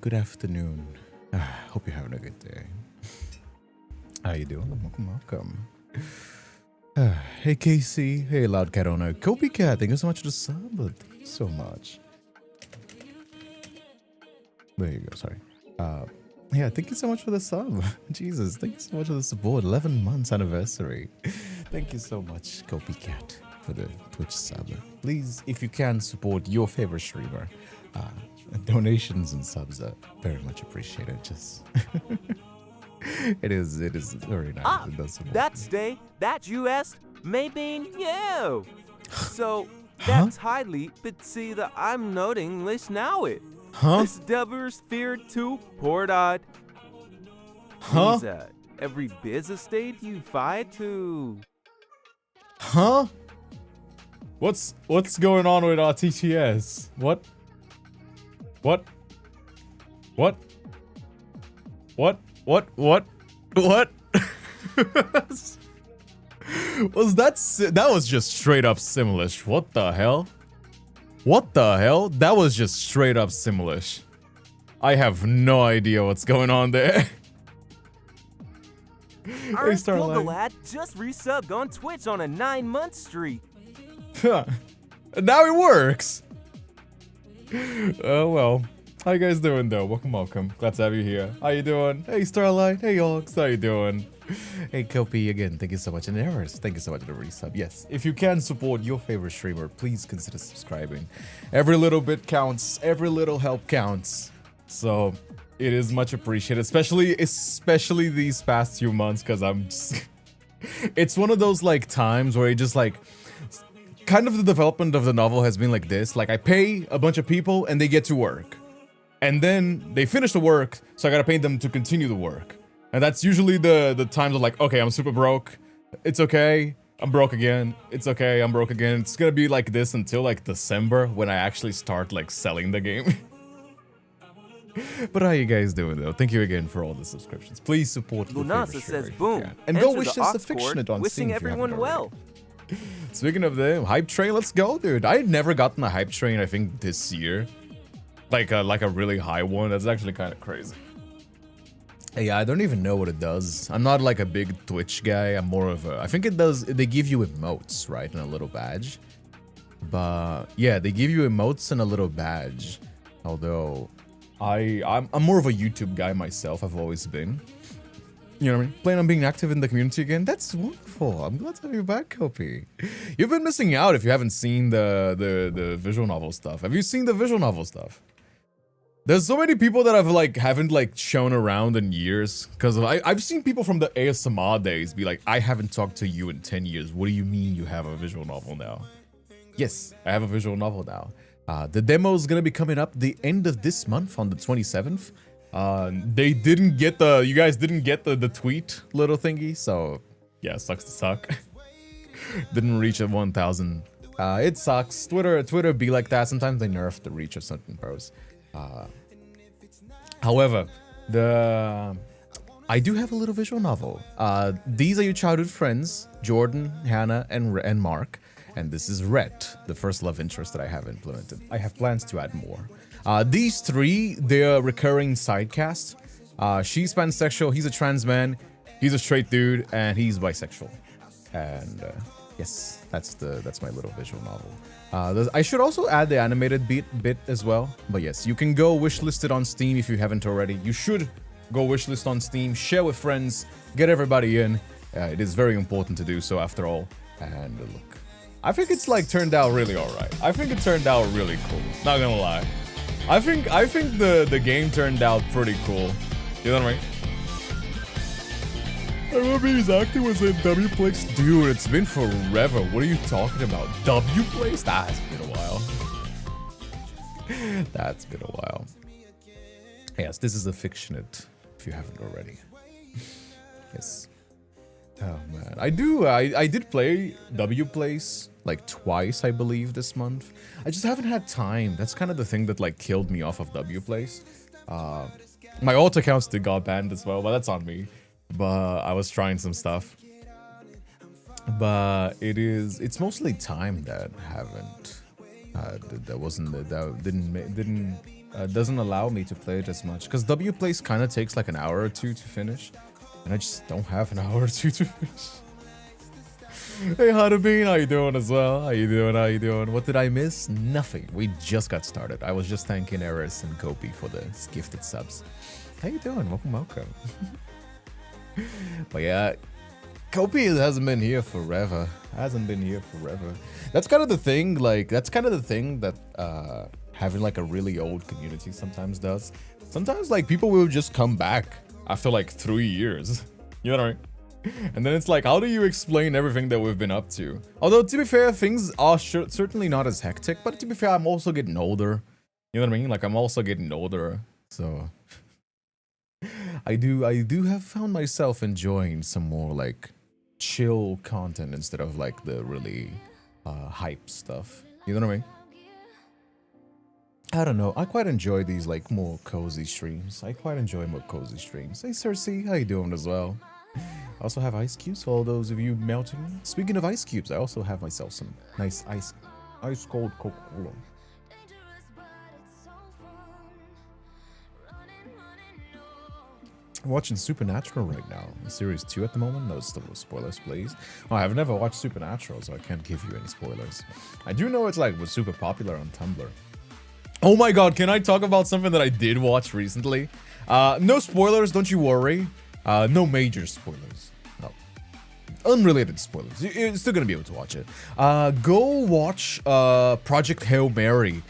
Good afternoon. Hope you're having a good day. How you doing? Welcome. Hey Casey. Hey Loud Cat Owner. Copycat, thank you so much for the sub. Thank you so much. There you go, sorry. Yeah, thank you so much for the sub. Jesus, thank you so much for the support. 11 months anniversary. Thank you so much, Copycat, for the Twitch sub. Please, if you can, support your favorite streamer. Donations and subs are very much appreciated. Just it is very nice. Ah, it does support that's me. day, that US, maybe you. So, Huh? that's highly, but see that I'm noting list now it. Huh? This Devers Fear 2 Portot. Huh? Every business state you fight to. Huh? What's going on with our TTS? What? What? What? What? What? What? What? Was that was just straight up Simlish. What the hell? What the hell? That was just straight up Simlish. I have no idea what's going on there. Our Starlight. lad just resubbed on Twitch on a 9-month streak. Huh. Now it works. Oh well. How you guys doing though? Welcome. Glad to have you here. How you doing? Hey Starlight. Hey Ox. How you doing? Hey Kopi again. Thank you so much. And Eris, thank you so much for the resub. Yes, if you can support your favorite streamer, please consider subscribing. Every little bit counts. Every little help counts. So it is much appreciated, especially these past few months, because I'm just it's one of those like times where you just like kind of the development of the novel has been like this. Like I pay a bunch of people and they get to work. And then they finish the work, so I gotta pay them to continue the work. And that's usually the times of like, okay, I'm super broke. It's okay. I'm broke again. It's okay. I'm broke again. It's gonna be like this until like December when I actually start like selling the game. But how you guys doing though? Thank you again for all the subscriptions. Please support your Lunasa favorite says streamer if you boom. can. And go Enter wish the us the Oxcord, Fictionate on wishing Steam if you haven't everyone well. already. Speaking of the hype train, let's go, dude. I had never gotten a hype train, I think, this year. Like a really high one. That's actually kind of crazy. Yeah, I don't even know what it does. I'm not like a big Twitch guy. I'm more of a... I think it does... They give you emotes, right? And a little badge. But yeah, they give you emotes and a little badge. Although I'm more of a YouTube guy myself. I've always been. You know what I mean? Plan on being active in the community again. That's wonderful. I'm glad to have you back, Kopi. You've been missing out if you haven't seen the visual novel stuff. Have you seen the visual novel stuff? There's so many people that haven't shown around in years, because I've seen people from the ASMR days be like, I haven't talked to you in 10 years. What do you mean you have a visual novel now? Yes, I have a visual novel now. The demo is gonna be coming up the end of this month on the 27th. They didn't get you guys didn't get the tweet little thingy, so yeah, sucks to suck. Didn't reach at 1,000. It sucks. Twitter be like that. Sometimes they nerf the reach of certain pros. However, I do have a little visual novel. These are your childhood friends, Jordan, Hannah, and Mark. And this is Rhett, the first love interest that I have implemented. I have plans to add more. These three, they're recurring sidecast. She's pansexual, he's a trans man, he's a straight dude, and he's bisexual. And yes, that's my little visual novel. I should also add the animated bit as well. But yes, you can go wishlist it on Steam if you haven't already. You should go wishlist on Steam, share with friends, get everybody in. It is very important to do so after all. And look, I think it's turned out really alright. I think it turned out really cool. Not gonna lie. I think the game turned out pretty cool. You know what I mean? I remember his acting was in W-Plex. Dude, it's been forever. What are you talking about? W-Plex? That's been a while. That's been a while. Yes, this is a Fictionate, if you haven't already. Yes. Oh man, I did play W-Place twice, I believe, this month. I just haven't had time. That's kind of the thing that killed me off of W-Place. My alt accounts did got banned as well, but that's on me. But I was trying some stuff. But it's mostly time that didn't doesn't allow me to play it as much because W Plays kind of takes like an hour or two to finish, and I just don't have an hour or two to finish. Hey, Hadabean, how you doing as well? How you doing? How you doing? What did I miss? Nothing. We just got started. I was just thanking Eris and Kopi for the gifted subs. How you doing? Welcome, welcome. But yeah, Kopi hasn't been here forever. Hasn't been here forever. That's kind of the thing. Like, that's kind of the thing that having like a really old community sometimes does. Sometimes like people will just come back after like 3 years. You know what I mean? And then it's like, how do you explain everything that we've been up to? Although, to be fair, things are certainly not as hectic. But to be fair, I'm also getting older. You know what I mean? Like, I'm also getting older. So, I do have found myself enjoying some more, like, chill content instead of, like, the really hype stuff. You know what I mean? I don't know. I quite enjoy these, like, more cozy streams. Hey, Cersei, how you doing as well? I also have ice cubes for all those of you melting. Speaking of ice cubes, I also have myself some nice ice cold Coca-Cola. I'm watching Supernatural right now. Series 2 at the moment. No spoilers, please. Oh, I've never watched Supernatural, so I can't give you any spoilers. I do know it's like was super popular on Tumblr. Oh my god, can I talk about something that I did watch recently? No spoilers, don't you worry. No major spoilers. No. Unrelated spoilers. You're still gonna be able to watch it. Go watch Project Hail Mary.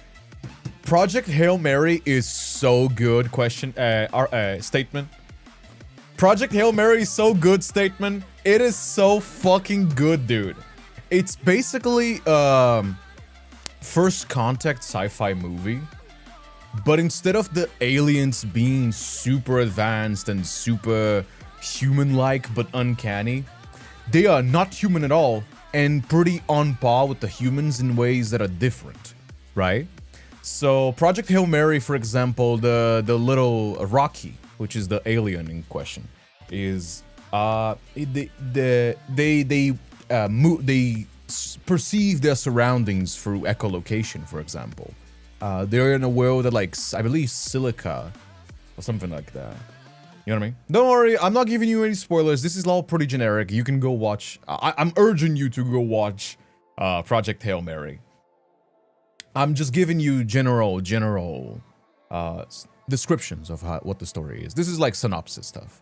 Project Hail Mary is so good. Statement. Project Hail Mary is so good. Statement. It is so fucking good, dude. It's basically First Contact sci-fi movie. But instead of the aliens being super advanced and super human-like but uncanny, they are not human at all and pretty on par with the humans in ways that are different, right? So Project Hail Mary, for example, the little Rocky, which is the alien in question, is they perceive their surroundings through echolocation, for example. They're in a world that, like, I believe silica or something like that. You know what I mean? Don't worry, I'm not giving you any spoilers. This is all pretty generic. You can go watch. I'm urging you to go watch Project Hail Mary. I'm just giving you general descriptions of what the story is. This is like synopsis stuff.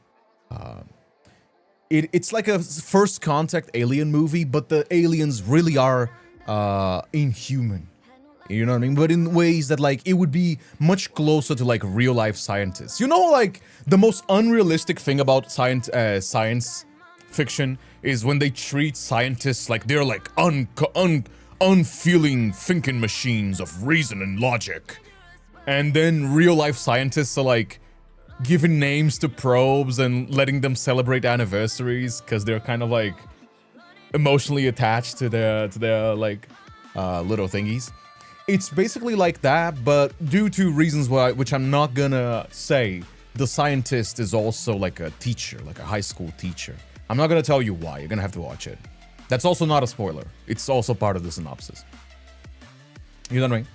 It's like a First Contact alien movie, but the aliens really are inhuman. You know what I mean? But in ways that, like, it would be much closer to, like, real-life scientists. You know, like, the most unrealistic thing about science fiction is when they treat scientists like they're, like, unfeeling thinking machines of reason and logic. And then real-life scientists are, like, giving names to probes and letting them celebrate anniversaries because they're kind of, like, emotionally attached to their like, little thingies. It's basically like that, but due to reasons which I'm not gonna say, the scientist is also like a teacher, like a high school teacher. I'm not gonna tell you why, you're gonna have to watch it. That's also not a spoiler. It's also part of the synopsis. You know what I mean?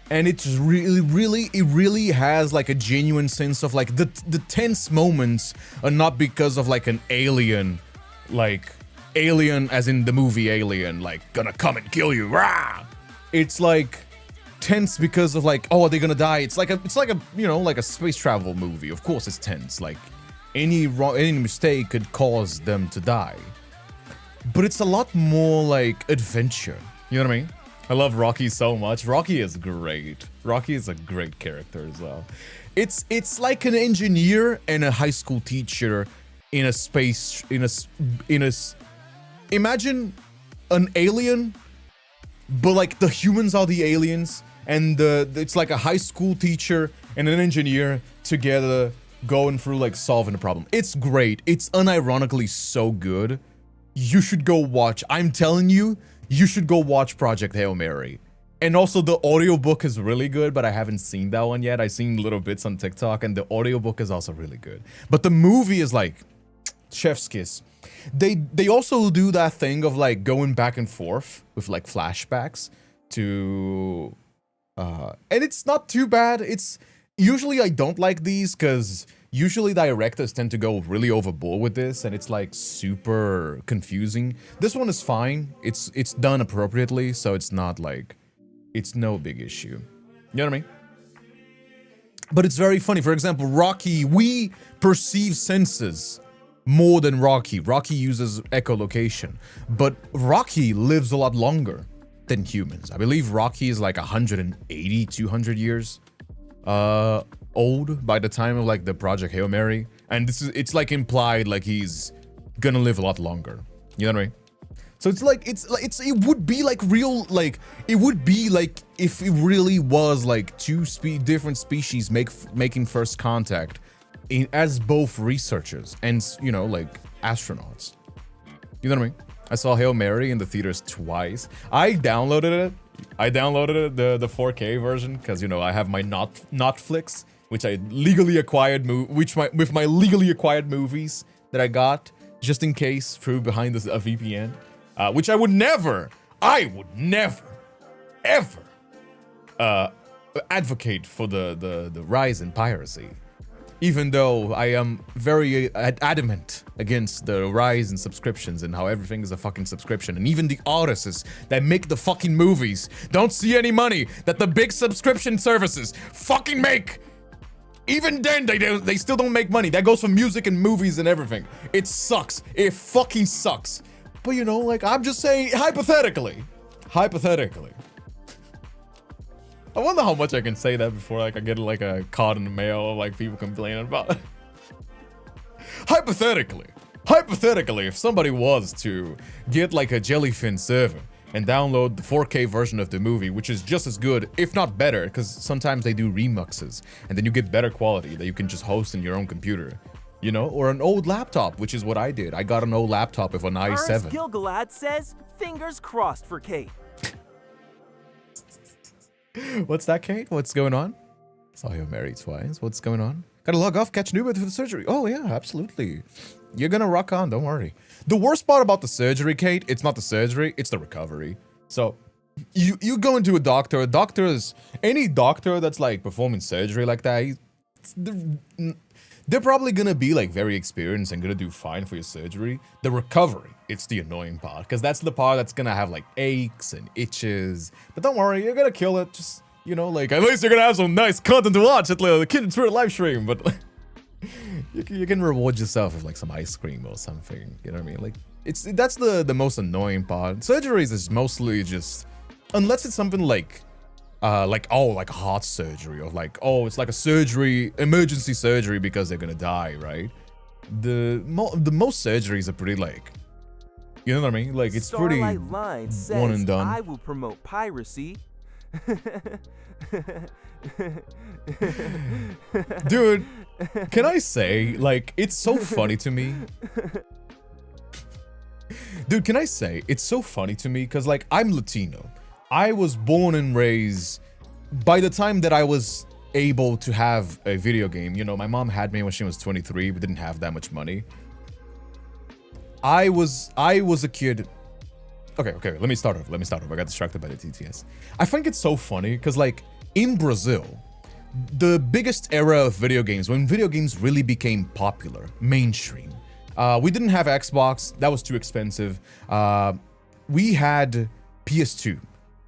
And it's really has like a genuine sense of like the tense moments are not because of like an alien, like alien as in the movie Alien, like gonna come and kill you, rah! It's like tense because of like, oh, are they gonna die? It's like a you know, like a space travel movie. Of course it's tense. Like any mistake could cause them to die. But it's a lot more like adventure. You know what I mean? I love Rocky so much. Rocky is great. Rocky is a great character as well. It's like an engineer and a high school teacher in a space imagine an alien, but like the humans are the aliens, and it's like a high school teacher and an engineer together going through like solving a problem. It's great. It's unironically so good. You should go watch. I'm telling you, you should go watch Project Hail Mary. And also the audiobook is really good, but I haven't seen that one yet. I've seen little bits on TikTok, and the audiobook is also really good. But the movie is like chef's kiss. They also do that thing of like going back and forth with like flashbacks to And it's not too bad. It's usually I don't like these because usually directors tend to go really overboard with this, and it's like super confusing. This one is fine. It's done appropriately, so it's not like it's no big issue. You know what I mean? But it's very funny. For example, Rocky, we perceive senses more than Rocky. Rocky uses echolocation, but Rocky lives a lot longer than humans. I believe Rocky is like 180, 200 years old by the time of like the Project Hail Mary. And it's like implied like he's gonna live a lot longer. You know what I mean? So it's like, it would be like real, like, it would be like if it really was like two different species making first contact as both researchers and, you know, like astronauts. You know what I mean? I saw Hail Mary in the theaters twice. I downloaded it. The 4K version because, you know, I have my Notflix, which I legally acquired with my legally acquired movies that I got just in case through behind a VPN, which I would never, ever advocate for the rise in piracy. Even though I am very adamant against the rise in subscriptions and how everything is a fucking subscription, and even the artists that make the fucking movies don't see any money that the big subscription services fucking make. Even then, they still don't make money. That goes for music and movies and everything. It sucks. It fucking sucks. But you know, like, I'm just saying, hypothetically. I wonder how much I can say that before like I get like a card in the mail or like people complaining about it. Hypothetically, if somebody was to get like a Jellyfin server and download the 4K version of the movie, which is just as good, if not better, because sometimes they do remixes and then you get better quality that you can just host in your own computer, you know, or an old laptop, which is what I did. I got an old laptop with an i7. Gilgalad says, fingers crossed for Kate. What's that, Kate? What's going on? Saw you married twice. What's going on? Gotta log off, catch an Uber for the surgery. Oh yeah, absolutely. You're gonna rock on, don't worry. The worst part about the surgery, Kate, it's not the surgery, it's the recovery. So, you go into a doctor, any doctor that's like performing surgery like that, they're probably gonna be like very experienced and gonna do fine for your surgery. The recovery, it's the annoying part, because that's the part that's gonna have like aches and itches. But don't worry, you're gonna kill it. Just, you know, like at least you're gonna have some nice content to watch at the Kindred Spirit live stream. But you can reward yourself with like some ice cream or something. You know what I mean? Like that's the most annoying part. Surgeries is mostly just, unless it's something like heart surgery, or like, oh, it's like a surgery, emergency surgery because they're gonna die, right? The most surgeries are pretty like, you know what I mean? Like, it's pretty Line says, one and done. I will promote piracy. Dude, can I say, like, it's so funny to me. Dude, can I say, it's so funny to me because, like, I'm Latino. I was born and raised, by the time that I was able to have a video game, you know, my mom had me when she was 23, but didn't have that much money. I was a kid. Okay, let me start off. I got distracted by the TTS. I think it's so funny because, like, in Brazil, the biggest era of video games, when video games really became popular, mainstream, we didn't have Xbox. That was too expensive. We had PS2.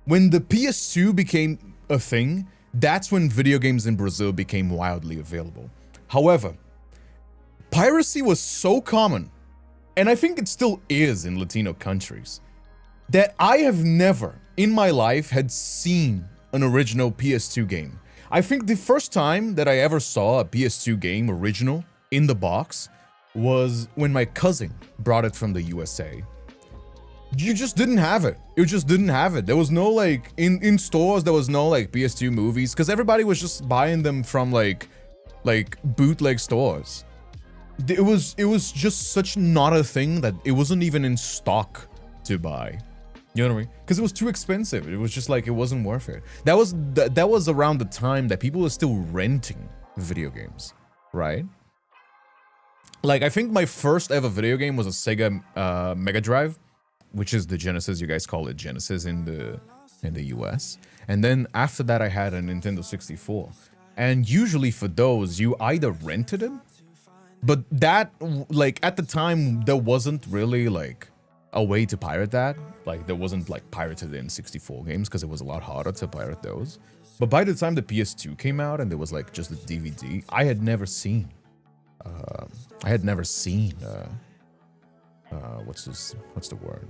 When the PS2 became a thing, that's when video games in Brazil became wildly available. However, piracy was so common, and I think it still is in Latino countries, that I have never in my life had seen an original PS2 game. I think the first time that I ever saw a PS2 game original in the box was when my cousin brought it from the USA. You just didn't have it. You just didn't have it. There was no, like, in stores, there was no, like, PS2 movies, because everybody was just buying them from, like bootleg stores. It was just such not a thing that it wasn't even in stock to buy. You know what I mean? Because it was too expensive. It was just like, it wasn't worth it. That was around the time that people were still renting video games, right? Like, I think my first ever video game was a Sega Mega Drive, which is the Genesis. You guys call it Genesis in in the US. And then after that, I had a Nintendo 64. And usually for those, you either rented them, but that, like, at the time, there wasn't really, like, a way to pirate that. Like, there wasn't, like, pirated in 64 games, because it was a lot harder to pirate those. But by the time the PS2 came out, and there was, like, just the DVD, I had never seen, what's the word?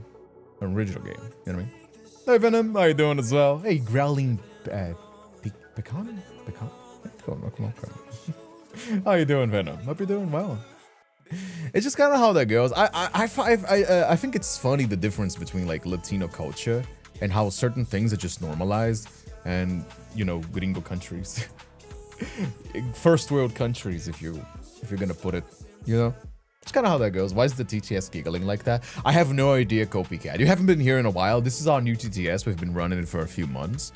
An original game, you know what I mean? Hey, Venom, how you doing as well? Hey, Growling, Pecan? Come on. How you doing, Venom? Hope you're doing well. It's just kind of how that goes. I think it's funny, the difference between, like, Latino culture and how certain things are just normalized, and, you know, gringo countries, first world countries, if you're gonna put it, you know. It's kind of how that goes. Why is the TTS giggling like that? I have no idea, Copycat. You haven't been here in a while. This is our new TTS. We've been running it for a few months.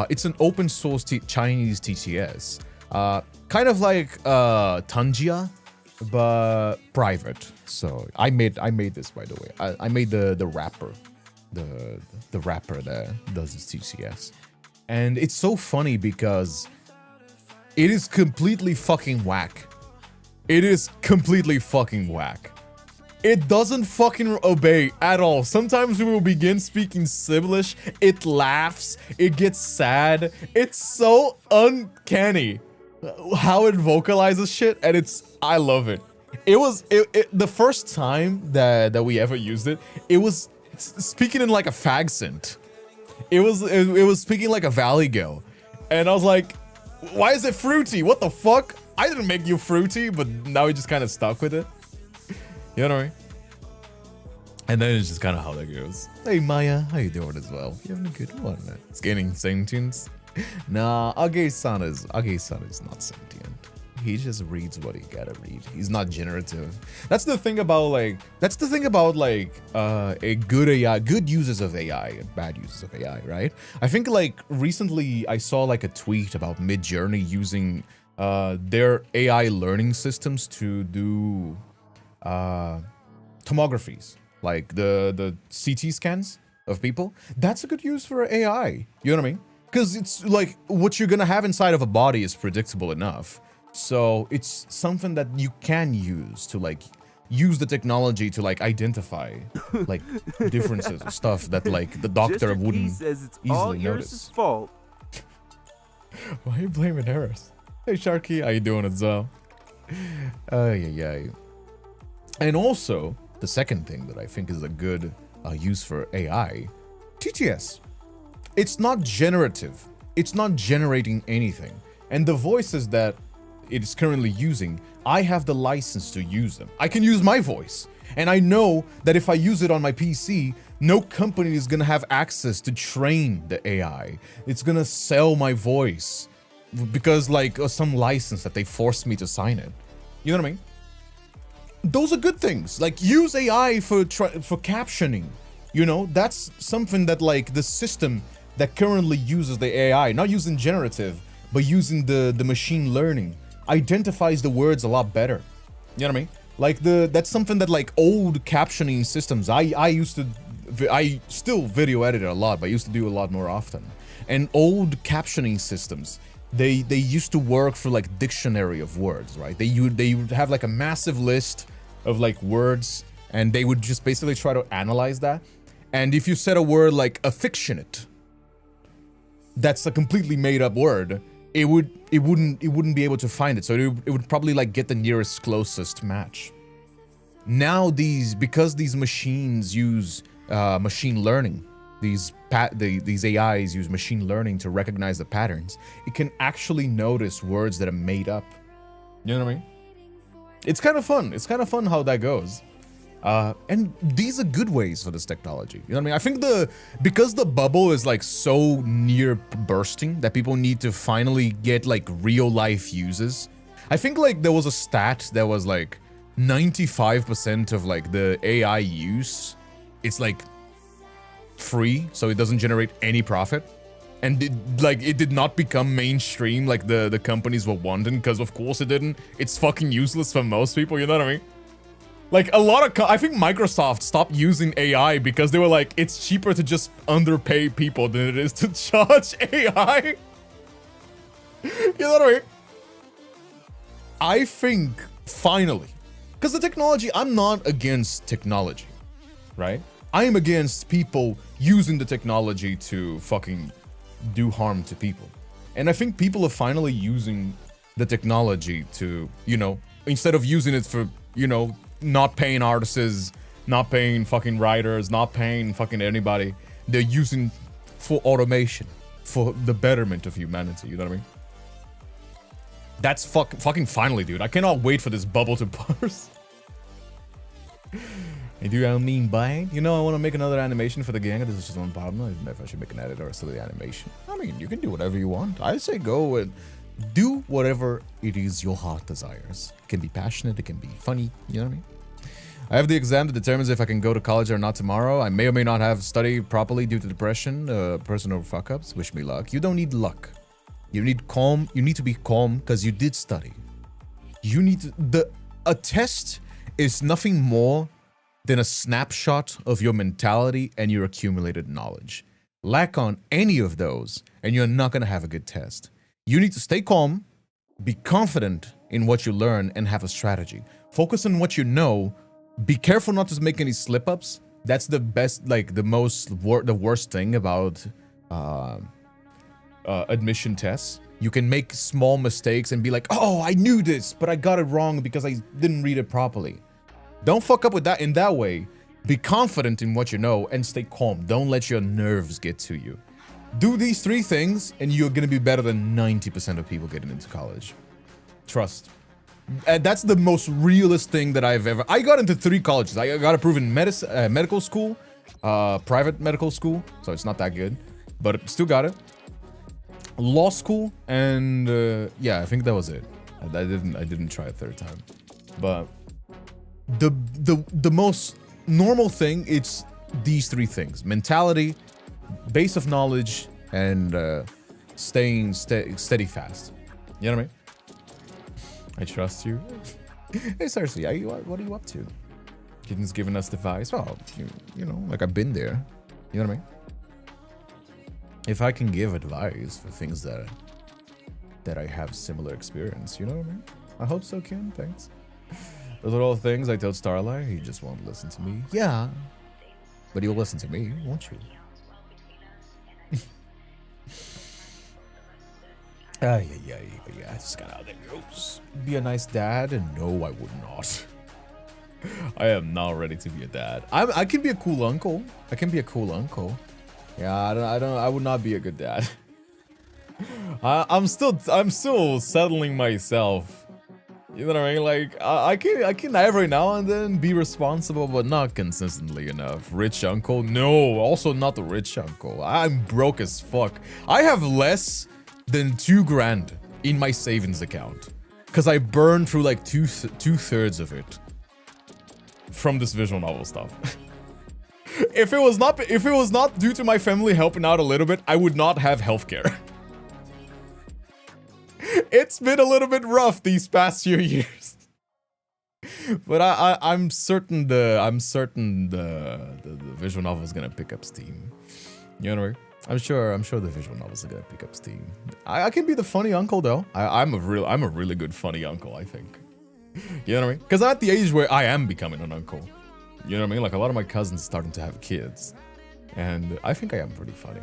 It's an open source Chinese TTS. Kind of like Tangia, but private. So I made this, by the way. I made the wrapper. The wrapper that does this TTS. And it's so funny because it is completely fucking whack. It is completely fucking whack. It doesn't fucking obey at all. Sometimes we will begin speaking Sibilish, it laughs, it gets sad. It's so uncanny how it vocalizes shit, and I love it. It was the first time that we ever used it. It was speaking in like a fagsint. It was speaking like a valley girl, and I was like, why is it fruity? What the fuck? I didn't make you fruity, but now we just kind of stuck with it. You know what I mean? And then it's just kind of how that goes. Hey Maya, how you doing as well? You having a good one? Scanning sentience? Nah, Age-san is not sentient. He just reads what he gotta read. He's not generative. That's the thing about a good AI, good users of AI and bad users of AI, right? I think like recently I saw like a tweet about Midjourney using their AI learning systems to do tomographies, like the CT scans of people. That's a good use for AI. You know what I mean? Because it's like what you're gonna have inside of a body is predictable enough. So it's something that you can use to like use the technology to like identify like differences and stuff that like the doctor wouldn't easily notice. Fault. Why are you blaming Harris? Hey Sharky, how you doing as well? Yeah. And also, the second thing that I think is a good use for AI, TTS. It's not generative. It's not generating anything. And the voices that it is currently using, I have the license to use them. I can use my voice. And I know that if I use it on my PC, no company is gonna have access to train the AI. It's gonna sell my voice because like some license that they forced me to sign it. You know what I mean? Those are good things. Like use AI for captioning. You know, that's something that like the system that currently uses the AI, not using generative, but using the machine learning, identifies the words a lot better. You know what I mean? Like that's something that like old captioning systems, I still video edit a lot, but I used to do a lot more often. And old captioning systems, they used to work for like dictionary of words, right? They would have like a massive list of like words, and they would just basically try to analyze that. And if you said a word like affectionate, that's a completely made up word, it wouldn't be able to find it. So it would probably like get the nearest closest match. Now because these machines use machine learning, these AIs use machine learning to recognize the patterns, it can actually notice words that are made up. You know what I mean? It's kind of fun. It's kind of fun how that goes. And these are good ways for this technology. You know what I mean? I think because the bubble is like so near bursting that people need to finally get like real life uses. I think like there was a stat that was like 95% of like the AI use, it's like free, so it doesn't generate any profit. And it did not become mainstream like the companies were wanting, because of course it didn't. It's fucking useless for most people, you know what I mean? Like a lot of, I think Microsoft stopped using AI because they were like, it's cheaper to just underpay people than it is to charge AI. You know what I mean? I think finally, because the technology, I'm not against technology, right? I am against people using the technology to fucking do harm to people. And I think people are finally using the technology to, you know, instead of using it for, you know, not paying artists, not paying fucking writers, not paying fucking anybody, they're using for automation, for the betterment of humanity, you know what I mean? That's fucking finally, dude. I cannot wait for this bubble to burst. Hey, do I mean by? You know, I want to make another animation for the gang. This is just one problem. I don't know if I should make an edit or a silly animation. I mean, you can do whatever you want. I say go and do whatever it is your heart desires. It can be passionate. It can be funny. You know what I mean? I have the exam that determines if I can go to college or not tomorrow. I may or may not have studied properly due to depression, personal fuck-ups. Wish me luck. You don't need luck. You need calm. You need to be calm because you did study. You need to, a test is nothing more than a snapshot of your mentality and your accumulated knowledge. Lack on any of those, and you're not going to have a good test. You need to stay calm, be confident in what you learn, and have a strategy. Focus on what you know. Be careful not to make any slip-ups. That's the best, like the worst thing about admission tests. You can make small mistakes and be like, oh, I knew this, but I got it wrong because I didn't read it properly. Don't fuck up with that in that way. Be confident in what you know and stay calm. Don't let your nerves get to you. Do these 3 things and you're gonna be better than 90% of people getting into college. Trust. And that's the most realist thing that I've ever... I got into 3 colleges. I got approved in medical school, private medical school, so it's not that good, but still got it. Law school, and yeah, I think that was it. I didn't try a 3rd time, but the most normal thing, it's these 3 things: mentality, base of knowledge, and staying steady fast. You know what I mean? I trust you. Hey, seriously, what are you up to? Kitten's giving us advice. Well, you know, like I've been there. You know what I mean? If I can give advice for things that I have similar experience, you know what I mean? I hope so, Ken. Thanks. Those are all things I told Starlight. He just won't listen to me. Yeah, but you'll listen to me, won't you? Yeah. I just got out there. Goes. Be a nice dad, and no, I would not. I am not ready to be a dad. I can be a cool uncle. I can be a cool uncle. Yeah, I would not be a good dad. I'm still settling myself. You know what I mean? Like I can every now and then be responsible, but not consistently enough. Rich uncle? No, also not the rich uncle. I'm broke as fuck. I have less than 2 grand in my savings account because I burned through like two-thirds of it from this visual novel stuff. If it was not due to my family helping out a little bit, I would not have healthcare. It's been a little bit rough these past few years, but I'm certain the visual novel is gonna pick up steam. You know what I mean? I'm sure the visual novels are gonna pick up steam. I can be the funny uncle though. I'm a really good funny uncle, I think. You know what I mean? Because I'm at the age where I am becoming an uncle. You know what I mean? Like a lot of my cousins starting to have kids, and I think I am pretty funny.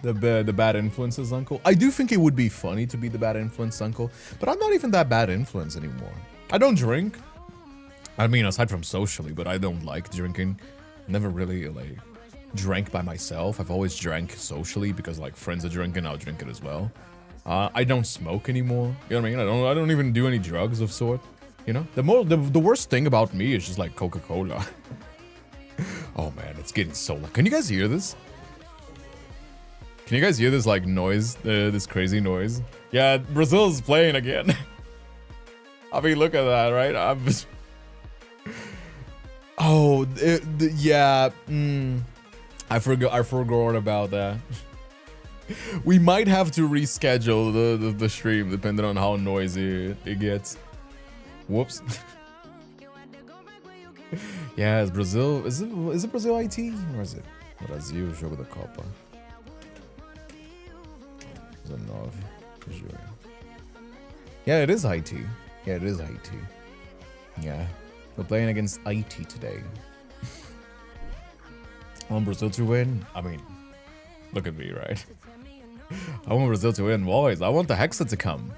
The bad influences uncle. I do think it would be funny to be the bad influence uncle, but I'm not even that bad influence anymore. I don't drink. I mean, aside from socially, but I don't like drinking. Never really like drank by myself. I've always drank socially because like friends are drinking, I'll drink it as well. I don't smoke anymore. You know what I mean? I don't even do any drugs of sort. You know, the worst thing about me is just like Coca-Cola. Oh man, it's getting so loud. Can you guys hear this? Can you guys hear this like noise? This crazy noise? Yeah, Brazil's playing again. I mean, look at that, right? Oh, yeah. I forgot about that. We might have to reschedule the stream depending on how noisy it gets. Whoops. Yeah, is Brazil, is it Brazil IT? Or is it Brasil jogo da Copa? 19. Yeah, it is IT. Yeah, it is IT. Yeah. We're playing against IT today. I want Brazil to win. I mean, look at me, right? I want Brazil to win, boys. I want the Hexa to come.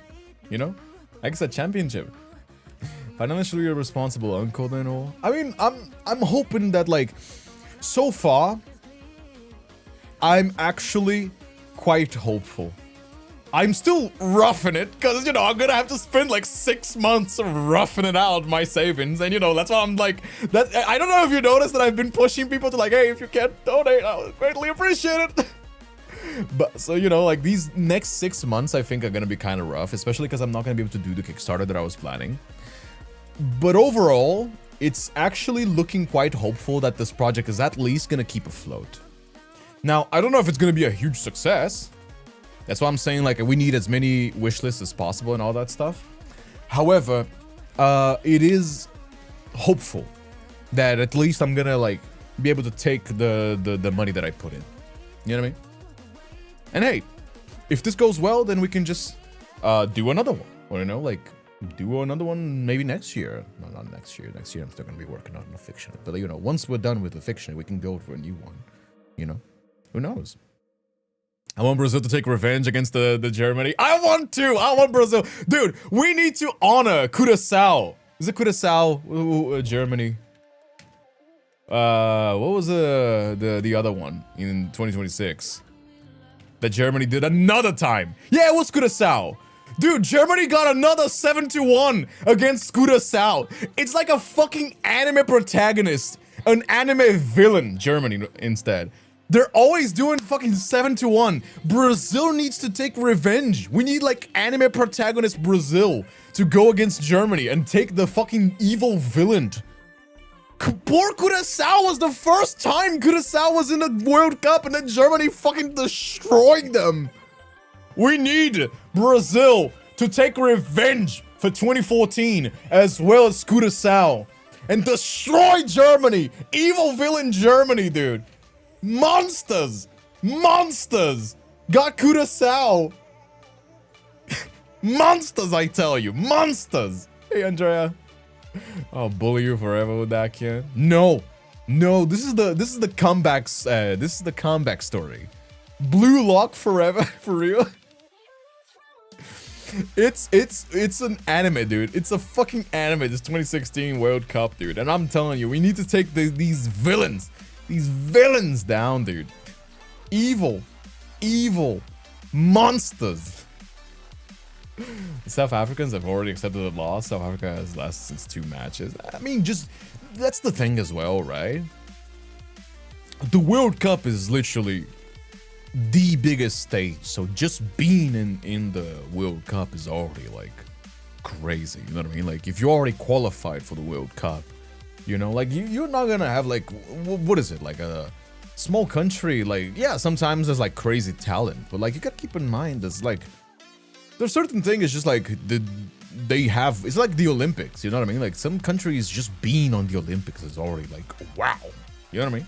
You know? Hexa Championship. Financially irresponsible uncle then all. I mean, I'm hoping that, like, so far, I'm actually quite hopeful. I'm still roughing it, because, you know, I'm gonna have to spend like 6 months roughing it out, my savings, and, you know, that's why I'm like, that. I don't know if you noticed that I've been pushing people to, like, hey, if you can't donate, I would greatly appreciate it. But, so, you know, like, these next 6 months, I think, are gonna be kind of rough, especially because I'm not gonna be able to do the Kickstarter that I was planning. But overall, it's actually looking quite hopeful that this project is at least gonna keep afloat. Now, I don't know if it's gonna be a huge success. That's why I'm saying, like, we need as many wish lists as possible and all that stuff. However, it is hopeful that at least I'm gonna, like, be able to take the money that I put in. You know what I mean? And hey, if this goes well, then we can just do another one. Or, you know, like, do another one maybe next year. No, not next year. Next year I'm still gonna be working on the fiction. But, you know, once we're done with the fiction, we can go for a new one. You know? Who knows? I want Brazil to take revenge against the Germany. I want Brazil. Dude, we need to honor Curaçao. Is it Curaçao? Germany. What was the other one in 2026? That Germany did another time. Yeah, it was Curaçao. Dude, Germany got another 7-1 against Curaçao. It's like a fucking anime protagonist. An anime villain, Germany instead. They're always doing fucking 7-1. Brazil needs to take revenge. We need, like, anime protagonist Brazil to go against Germany and take the fucking evil villain. Poor Curaçao was the first time Curaçao was in the World Cup and then Germany fucking destroyed them. We need Brazil to take revenge for 2014 as well as Curaçao and destroy Germany. Evil villain Germany, dude. Monsters! Monsters! Got Curaçao! Monsters, I tell you! Monsters! Hey, Andrea. I'll bully you forever with that, kid. No! No, this is the comebacks, this is the comeback story. Blue lock forever, for real? It's an anime, dude. It's a fucking anime, this 2016 World Cup, dude. And I'm telling you, we need to take these villains. These villains down, dude. Evil. Evil. Monsters. The South Africans have already accepted the loss. South Africa has lasted since 2 matches. I mean, just, that's the thing as well, right? The World Cup is literally the biggest stage. So just being in the World Cup is already, like, crazy. You know what I mean? Like, if you're already qualified for the World Cup, you know, like, you're not gonna have, like, what is it, like a small country, like, yeah, sometimes there's, like, crazy talent, but, like, you gotta keep in mind, there's, like, there's certain things, it's just, like, they have, it's like the Olympics, you know what I mean? Like, some countries just being on the Olympics is already, like, wow, you know what I mean?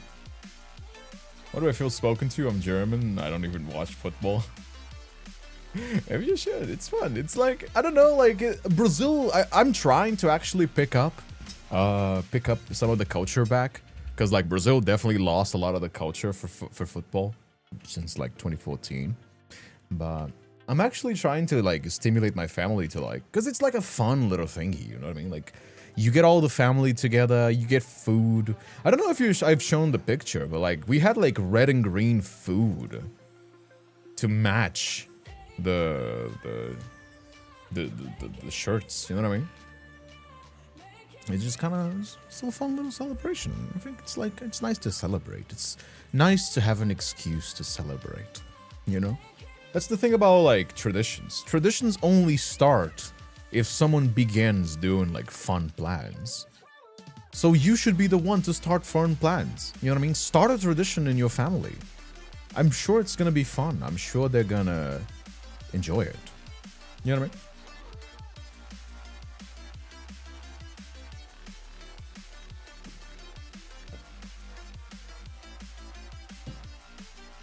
Why do I feel spoken to? I'm German, I don't even watch football. Maybe you should, it's fun, it's like, I don't know, like, Brazil, I'm trying to actually pick up some of the culture back, because, like, Brazil definitely lost a lot of the culture for football since, like, 2014. But I'm actually trying to, like, stimulate my family to, like, because it's like a fun little thingy, you know what I mean? Like, you get all the family together, you get food. I don't know if I've shown the picture, but, like, we had, like, red and green food to match the shirts, you know what I mean? It's just kind of still a fun little celebration. I think it's like, it's nice to celebrate. It's nice to have an excuse to celebrate, you know? That's the thing about, like, traditions. Traditions only start if someone begins doing, like, fun plans. So you should be the one to start fun plans. You know what I mean? Start a tradition in your family. I'm sure it's gonna be fun. I'm sure they're gonna enjoy it. You know what I mean?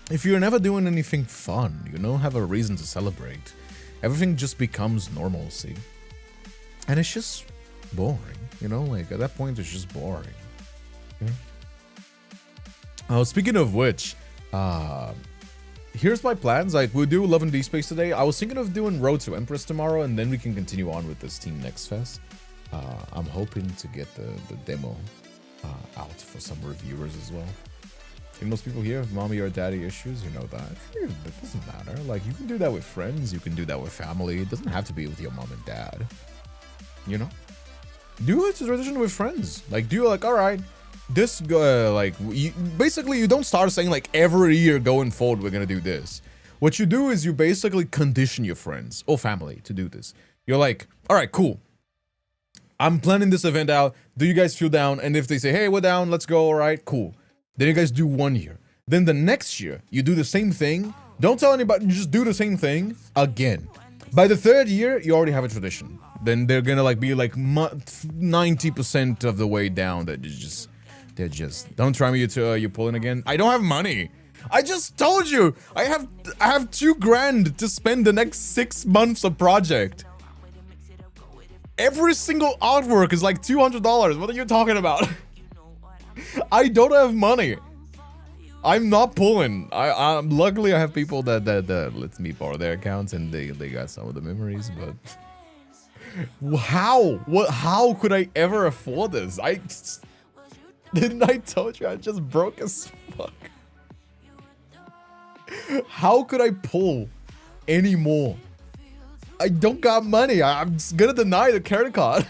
If you're never doing anything fun, you don't have a reason to celebrate. Everything just becomes normalcy. And it's just boring, you know? Like, at that point, it's just boring. Yeah. Oh, speaking of which, here's my plans. Like, we'll do Love and Deepspace today. I was thinking of doing Road to Empress tomorrow, and then we can continue on with this Team Next Fest. I'm hoping to get the demo out for some reviewers as well. And most people here have mommy or daddy issues, you know that. It doesn't matter. Like, you can do that with friends, you can do that with family. It doesn't have to be with your mom and dad. You know? Do a tradition with friends. Like, do like, alright, this, like, basically you don't start saying, like, every year going forward we're gonna do this. What you do is you basically condition your friends or family to do this. You're like, alright, cool. I'm planning this event out. Do you guys feel down? And if they say, hey, we're down, let's go, alright, cool. Then you guys do 1 year. Then the next year, you do the same thing. Don't tell anybody, you just do the same thing again. By the 3rd year, you already have a tradition. Then they're gonna like be like 90% of the way down that they're just, don't try me, you're pulling again. I don't have money. I just told you, I have $2,000 to spend the next 6 months of project. Every single artwork is like $200. What are you talking about? I don't have money. I'm not pulling. I'm luckily I have people that lets me borrow their accounts and they got some of the memories, but how could I ever afford this? Didn't I told you I just broke as fuck? How could I pull any more? I don't got money. I'm just gonna deny the credit card.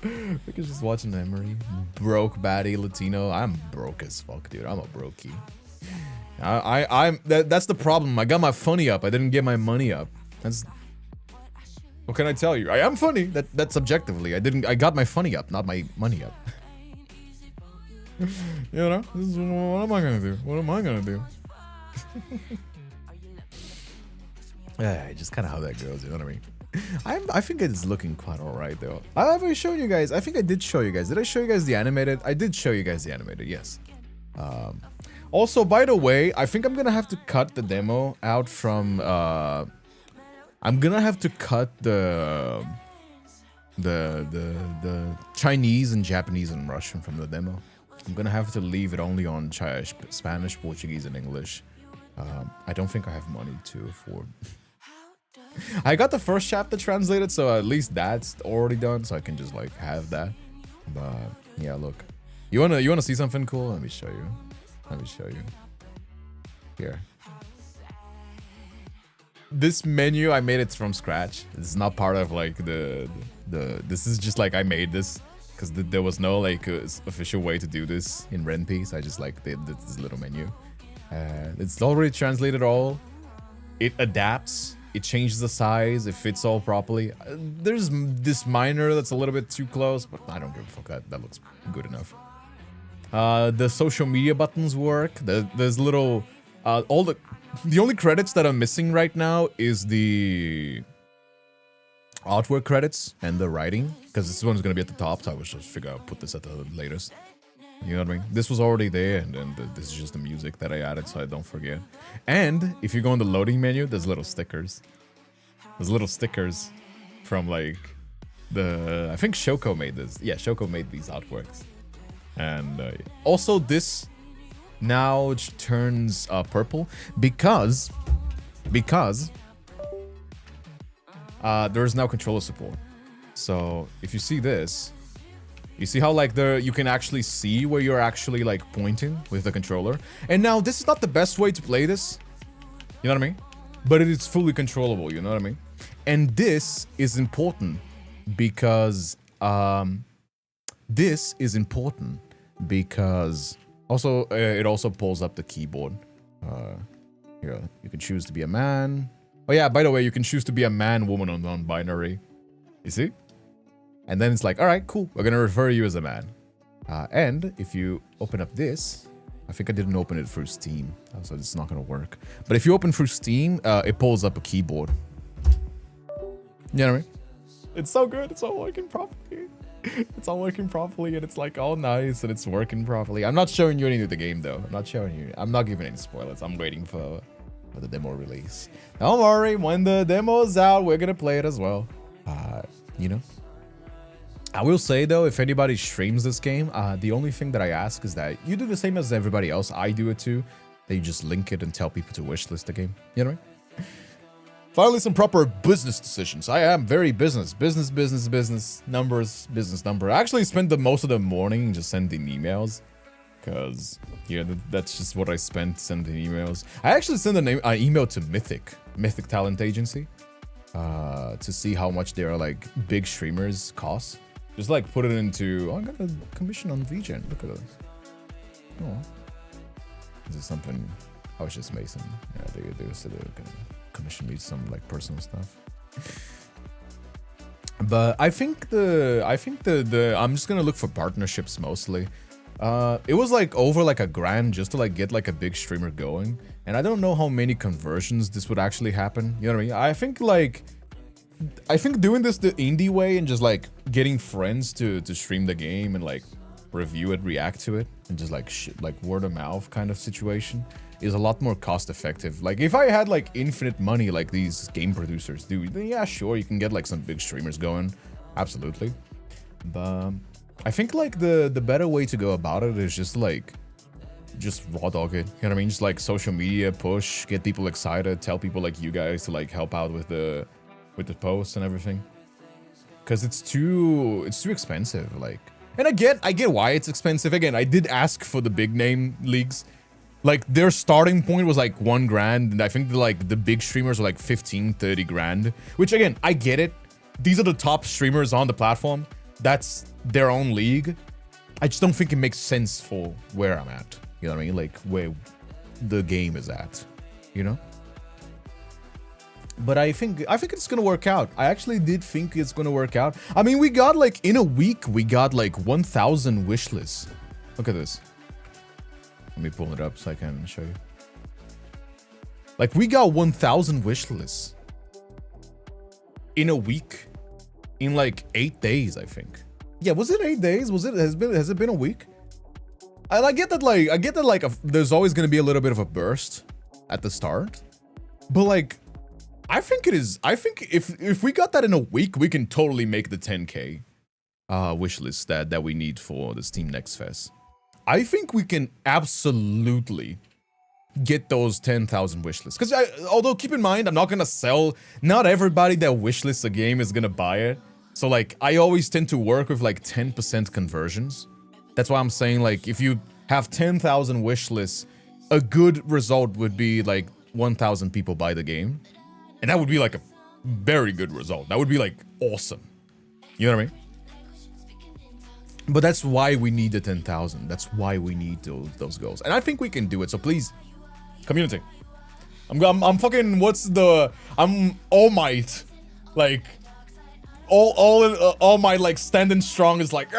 We can just watch an Emery. Broke baddie Latino. I'm broke as fuck, dude. I'm a brokey. That's the problem. I got my funny up. I didn't get my money up. That's, what can I tell you? I am funny. That's subjectively. I got my funny up, not my money up. You know? This is, what am I gonna do? What am I gonna do? Yeah, just kind of how that goes. You know what I mean? I think it's looking quite alright though. Have I shown you guys? I think I did show you guys. Did I show you guys the animated? I did show you guys the animated, yes. Also, by the way, I think I'm gonna have to cut the demo out from I'm gonna have to cut the Chinese and Japanese and Russian from the demo. I'm gonna have to leave it only on Spanish, Portuguese, and English. I don't think I have money to afford. I got the first chapter translated, so at least that's already done, so I can just like have that. But yeah, look. You wanna see something cool? Let me show you. Let me show you. Here. This menu, I made it from scratch. It's not part of like the this is just like I made this because there was no like official way to do this in Ren'Py, so I just like did this little menu. It's already translated all. It adapts. It changes the size. It fits all properly. There's this minor that's a little bit too close, but I don't give a fuck. That looks good enough. The social media buttons work. There's little all the only credits that I'm missing right now is the artwork credits and the writing, because this one's gonna be at the top, so I was just figure out put this at the latest. You know what I mean? This was already there, and then this is just the music that I added so I don't forget. And if you go in the loading menu, there's little stickers. There's little stickers from like I think Shoko made this. Yeah, Shoko made these artworks. And also this now turns purple because there's now controller support. So if you see this, you see how like you can actually see where you're actually like pointing with the controller. And now this is not the best way to play this. You know what I mean? But it is fully controllable, you know what I mean? And this is important because also it also pulls up the keyboard. Here, you can choose to be a man. Oh yeah, by the way, you can choose to be a man, woman, or non-binary. You see? And then it's like, all right, cool. We're gonna refer you as a man. And if you open up this, I think I didn't open it through Steam, so it's not gonna work. But if you open through Steam, it pulls up a keyboard. You know what I mean? It's so good. It's all working properly. It's all working properly, and it's like all nice, and it's working properly. I'm not showing you any of the game though. I'm not showing you. I'm not giving any spoilers. I'm waiting for the demo release. Don't worry. When the demo's out, we're gonna play it as well. You know. I will say though, if anybody streams this game, the only thing that I ask is that you do the same as everybody else. I do it too. That you just link it and tell people to wishlist the game. You know what I mean? Finally, some proper business decisions. I am very business. Numbers, business number. I actually spent most of the morning just sending emails. Because, yeah, that's just what I spent sending emails. I actually sent an email to Mythic Talent Agency. To see how much their, like, big streamers cost. Just, like, put it into... Oh, I got a commission on VGen. Look at this. Oh. This is something... Oh, it's just Mason. Yeah, they said they were gonna commission me some like personal stuff. But I think I'm just gonna look for partnerships mostly. It was like over like $1,000 just to like get like a big streamer going, and I don't know how many conversions this would actually happen. You know what I mean? I think doing this the indie way and just like getting friends to stream the game and like review it, react to it, and just like like word of mouth kind of situation is a lot more cost effective. Like if I had like infinite money like these game producers do, then yeah, sure, you can get like some big streamers going, absolutely. But I think like the better way to go about it is just raw dog it. You know what I mean? Just like social media push, get people excited, tell people like you guys to like help out with the posts and everything. Cause it's too expensive. Like, and I get why it's expensive. Again, I did ask for the big name leagues. Like their starting point was like $1,000, and I think like the big streamers were like 15, 30 grand. Which again, I get it. These are the top streamers on the platform. That's their own league. I just don't think it makes sense for where I'm at. You know what I mean? Like where the game is at. You know? But I think it's gonna work out. I actually did think it's gonna work out. I mean, we got like in a week, we got like 1,000 wish lists. Look at this. Let me pull it up so I can show you. Like we got 1,000 wish lists in a week, in like 8 days, I think. Yeah, was it 8 days? Has it been a week? And I get that like there's always gonna be a little bit of a burst at the start, but like I think if we got that in a week, we can totally make the 10K wish list that we need for the Steam Next Fest. I think we can absolutely get those 10,000 wish lists. Because although keep in mind, I'm not gonna sell. Not everybody that wishlists a game is gonna buy it. So like I always tend to work with like 10% conversions. That's why I'm saying like if you have 10,000 wish lists, a good result would be like 1,000 people buy the game. And that would be like a very good result. That would be like awesome. You know what I mean? But that's why we need the 10,000. That's why we need those goals. And I think we can do it. So please, community. I'm fucking, I'm All Might. Like, all Might, like, standing strong is like,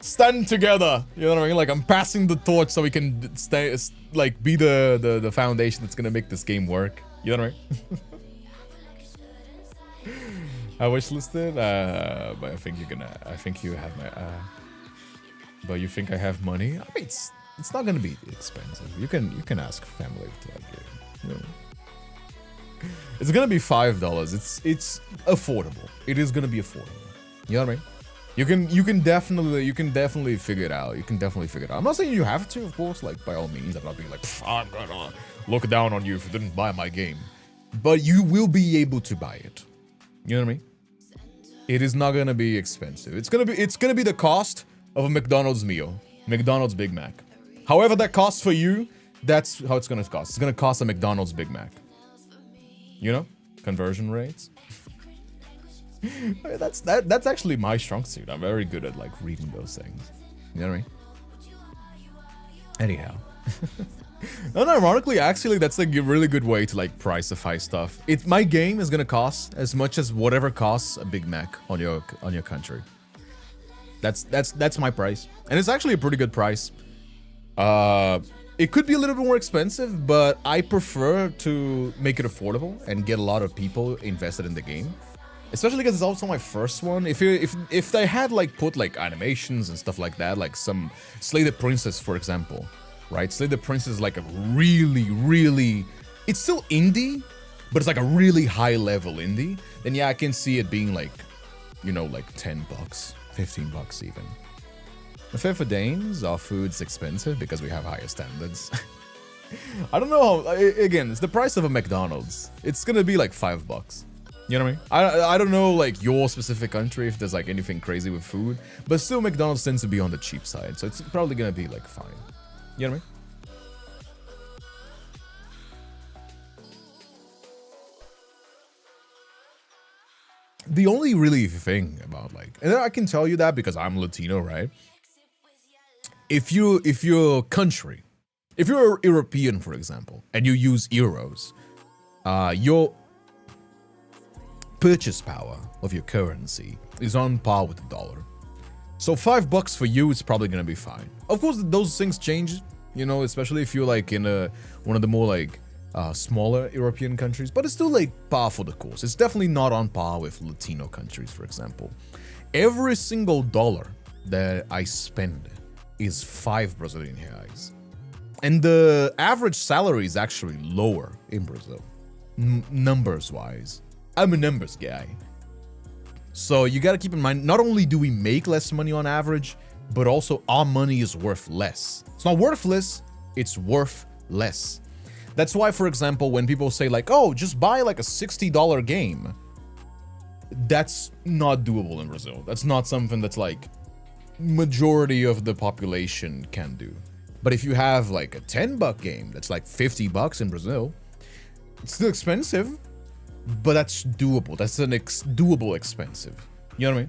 stand together. You know what I mean? Like, I'm passing the torch so we can stay, like, be the foundation that's gonna make this game work. You know what I mean? I wishlisted, but I think you have my, but you think I have money? I mean, it's not gonna be expensive. You can ask family to like, you know. It's gonna be $5. It's affordable. It is gonna be affordable. You know what I mean? You can definitely figure it out. You can definitely figure it out. I'm not saying you have to, of course. Like by all means, I'm not being like I'm gonna look down on you if you didn't buy my game, but you will be able to buy it. You know what I mean? It is not gonna be expensive. It's gonna be the cost of a McDonald's meal, McDonald's Big Mac. However that costs for you, that's how it's gonna cost. It's gonna cost a McDonald's Big Mac. You know, conversion rates. That's actually my strong suit. I'm very good at like reading those things. You know what I mean? Anyhow. And ironically, actually, that's like a really good way to like pricify stuff. My game is gonna cost as much as whatever costs a Big Mac on your country. That's my price, and it's actually a pretty good price. It could be a little bit more expensive, but I prefer to make it affordable and get a lot of people invested in the game. Especially because it's also my first one. If they had like put like animations and stuff like that, like some Slay the Princess, for example, right? Slay the Princess is like a really, it's still indie, but it's like a really high level indie. Then yeah, I can see it being like, you know, like $10, $15 even. The fair for Danes, our food's expensive because we have higher standards. I don't know. Again, it's the price of a McDonald's. It's gonna be like $5. You know what I mean? I don't know like your specific country if there's like anything crazy with food, but still McDonald's tends to be on the cheap side, so it's probably gonna be like fine. You know what I mean? The only really thing about like, and I can tell you that because I'm Latino, right? If you're country, if you're European, for example, and you use euros, your purchase power of your currency is on par with the dollar. So $5 for you is probably gonna be fine. Of course, those things change, you know, especially if you're like in one of the more like smaller European countries, but it's still like par for the course. It's definitely not on par with Latino countries, for example. Every single dollar that I spend is 5 Brazilian reais. And the average salary is actually lower in Brazil, numbers-wise. I'm a numbers guy. So you gotta keep in mind, not only do we make less money on average, but also our money is worth less. It's not worthless, it's worth less. That's why, for example, when people say like, oh, just buy like a $60 game, that's not doable in Brazil. That's not something that's like majority of the population can do. But if you have like a $10 game that's like $50 in Brazil, it's still expensive, but that's doable. That's an doable expensive. You know what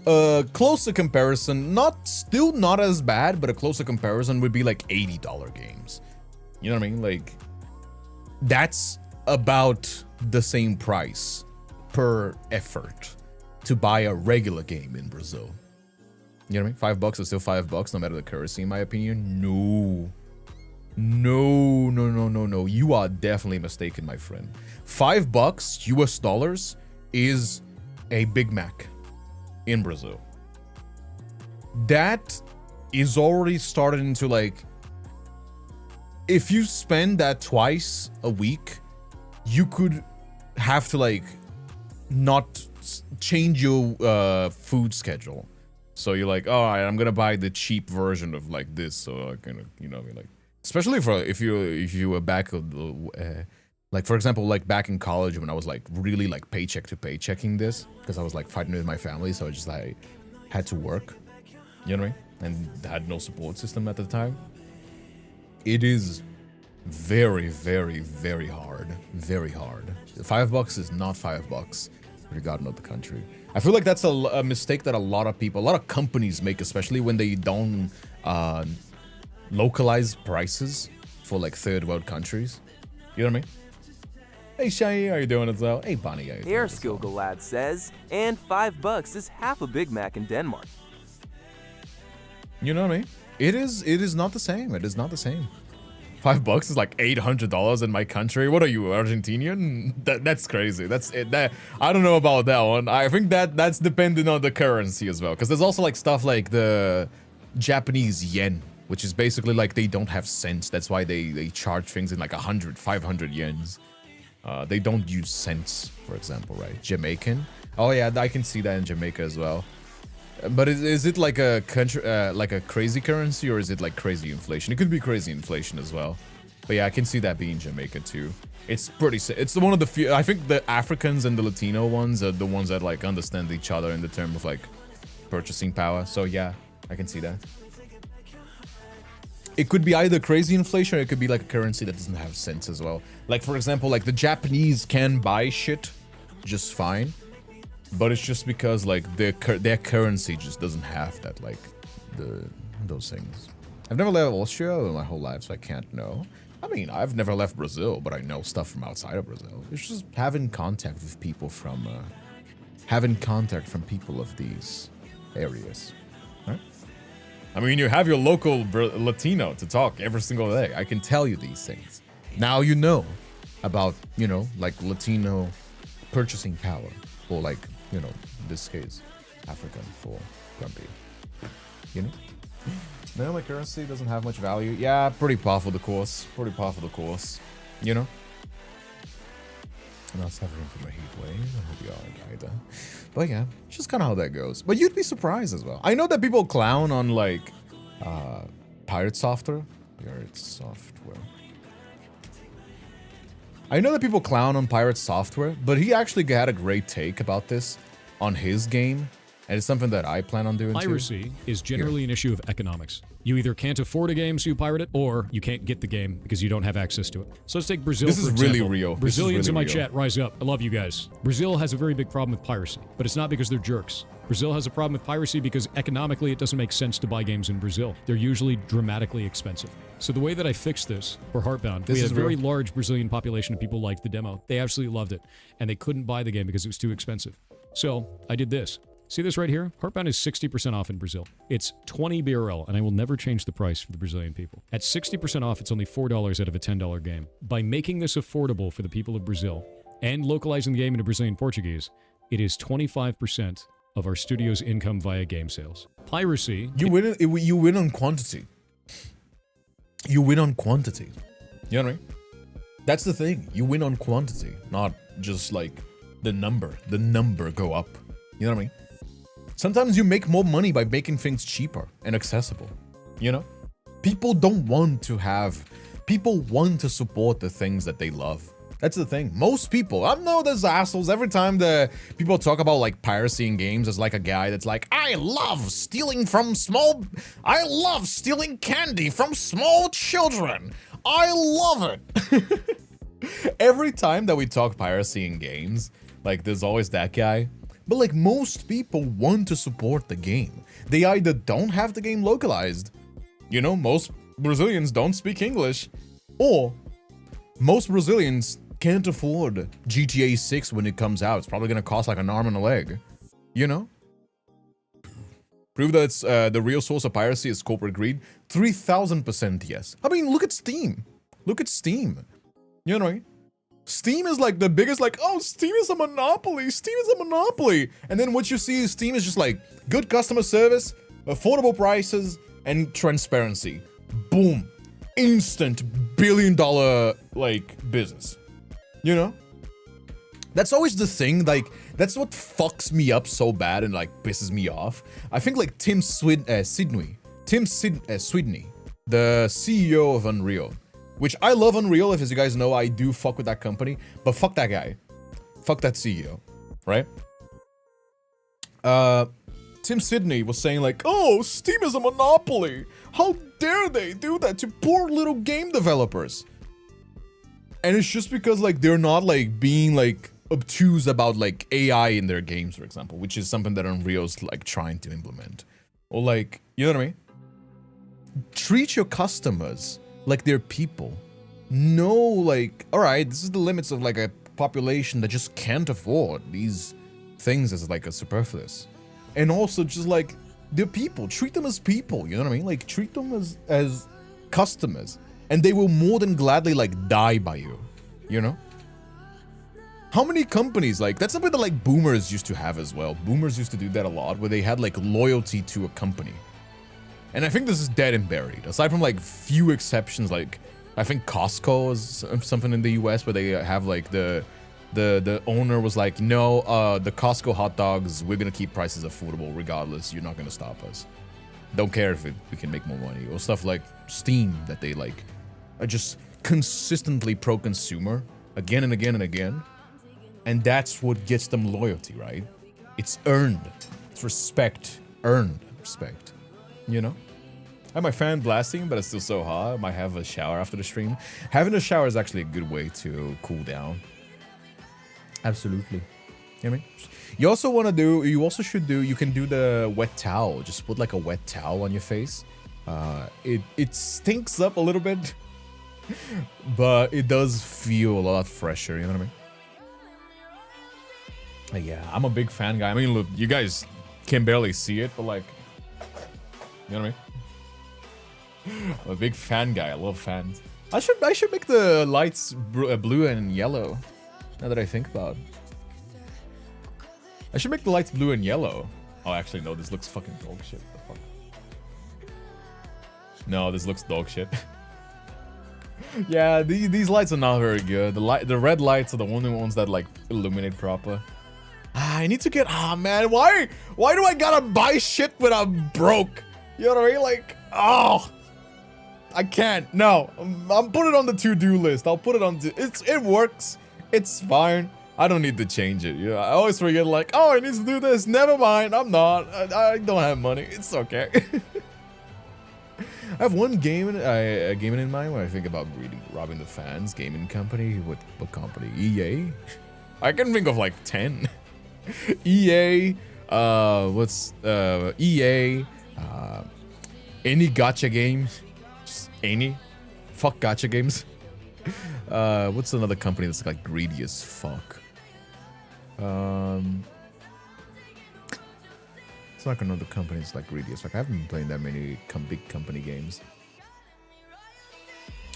I mean? Closer comparison, still not as bad, but a closer comparison would be like $80 games. You know what I mean? Like, that's about the same price per effort to buy a regular game in Brazil. You know what I mean? $5 is still $5, no matter the currency, in my opinion. No. You are definitely mistaken, my friend. $5 US dollars is a Big Mac in Brazil. That is already starting to like, if you spend that twice a week, you could have to like not change your food schedule. So you're like, all right, I'm gonna buy the cheap version of like this, so I can, you know, like, especially for if you were back like for example, like back in college when I was like really like paycheck to paychecking this because I was like fighting with my family, so I just like had to work, you know what I mean, and had no support system at the time. It is very hard, very hard. $5 is not $5 regarding of the country. I feel like that's a mistake that a lot of companies make, especially when they don't localize prices for like third world countries. You know what I mean? Hey Shay, how you doing as well? Hey Bonnie, how you doing? Here, Skilgle Lad says, and $5 is half a Big Mac in Denmark. You know what I mean? It is not the same. It is not the same. $5 is like $800 in my country. What are you, Argentinian? That's crazy. That's it. I don't know about that one. I think that's dependent on the currency as well. Because there's also like stuff like the Japanese yen, which is basically like they don't have cents. That's why they charge things in like 100, 500 yens. They don't use cents, for example, right? Jamaican. Oh yeah, I can see that in Jamaica as well. But is it like a country, like a crazy currency, or is it like crazy inflation? It could be crazy inflation as well. But yeah, I can see that being Jamaica too. It's pretty. It's one of the few. I think the Africans and the Latino ones are the ones that like understand each other in the term of like purchasing power. So yeah, I can see that. It could be either crazy inflation, or it could be like a currency that doesn't have sense as well. Like for example, like the Japanese can buy shit just fine. But it's just because like their currency just doesn't have that, like those things. I've never left Austria in my whole life, so I can't know. I mean, I've never left Brazil, but I know stuff from outside of Brazil. It's just having contact with people from people of these areas, right? I mean, you have your local Latino to talk every single day. I can tell you these things. Now you know about, you know, like Latino purchasing power. Or like, you know, in this case, African for Grumpy. You know? No, my currency doesn't have much value. Yeah, pretty powerful the course. Pretty powerful the course. You know? I'm not suffering from a heat wave. I hope you are either. But yeah, just kind of how that goes. But you'd be surprised as well. I know that people clown on like pirate software. Pirate software. I know that people clown on pirate software, but he actually had a great take about this on his game. And it's something that I plan on doing too. Piracy is generally an issue of economics. You either can't afford a game, so you pirate it, or you can't get the game because you don't have access to it. So let's take Brazil, This for is example. really real. Brazilians in my This is really real. chat, rise up. I love you guys. Brazil has a very big problem with piracy, but it's not because they're jerks. Brazil has a problem with piracy because economically it doesn't make sense to buy games in Brazil. They're usually dramatically expensive. So the way that I fixed this for Heartbound, we had a very large Brazilian population of people liked the demo. They absolutely loved it, and they couldn't buy the game because it was too expensive. So I did this. See this right here? Heartbound is 60% off in Brazil. It's 20 BRL, and I will never change the price for the Brazilian people. At 60% off, it's only $4 out of a $10 game. By making this affordable for the people of Brazil and localizing the game into Brazilian Portuguese, it is 25% of our studio's income via game sales. Piracy... You win on quantity. You win on quantity. You know what I mean? That's the thing. You win on quantity, not just like the number. The number go up. You know what I mean? Sometimes you make more money by making things cheaper and accessible. You know? People don't want to have... People want to support the things that they love. That's the thing. Most people... I know there's assholes. Every time the people talk about like piracy in games, there's like a guy that's like, I love stealing candy from small children. I love it. Every time that we talk piracy in games, like there's always that guy. But like most people want to support the game. They either don't have the game localized, you know, most Brazilians don't speak English, or most Brazilians can't afford GTA 6 when it comes out. It's probably gonna cost like an arm and a leg, you know? Prove that it's, the real source of piracy is corporate greed. 3000% yes. I mean, look at Steam. Look at Steam. You know what I mean? Steam is like the biggest, like, oh, Steam is a monopoly. Steam is a monopoly. And then what you see is Steam is just like good customer service, affordable prices, and transparency. Boom. Instant billion-dollar, like, business. You know? That's always the thing, like, that's what fucks me up so bad and, like, pisses me off. I think, like, Tim Sweeney, the CEO of Unreal, which I love Unreal, if as you guys know, I do fuck with that company, but fuck that guy. Fuck that CEO, right? Tim Sidney was saying like, oh, Steam is a monopoly. How dare they do that to poor little game developers? And it's just because like they're not like being like obtuse about like AI in their games, for example, which is something that Unreal's like trying to implement. Or like, you know what I mean? Treat your customers like they're people. No, like, all right, this is the limits of like a population that just can't afford these things as like a superfluous. And also just like, they're people. Treat them as people, you know what I mean? Like, treat them as customers. And they will more than gladly like die by you, you know? How many companies, like, that's something that like boomers used to have as well. Boomers used to do that a lot, where they had like loyalty to a company. And I think this is dead and buried. Aside from like few exceptions, like I think Costco is something in the US where they have like the owner was like, no, the Costco hot dogs, we're gonna keep prices affordable regardless. You're not gonna stop us. Don't care if we can make more money. Or stuff like Steam that they like are just consistently pro-consumer again and again and again. And that's what gets them loyalty, right? It's earned. It's respect. Earned respect. You know? I have my fan blasting, but it's still so hot. I might have a shower after the stream. Having a shower is actually a good way to cool down. Absolutely. You know what I mean? You also want to do, you also should do, you can do the wet towel. Just put like a wet towel on your face. It stinks up a little bit, but it does feel a lot fresher, you know what I mean? Yeah, I'm a big fan guy. I mean, look, you guys can barely see it, but like, you know what I mean? I'm a big fan guy. I love fans. I should make the lights blue and yellow. Now that I think about it. I should make the lights blue and yellow. Oh, actually, no. This looks fucking dog shit. The fuck? No, this looks dog shit. Yeah, these lights are not very good. The red lights are the only ones that like illuminate proper. I need to get. Ah, man, why do I gotta buy shit when I'm broke? You know what I mean? Like, oh, I can't. No, I'm put it on the to-do list. I'll put it on. It works. It's fine. I don't need to change it. You know, I always forget. Like, oh, I need to do this. Never mind. I'm not. I don't have money. It's okay. I have one gaming in mind when I think about robbing the fans. Gaming company. What company? EA. I can think of like 10. EA. What's EA? Any gacha game. Just any. Fuck gacha games. What's another company that's like greedy as fuck? It's like another company that's like greedy as fuck. I haven't been playing that many big company games.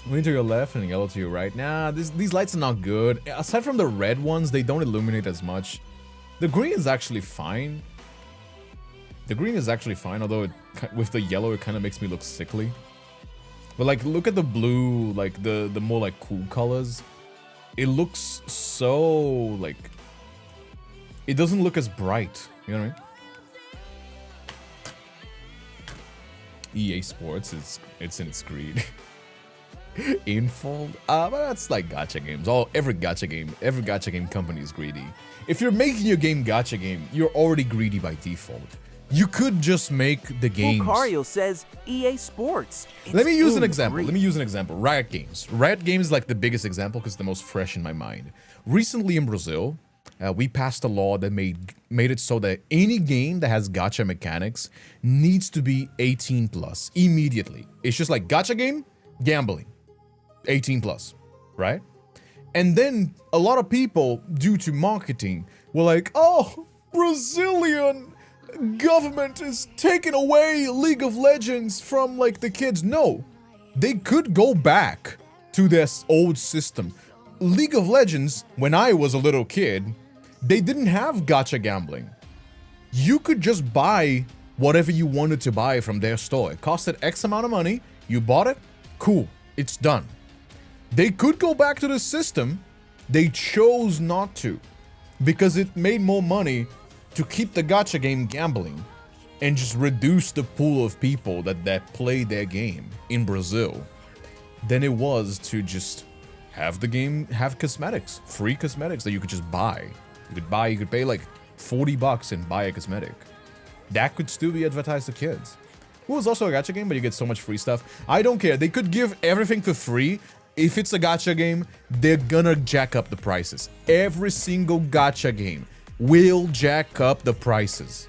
Green to your left and yellow to your right. Nah, these lights are not good. Aside from the red ones, they don't illuminate as much. The green is actually fine. The green is actually fine, although with the yellow, it kind of makes me look sickly. But like, look at the blue, like the more like cool colors. It looks so like, it doesn't look as bright. You know what I mean? EA Sports, it's in its greed. Infold, but that's like gacha games. Every gacha game company is greedy. If you're making your game gacha game, you're already greedy by default. You could just make the games. Lucario says EA Sports. Let me use an example. Riot Games. Riot Games is like the biggest example because it's the most fresh in my mind. Recently in Brazil, we passed a law that made it so that any game that has gacha mechanics needs to be 18 plus immediately. It's just like gacha game, gambling, 18 plus, right? And then a lot of people, due to marketing, were like, oh, Brazilian government is taking away League of Legends from like the kids. No, they could go back to this old system. League of Legends, when I was a little kid, they didn't have gacha gambling. You could just buy whatever you wanted to buy from their store. It costed X amount of money. You bought it. Cool. It's done. They could go back to the system. They chose not to because it made more money to keep the gacha game gambling and just reduce the pool of people that play their game in Brazil than it was to just have the game have cosmetics, free cosmetics that you could just buy. You could pay like $40 and buy a cosmetic. That could still be advertised to kids. It was also a gacha game, but you get so much free stuff. I don't care. They could give everything for free. If it's a gacha game, they're gonna jack up the prices. Every single gacha game will jack up the prices.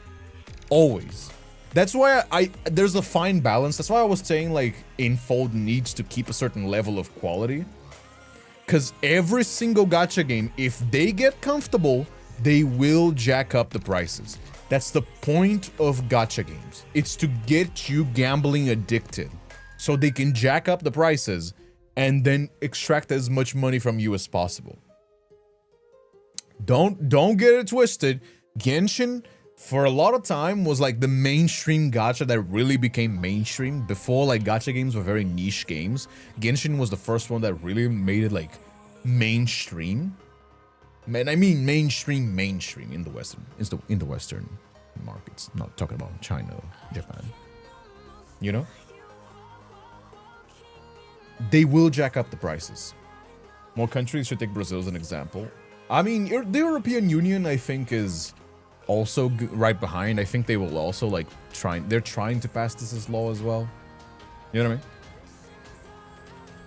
Always. That's why there's a fine balance. That's why I was saying like Infold needs to keep a certain level of quality. Because every single gacha game, if they get comfortable, they will jack up the prices. That's the point of gacha games. It's to get you gambling addicted. So they can jack up the prices and then extract as much money from you as possible. Don't get it twisted. Genshin, for a lot of time, was like the mainstream gacha that really became mainstream. Before, like, gacha games were very niche games. Genshin was the first one that really made it like mainstream. Man, I mean mainstream in the Western markets. Not talking about China, Japan. You know? They will jack up the prices. More countries should take Brazil as an example. I mean, the European Union, I think, is also right behind. I think they will also like they're trying to pass this as law as well. You know what I mean?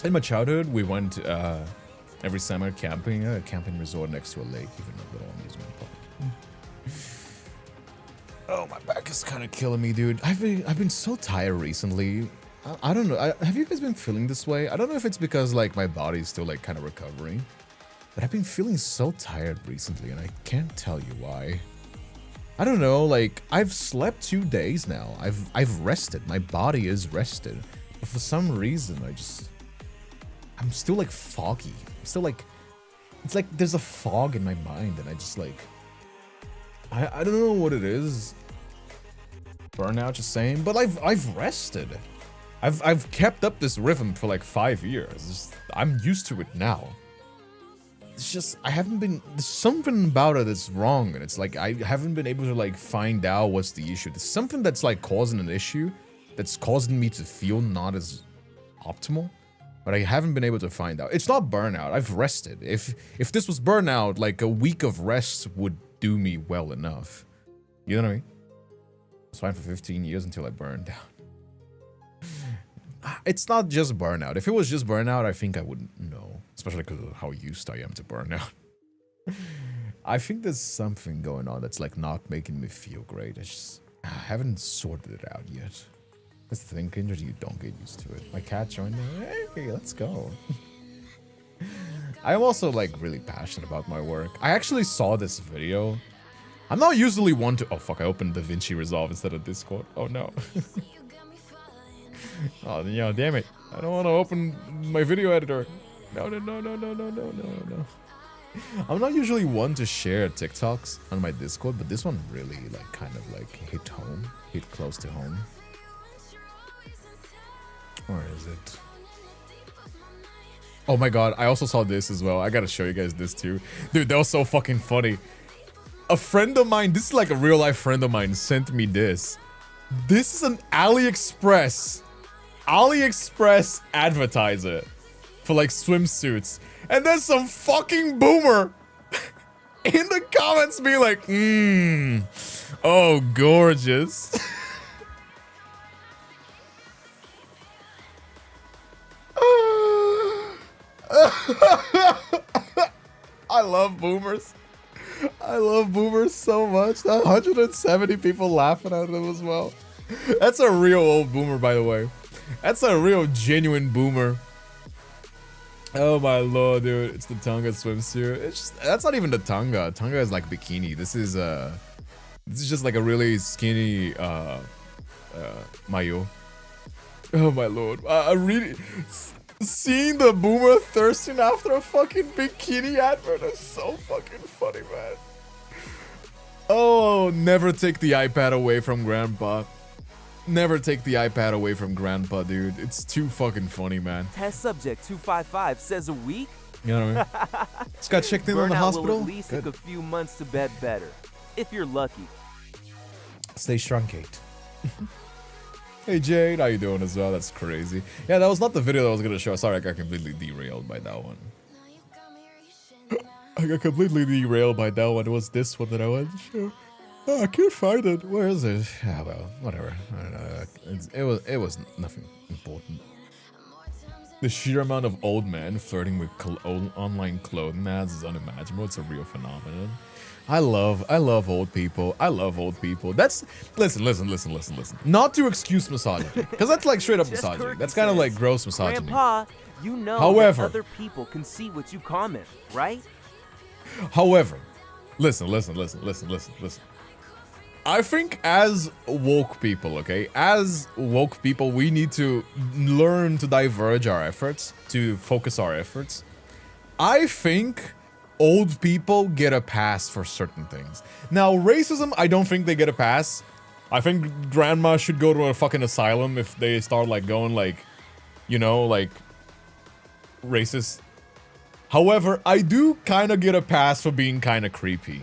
In my childhood, we went every summer camping at a camping resort next to a lake, even a little amusement park. Oh, my back is kind of killing me, dude. I've been so tired recently. I don't know. Have you guys been feeling this way? I don't know if it's because like my body's still like kind of recovering, but I've been feeling so tired recently, and I can't tell you why. I don't know. Like I've slept 2 days now. I've rested. My body is rested. for some reason, I'm still like foggy. I'm still like, it's like there's a fog in my mind, and I just like, I don't know what it is. Burnout, just saying, but I've rested. I've kept up this rhythm for like 5 years. I'm used to it now. It's just, there's something about it that's wrong, and it's like, I haven't been able to like find out what's the issue. There's something that's like causing an issue, that's causing me to feel not as optimal, but I haven't been able to find out. It's not burnout, I've rested. If this was burnout, like a week of rest would do me well enough. You know what I mean? It's fine for 15 years until I burn down. It's not just burnout. If it was just burnout, I think I wouldn't know. Especially because of how used I am to burnout. I think there's something going on that's like not making me feel great. I haven't sorted it out yet. That's the thing, Kindred, you don't get used to it. My cat joined me. Hey, let's go. I'm also like really passionate about my work. I actually saw this video. I'm not usually one to... Oh fuck, I opened DaVinci Resolve instead of Discord. Oh no. Oh, yeah, damn it. I don't want to open my video editor. No. I'm not usually one to share TikToks on my Discord, but this one really like kind of like hit close to home. Or is it? Oh my god, I also saw this as well. I gotta show you guys this too. Dude, that was so fucking funny. A friend of mine, this is like a real life friend of mine, sent me this. This is an AliExpress advertiser for like swimsuits, and there's some fucking boomer in the comments being like, oh gorgeous. I love boomers. I love boomers so much. 170 people laughing at them as well. That's a real old boomer, by the way. That's a real genuine boomer. Oh my lord, dude. It's the Tonga swimsuit. It's just, that's not even the Tonga. Tonga is like bikini. This is just like a really skinny mayo. Oh my lord. I really seeing the boomer thirsting after a fucking bikini advert is so fucking funny, man. Oh, never take the iPad away from grandpa. Never take the iPad away from grandpa, dude. It's too fucking funny, man. Test subject 255 says a week. You know what I mean? Just got checked in on the hospital. Will at least take a few months to bed better, if you're lucky. Stay strong, Kate. Hey Jade, how you doing as well? That's crazy. Yeah, that was not the video that I was gonna show. Sorry, I got completely derailed by that one. I got completely derailed by that one. It was this one that I wanted to show. Oh, I can't find it. Where is it? Ah, well, whatever. It was nothing important. The sheer amount of old men flirting with online clothing ads is unimaginable. It's a real phenomenon. I love old people. I love old people. That's listen. Not to excuse misogyny, because that's like straight up misogyny. That's kind of like gross misogyny. Grandpa, you know However, that other people can see what you comment, right? However, listen. I think as woke people, okay, we need to learn to diverge our efforts, to focus our efforts. I think old people get a pass for certain things. Now, racism, I don't think they get a pass. I think grandma should go to a fucking asylum if they start like going like, you know, like racist. However, I do kind of get a pass for being kind of creepy.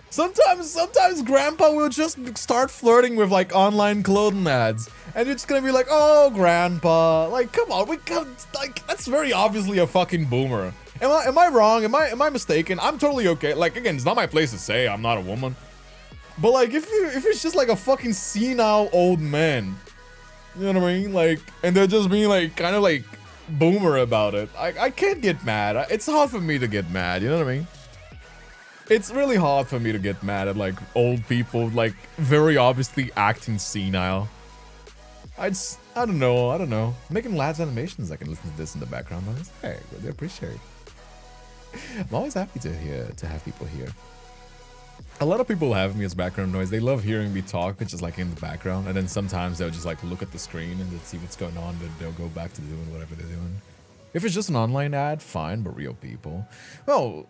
Sometimes grandpa will just start flirting with like online clothing ads, and it's gonna be like, oh grandpa, like come on, like that's very obviously a fucking boomer. Am I wrong? Am I mistaken? I'm totally okay. Like again, it's not my place to say, I'm not a woman. But like if it's just like a fucking senile old man, you know what I mean? Like, and they're just being like kind of like boomer about it. I can't get mad. It's hard for me to get mad, you know what I mean? It's really hard for me to get mad at like old people like very obviously acting senile. I don't know. Making lads animations, I can listen to this in the background. Hey, really appreciate it. I'm always happy to have people here. A lot of people have me as background noise. They love hearing me talk, just like in the background. And then sometimes they'll just like look at the screen and they'll see what's going on. Then they'll go back to doing whatever they're doing. If it's just an online ad, fine, but real people. Well,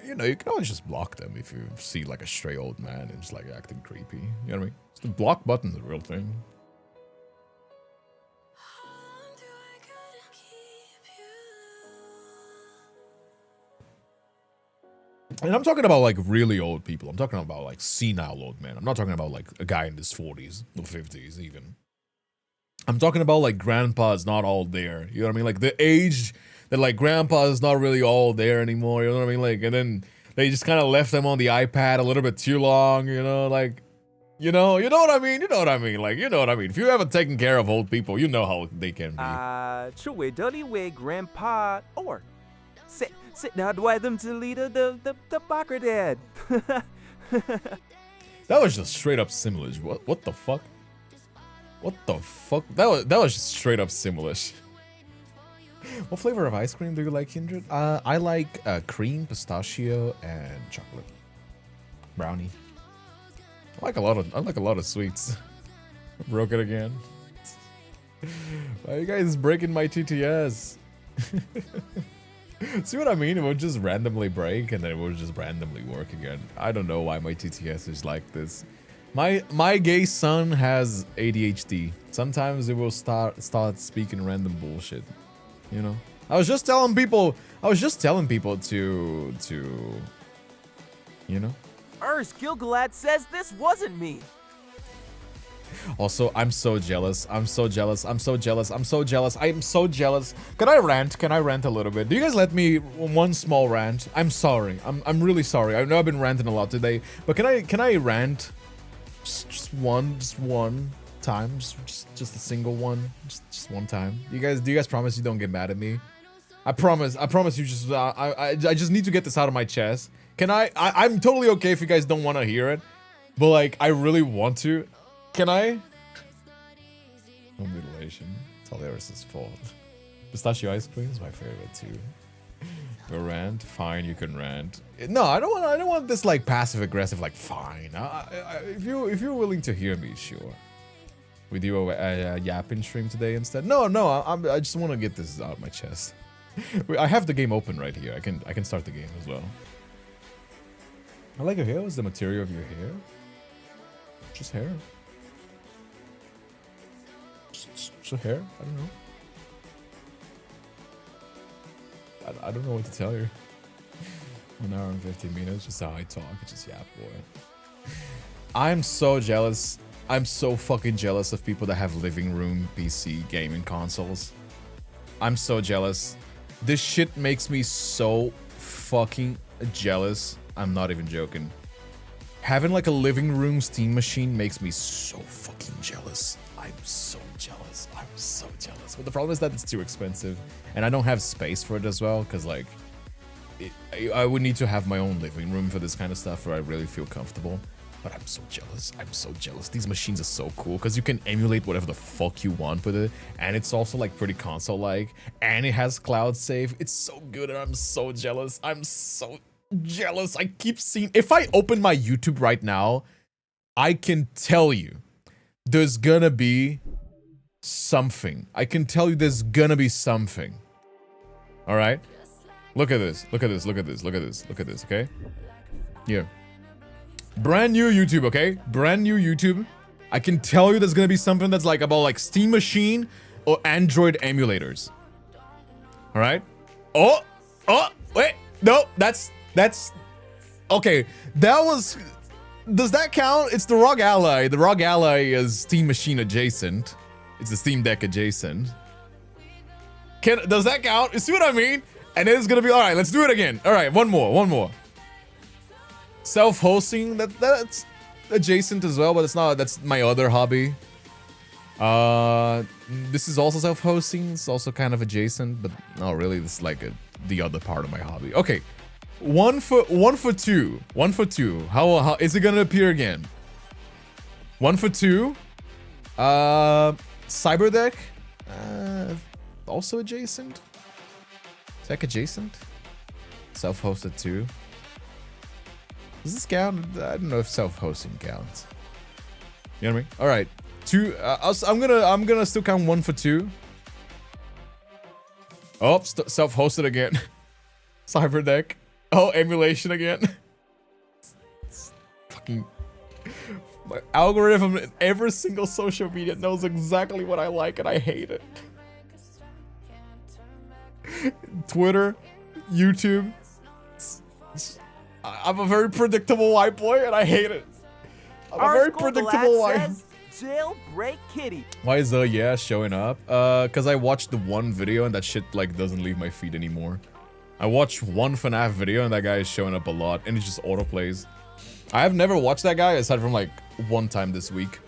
you know, you can always just block them if you see like a stray old man and just like acting creepy. You know what I mean? The block button's a real thing. And I'm talking about like really old people. I'm talking about like senile old men. I'm not talking about like a guy in his 40s or 50s even. I'm talking about like grandpa's not all there. You know what I mean? Like the age that like grandpa's not really all there anymore. You know what I mean? Like, and then they just kind of left them on the iPad a little bit too long. You know, like, you know what I mean? You know what I mean? Like, you know what I mean? If you haven't taken care of old people, you know how they can be. 这位的一位 grandpa or sit now do I them to lead the Bakker dad. That was just straight up Simlish. What the fuck? What the fuck? That was just straight up Simlish. What flavor of ice cream do you like, Kindred? I like cream, pistachio, and chocolate. Brownie. I like a lot of sweets. Broke it again. Why are you guys breaking my TTS? See what I mean? It would just randomly break and then it would just randomly work again. I don't know why my TTS is like this. My gay son has ADHD. Sometimes it will start speaking random bullshit. You know? I was just telling people to you know? Gilgalad says this wasn't me. Also, I'm so jealous. I'm so jealous. I'm so jealous. I'm so jealous. I am so jealous. Can I rant? Can I rant a little bit? Do you guys let me one small rant? I'm sorry. I'm really sorry. I know I've been ranting a lot today, but can I rant just one time? Just a single one. Just one time. Do you guys promise you don't get mad at me? I promise you just I just need to get this out of my chest. Can I'm totally okay if you guys don't want to hear it, but like I really want to. Can I? No mutilation. It's Alaris's fault. Pistachio ice cream is my favorite too. Go rant? Fine, you can rant. No, I don't want this like passive aggressive like fine. If you're willing to hear me, sure. We do a yapping stream today instead. No, I just want to get this out of my chest. I have the game open right here. I can start the game as well. I like your hair. What's the material of your hair? Just hair. Just hair. I don't know. I don't know what to tell you. 1 hour and 15 minutes, just how I talk. It's just yap, boy. I'm so jealous. I'm so fucking jealous of people that have living room PC gaming consoles. I'm so jealous. This shit makes me so fucking jealous. I'm not even joking. Having like a living room Steam machine makes me so fucking jealous. I'm so jealous. I'm so jealous. But the problem is that it's too expensive and I don't have space for it as well because like I would need to have my own living room for this kind of stuff where I really feel comfortable. But I'm so jealous. I'm so jealous. These machines are so cool because you can emulate whatever the fuck you want with it. And it's also like pretty console-like. And it has cloud save. It's so good and I'm so jealous. I'm so jealous. I keep seeing... If I open my YouTube right now, I can tell you there's gonna be something. I can tell you there's gonna be something. Alright? Look at this. Look at this. Look at this. Look at this. Look at this, okay? Here. Brand new YouTube, okay? Brand new YouTube. I can tell you there's gonna be something that's like about like Steam Machine or Android emulators. Alright? Oh, wait. No, that's okay. That was... Does that count? It's the ROG Ally. The ROG Ally is Steam Machine adjacent. It's the Steam Deck adjacent. Does that count? You see what I mean? And it's gonna be alright, let's do it again. Alright, one more. Self-hosting, that's adjacent as well, but it's not. That's my other hobby. This is also self-hosting. It's also kind of adjacent, but not really. This is like the other part of my hobby. Okay, one for two. How is it gonna appear again? 1 for 2. Cyberdeck, also adjacent. Tech adjacent. Self-hosted too. Does this count? I don't know if self-hosting counts. You know what I mean? All right, two. I'm gonna still count 1 for 2. Oh, self-hosted again. Cyberdeck. Oh, emulation again. Fucking my algorithm in every single social media knows exactly what I like and I hate it. Twitter, YouTube. I'm a very predictable white boy and I hate it. I'm a very predictable white. Jailbreak kitty. Why is the yeah showing up? Cause I watched the one video and that shit like doesn't leave my feed anymore. I watched one FNAF video and that guy is showing up a lot and it just autoplays. I have never watched that guy aside from like one time this week.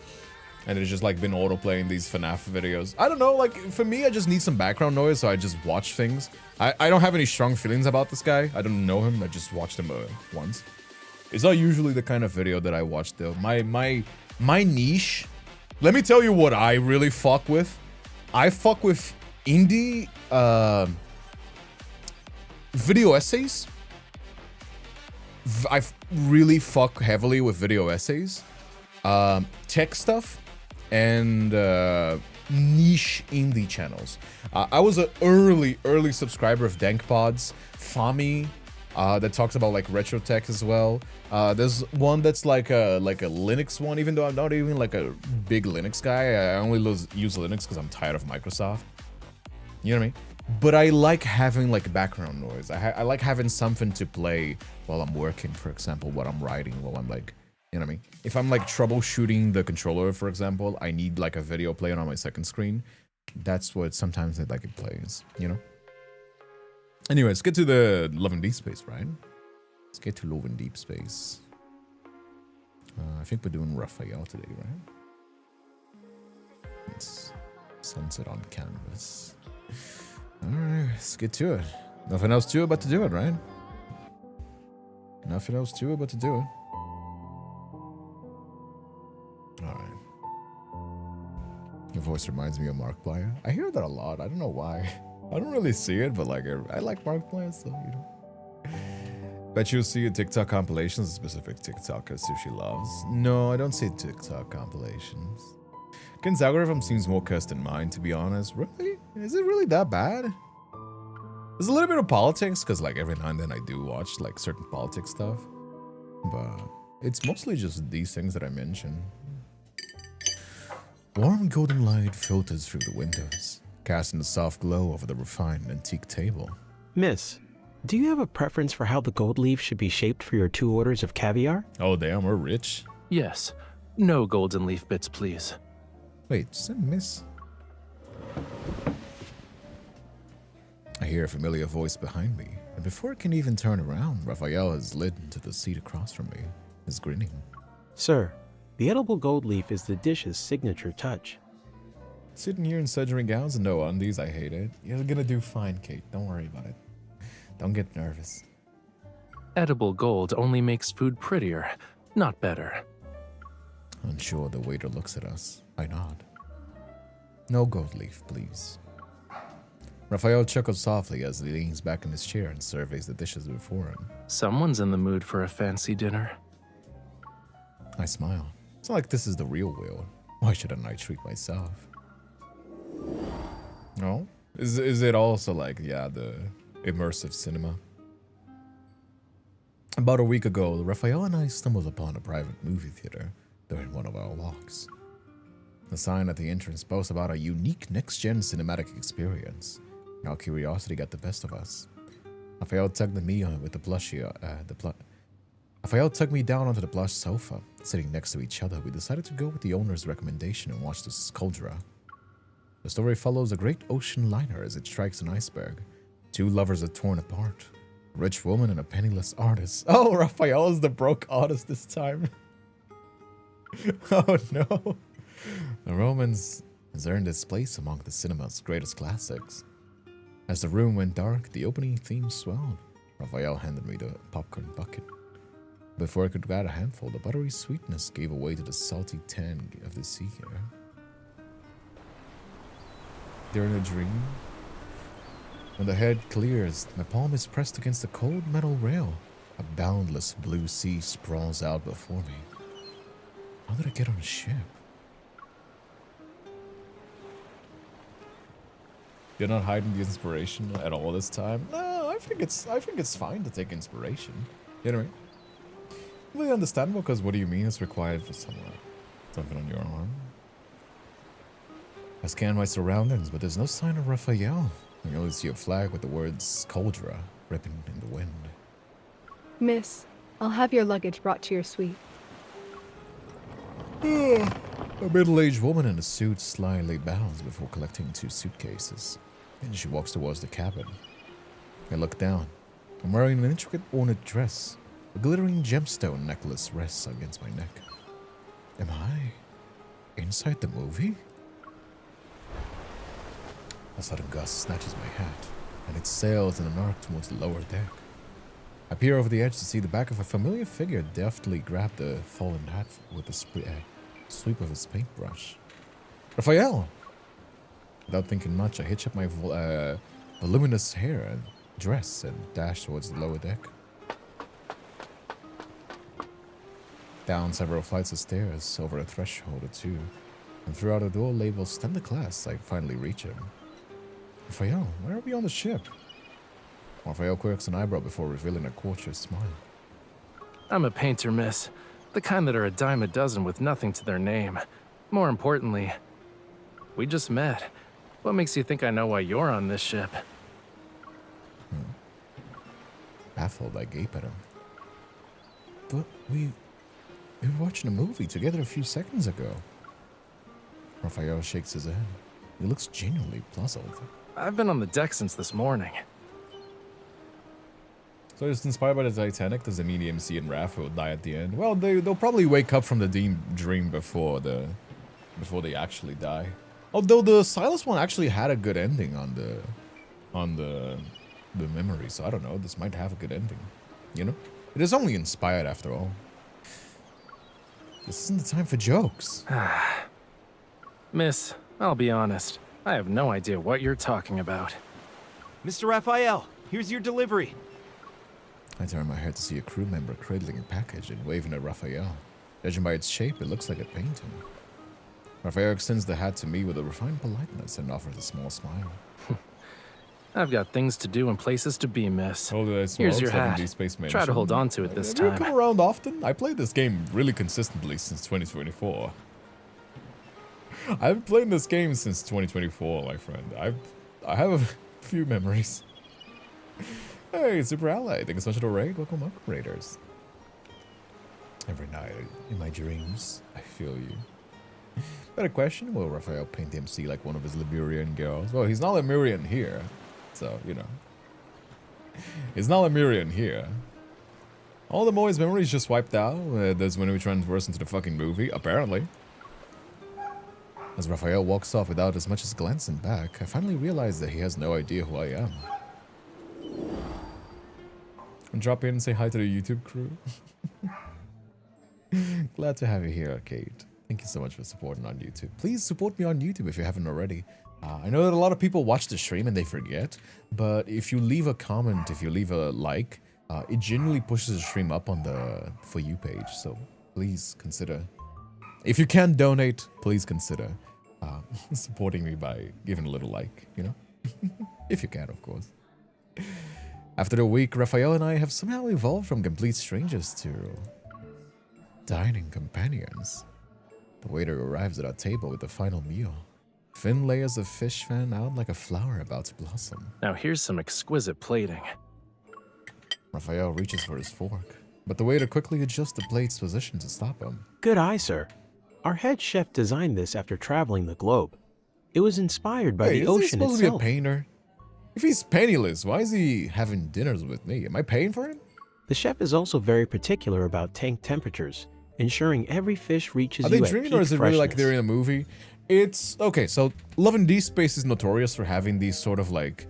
And it's just like been autoplaying these FNAF videos. I don't know, like for me I just need some background noise so I just watch things. I don't have any strong feelings about this guy. I don't know him, I just watched him once. It's not usually the kind of video that I watch though. My niche, let me tell you what I really fuck with. I fuck with indie video essays. I really fuck heavily with video essays. Tech stuff. And niche indie channels. I was an early subscriber of DankPods, Fami, that talks about like retro tech as well. There's one that's like a Linux one, even though I'm not even like a big Linux guy. I only use Linux because I'm tired of Microsoft. You know what I mean? But I like having like background noise. I like having something to play while I'm working, for example, what I'm writing, while I'm like, you know what I mean? If I'm like troubleshooting the controller, for example, I need like a video playing on my second screen. That's what sometimes I like it plays, you know? Anyway, let's get to the Love and Deepspace, right? Let's get to Love and Deepspace. I think we're doing Raphael today, right? It's sunset on canvas. Alright, let's get to it. Nothing else to it but to do it, right? Nothing else to it but to do it. Alright. Your voice reminds me of Markiplier. I hear that a lot. I don't know why. I don't really see it, but like I like Markiplier, so you know. Bet you'll see a TikTok compilations, specific TikTokers Sushi loves. No, I don't see TikTok compilations. Ken's algorithm seems more cursed than mine, to be honest. Really? Is it really that bad? There's a little bit of politics, because like every now and then I do watch like certain politics stuff. But it's mostly just these things that I mentioned. Warm golden light filters through the windows, casting a soft glow over the refined antique table. Miss, do you have a preference for how the gold leaf should be shaped for your 2 orders of caviar? Oh damn, we're rich. Yes. No golden leaf bits, please. Wait, send miss. I hear a familiar voice behind me, and before I can even turn around, Raphael has slid into the seat across from me, is grinning. Sir, the edible gold leaf is the dish's signature touch. Sitting here in surgery gowns and no undies, I hate it. You're gonna do fine, Kate. Don't worry about it. Don't get nervous. Edible gold only makes food prettier, not better. Unsure, the waiter looks at us. I nod. No gold leaf, please. Raphael chuckles softly as he leans back in his chair and surveys the dishes before him. Someone's in the mood for a fancy dinner. I smile. It's not like this is the real world. Why shouldn't I treat myself? No? Is it also like, yeah, the immersive cinema? About a week ago, Raphael and I stumbled upon a private movie theater during one of our walks. The sign at the entrance boasts about a unique next-gen cinematic experience. Our curiosity got the best of us. Raphael tugged me on with the plushie, Raphael tugged me down onto the plush sofa. Sitting next to each other, we decided to go with the owner's recommendation and watch the Skuldra. The story follows a great ocean liner as it strikes an iceberg. 2 lovers are torn apart. A rich woman and a penniless artist. Oh, Raphael is the broke artist this time. Oh no. The romance has earned its place among the cinema's greatest classics. As the room went dark, the opening theme swelled. Raphael handed me the popcorn bucket. Before I could grab a handful, the buttery sweetness gave way to the salty tang of the sea air. During a dream, when the head clears, my palm is pressed against the cold metal rail. A boundless blue sea sprawls out before me. How did I get on a ship? You're not hiding the inspiration at all this time? No, I think it's fine to take inspiration. You know what I mean? Really understandable, because what do you mean it's required for someone? Something on your arm? I scan my surroundings, but there's no sign of Raphael. I can only see a flag with the words Coldra ripping in the wind. Miss, I'll have your luggage brought to your suite. A middle-aged woman in a suit slyly bows before collecting 2 suitcases. Then she walks towards the cabin. I look down. I'm wearing an intricate ornate dress. A glittering gemstone necklace rests against my neck. Am I inside the movie? A sudden gust snatches my hat, and it sails in an arc towards the lower deck. I peer over the edge to see the back of a familiar figure deftly grab the fallen hat with a sweep of his paintbrush. Raphael! Without thinking much, I hitch up my voluminous hair and dress and dash towards the lower deck. Down several flights of stairs, over a threshold or 2, and through a door labeled "Stand the Class," I finally reach him. Raphael, why are we on the ship? Raphael quirks an eyebrow before revealing a courteous smile. I'm a painter, miss. The kind that are a dime a dozen with nothing to their name. More importantly, we just met. What makes you think I know why you're on this ship? Baffled, I gape at him. But we were watching a movie together a few seconds ago. Raphael shakes his head. He looks genuinely puzzled. I've been on the deck since this morning. So it's inspired by the Titanic. Does it mean EMC and Raph will die at the end? Well, they'll probably wake up from the dream before they actually die. Although the Silas one actually had a good ending on the memory, so I don't know. This might have a good ending. You know, it is only inspired after all. This isn't the time for jokes. Miss, I'll be honest. I have no idea what you're talking about. Mr. Raphael, here's your delivery. I turn my head to see a crew member cradling a package and waving at Raphael. Judging by its shape, it looks like a painting. Raphael extends the hat to me with a refined politeness and offers a small smile. I've got things to do and places to be, miss. Here's your hat. Deepspace Mansion. Try to hold on to it this Have time. you come around often? I played this game really consistently since 2024. I've played this game since 2024, my friend. I have a few memories. Hey, Super Ally, thank you so much for the raid. Welcome, Raiders. Every night, in my dreams, I feel you. Got a question? Will Raphael paint MC like one of his Lemurian girls? Well, he's not Lemurian here, so, you know. He's not Lemurian here. All the boys' memories just wiped out. That's when we transverse into the fucking movie, apparently. As Raphael walks off without as much as glancing back, I finally realize that he has no idea who I am. And drop in and say hi to the YouTube crew. Glad to have you here, Kate. Thank you so much for supporting on YouTube. Please support me on YouTube if you haven't already. I know that a lot of people watch the stream and they forget, but if you leave a comment, if you leave a like, it genuinely pushes the stream up on the For You page. So please consider. If you can donate, please consider supporting me by giving a little like, you know? If you can, of course. After the week, Raphael and I have somehow evolved from complete strangers to dining companions. The waiter arrives at our table with the final meal. Thin layers of fish fan out like a flower about to blossom. Now here's some exquisite plating. Raphael reaches for his fork, but the waiter quickly adjusts the plate's position to stop him. Good eye, sir. Our head chef designed this after traveling the globe. It was inspired by the ocean Is he supposed itself. to be a painter? If he's penniless, why is he having dinners with me? Am I paying for him? The chef is also very particular about tank temperatures, ensuring every fish reaches Are you they at dreaming peak or is it really like freshness. they're in a movie? It's okay. So Love and Deepspace is notorious for having these sort of like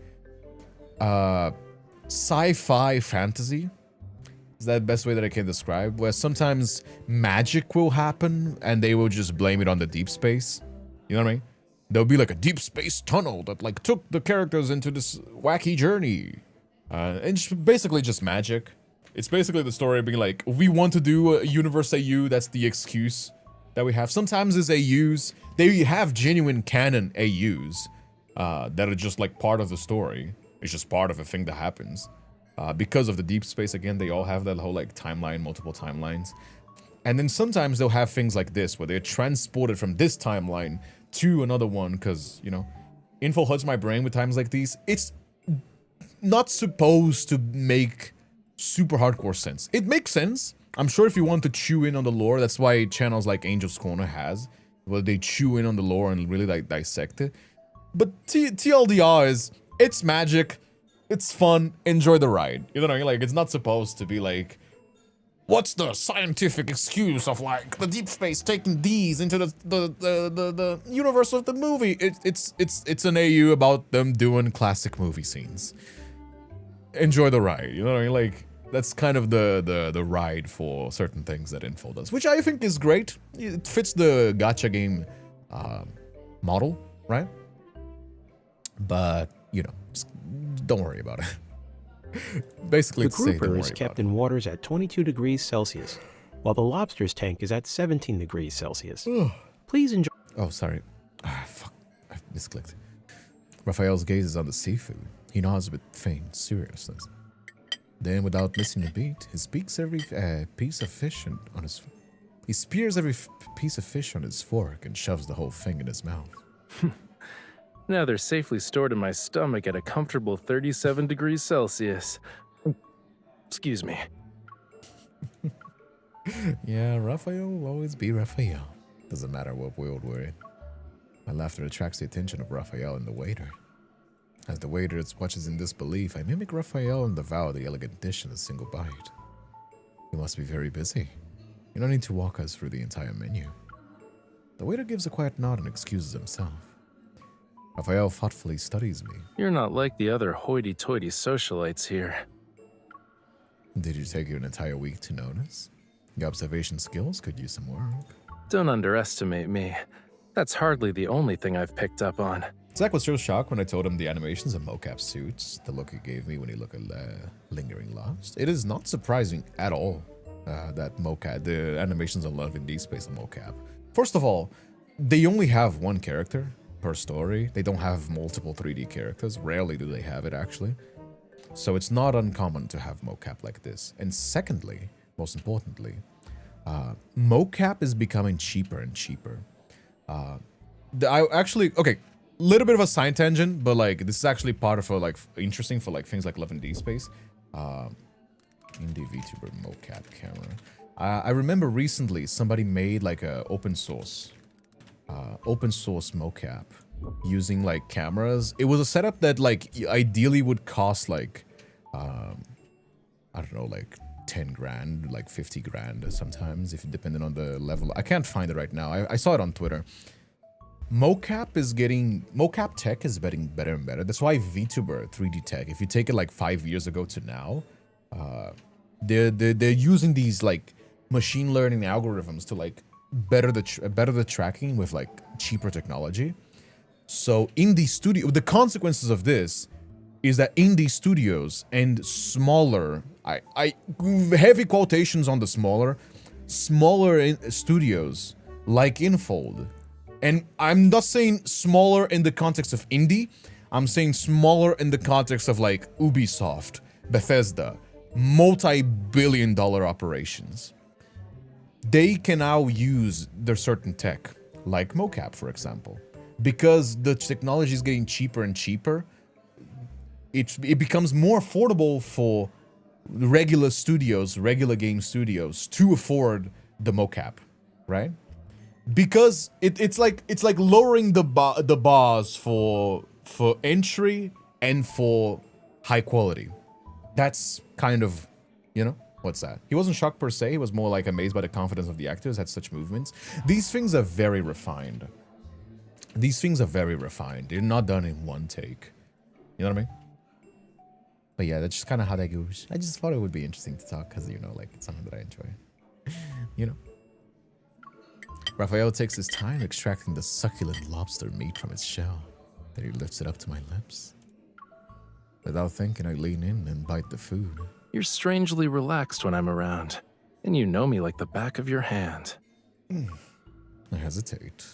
sci-fi fantasy. Is that the best way that I can describe? Where sometimes magic will happen and they will just blame it on the deep space. You know what I mean? There'll be like a deep space tunnel that like took the characters into this wacky journey. And it's basically just magic. It's basically the story being like, we want to do a universe AU, that's the excuse that we have. Sometimes it's AUs, they have genuine canon AUs that are just like part of the story. It's just part of a thing that happens. Because of the deep space, again, they all have that whole like timeline, multiple timelines. And then sometimes they'll have things like this, where they're transported from this timeline to another one, because, you know, info hurts my brain with times like these. It's not supposed to make super hardcore sense. It makes sense. I'm sure if you want to chew in on the lore, that's why channels like Angel's Corner has, where they chew in on the lore and really like dissect it. But TLDR is, it's magic, it's fun, enjoy the ride. You know what I mean? Like, it's not supposed to be like, what's the scientific excuse of like the deep space taking these into the universe of the movie? It's an AU about them doing classic movie scenes. Enjoy the ride, you know what I mean? Like, that's kind of the ride for certain things that Info does, which I think is great. It fits the gacha game model, right? But, you know, just don't worry about it. Basically, The grouper is kept in waters at 22 degrees Celsius, while the lobster's tank is at 17 degrees Celsius. Please enjoy. Oh, sorry. Fuck. I misclicked. Raphael's gaze is on the seafood. He nods with feigned seriousness. Then, without missing a beat, he speaks every piece of fish on his. He spears every piece of fish on his fork and shoves the whole thing in his mouth. Now they're safely stored in my stomach at a comfortable 37 degrees Celsius. Excuse me. Yeah, Raphael will always be Raphael. Doesn't matter what world we're in. My laughter attracts the attention of Raphael and the waiter. As the waiter watches in disbelief, I mimic Raphael and devour the elegant dish in a single bite. You must be very busy. You don't need to walk us through the entire menu. The waiter gives a quiet nod and excuses himself. Raphael thoughtfully studies me. You're not like the other hoity-toity socialites here. Did you take you an entire week to notice? Your observation skills could use some work. Don't underestimate me. That's hardly the only thing I've picked up on. Zach was so shocked when I told him the animations and mocap suits, the look he gave me when he looked at lingering lost. It is not surprising at all that the animations on Love in Deepspace are mocap. First of all, they only have one character per story. They don't have multiple 3D characters. Rarely do they have it, actually. So it's not uncommon to have mocap like this. And secondly, most importantly, mocap is becoming cheaper and cheaper. Okay, little bit of a side tangent, but like this is actually part of a like interesting for like things like Love and Deepspace. Indie VTuber mocap camera. I remember recently somebody made like a open source mocap using like cameras. It was a setup that like ideally would cost like I don't know, like 10 grand, like 50 grand sometimes, if depending on the level. I can't find it right now. I saw it on Twitter. Mocap tech is getting better and better. That's why VTuber 3D tech, if you take it like 5 years ago to now, they're using these like machine learning algorithms to like better the tracking with like cheaper technology. So indie studio, the consequences of this is that indie studios and smaller, I heavy quotations on the smaller studios like Infold. And I'm not saying smaller in the context of indie. I'm saying smaller in the context of like Ubisoft, Bethesda, multi-billion-dollar operations. They can now use their certain tech, like mocap, for example. Because the technology is getting cheaper and cheaper, it becomes more affordable for regular game studios to afford the mocap, right? Because it's like lowering the bars for entry and for high quality. That's kind of, you know, what's that? He wasn't shocked per se. He was more like amazed by the confidence of the actors at such movements. These things are very refined. They're not done in one take. You know what I mean? But yeah, that's just kind of how that goes. I just thought it would be interesting to talk because, you know, like it's something that I enjoy. You know? Raphael takes his time extracting the succulent lobster meat from its shell. Then he lifts it up to my lips. Without thinking, I lean in and bite the food. You're strangely relaxed when I'm around, and you know me like the back of your hand. I hesitate.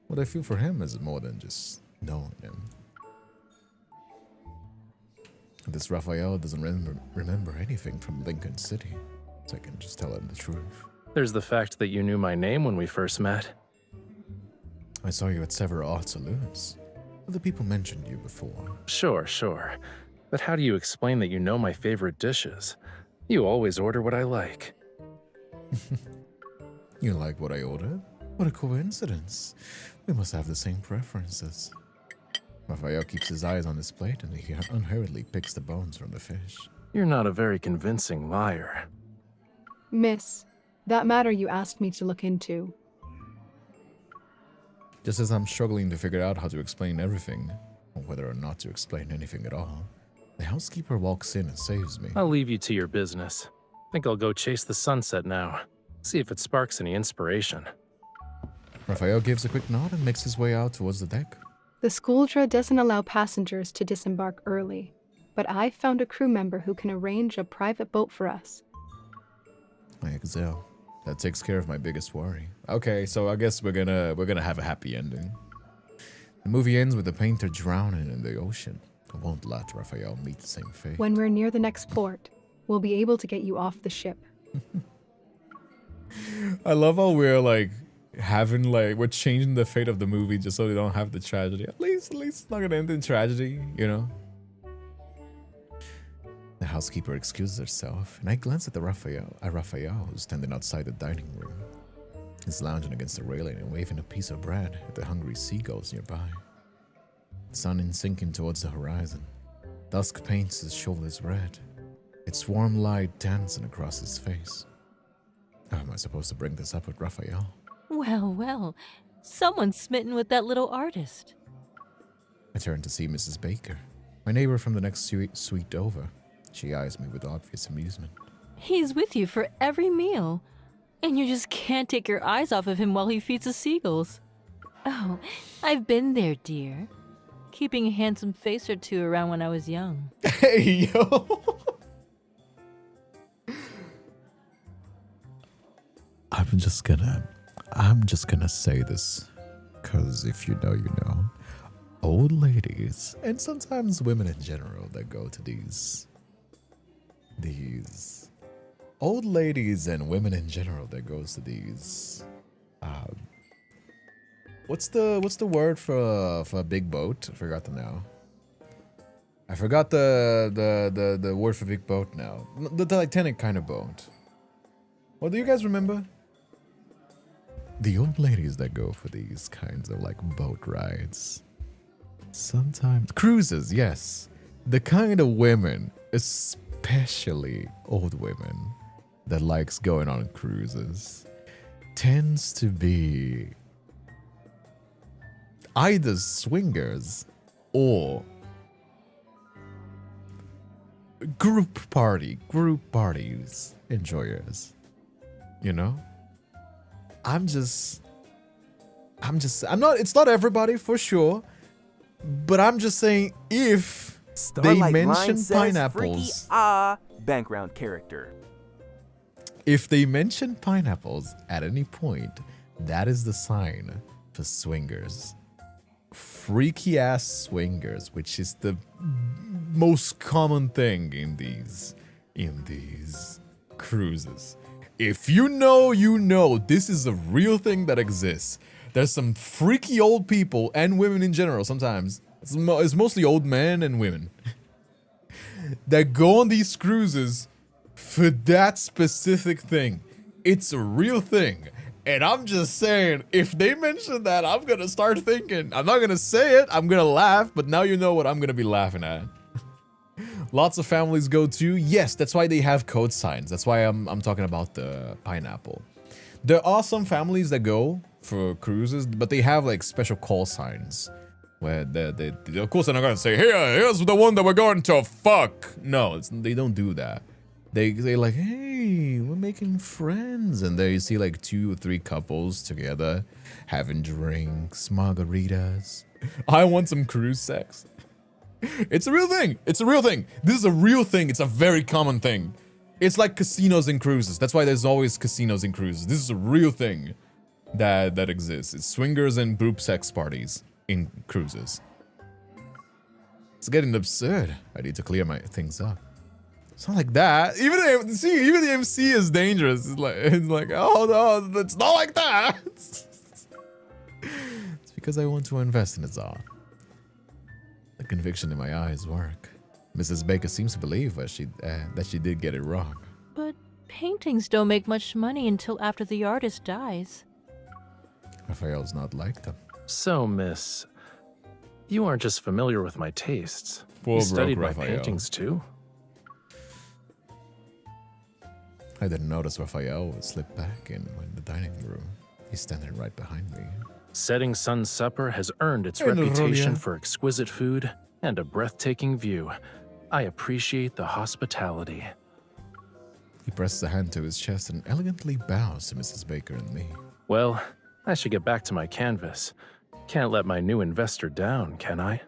What I feel for him is more than just knowing him. This Raphael doesn't remember anything from Lincoln City, so I can just tell him the truth. There's the fact that you knew my name when we first met. I saw you at several art saloons. Other people mentioned you before. Sure. But how do you explain that you know my favorite dishes? You always order what I like. You like what I ordered? What a coincidence. We must have the same preferences. Raphael keeps his eyes on his plate and he unhurriedly picks the bones from the fish. You're not a very convincing liar. Miss, that matter you asked me to look into. Just as I'm struggling to figure out how to explain everything, or whether or not to explain anything at all, the housekeeper walks in and saves me. I'll leave you to your business. Think I'll go chase the sunset now. See if it sparks any inspiration. Raphael gives a quick nod and makes his way out towards the deck. The Skuldra doesn't allow passengers to disembark early, but I found a crew member who can arrange a private boat for us. I exhale. That takes care of my biggest worry. Okay, so I guess we're gonna have a happy ending. The movie ends with the painter drowning in the ocean. I won't let Raphael meet the same fate. When we're near the next port, we'll be able to get you off the ship. I love how we're like we're changing the fate of the movie just so we don't have the tragedy. At least it's not gonna end in tragedy, you know? The housekeeper excuses herself, and I glance at Raphael, who's standing outside the dining room. He's lounging against the railing and waving a piece of bread at the hungry seagulls nearby. The sun is sinking towards the horizon. Dusk paints his shoulders red, its warm light dancing across his face. How am I supposed to bring this up with Raphael? Well, someone's smitten with that little artist. I turn to see Mrs. Baker, my neighbor from the next suite over. She eyes me with obvious amusement. He's with you for every meal, and you just can't take your eyes off of him while he feeds the seagulls. Oh, I've been there, dear. Keeping a handsome face or two around when I was young. Hey, yo! I'm just gonna say this, because if you know, you know. Old ladies, and sometimes women in general that go to these old ladies and women in general that goes to these what's the word for a big boat? I forgot the word for big boat now. The Titanic kind of boat. What do you guys remember? The old ladies that go for these kinds of like boat rides. Sometimes cruises, yes. The kind of women, especially old women, that likes going on cruises, tends to be either swingers or group parties enjoyers. You know? it's not everybody for sure, but I'm just saying if Starlight they Line mention says pineapples. Freaky, background character. If they mention pineapples at any point, that is the sign for swingers. Freaky ass swingers, which is the most common thing in these cruises. If you know, you know, this is a real thing that exists. There's some freaky old people and women in general sometimes. It's mostly old men and women that go on these cruises for that specific thing. It's a real thing. And I'm just saying, if they mention that, I'm going to start thinking. I'm not going to say it. I'm going to laugh. But now you know what I'm going to be laughing at. Lots of families go to. Yes, that's why they have code signs. That's why I'm talking about the pineapple. There are some families that go for cruises, but they have like special call signs. Where they of course they're not going to say, here's the one that we're going to fuck. No, they don't do that. They like, hey, we're making friends. And there you see like 2 or 3 couples together having drinks, margaritas. I want some cruise sex. It's a real thing. It's a real thing. This is a real thing. It's a very common thing. It's like casinos and cruises. That's why there's always casinos and cruises. This is a real thing that exists. It's swingers and group sex parties in cruises. It's getting absurd. I need to clear my things up. It's not like that. Even the MC is dangerous. It's like, oh no, it's not like that. It's because I want to invest in its art. The conviction in my eyes work. Mrs. Baker seems to believe that she did get it wrong. But paintings don't make much money until after the artist dies. Raphael's not like them. So, miss, you aren't just familiar with my tastes. Poor You studied broke my Raphael. paintings too? I didn't notice Raphael would slip back in the dining room. He's standing right behind me. Setting Sun Supper has earned its Hello, reputation Romeo. for exquisite food and a breathtaking view. I appreciate the hospitality. He presses a hand to his chest and elegantly bows to Mrs. Baker and me. Well, I should get back to my canvas. Can't let my new investor down, can I?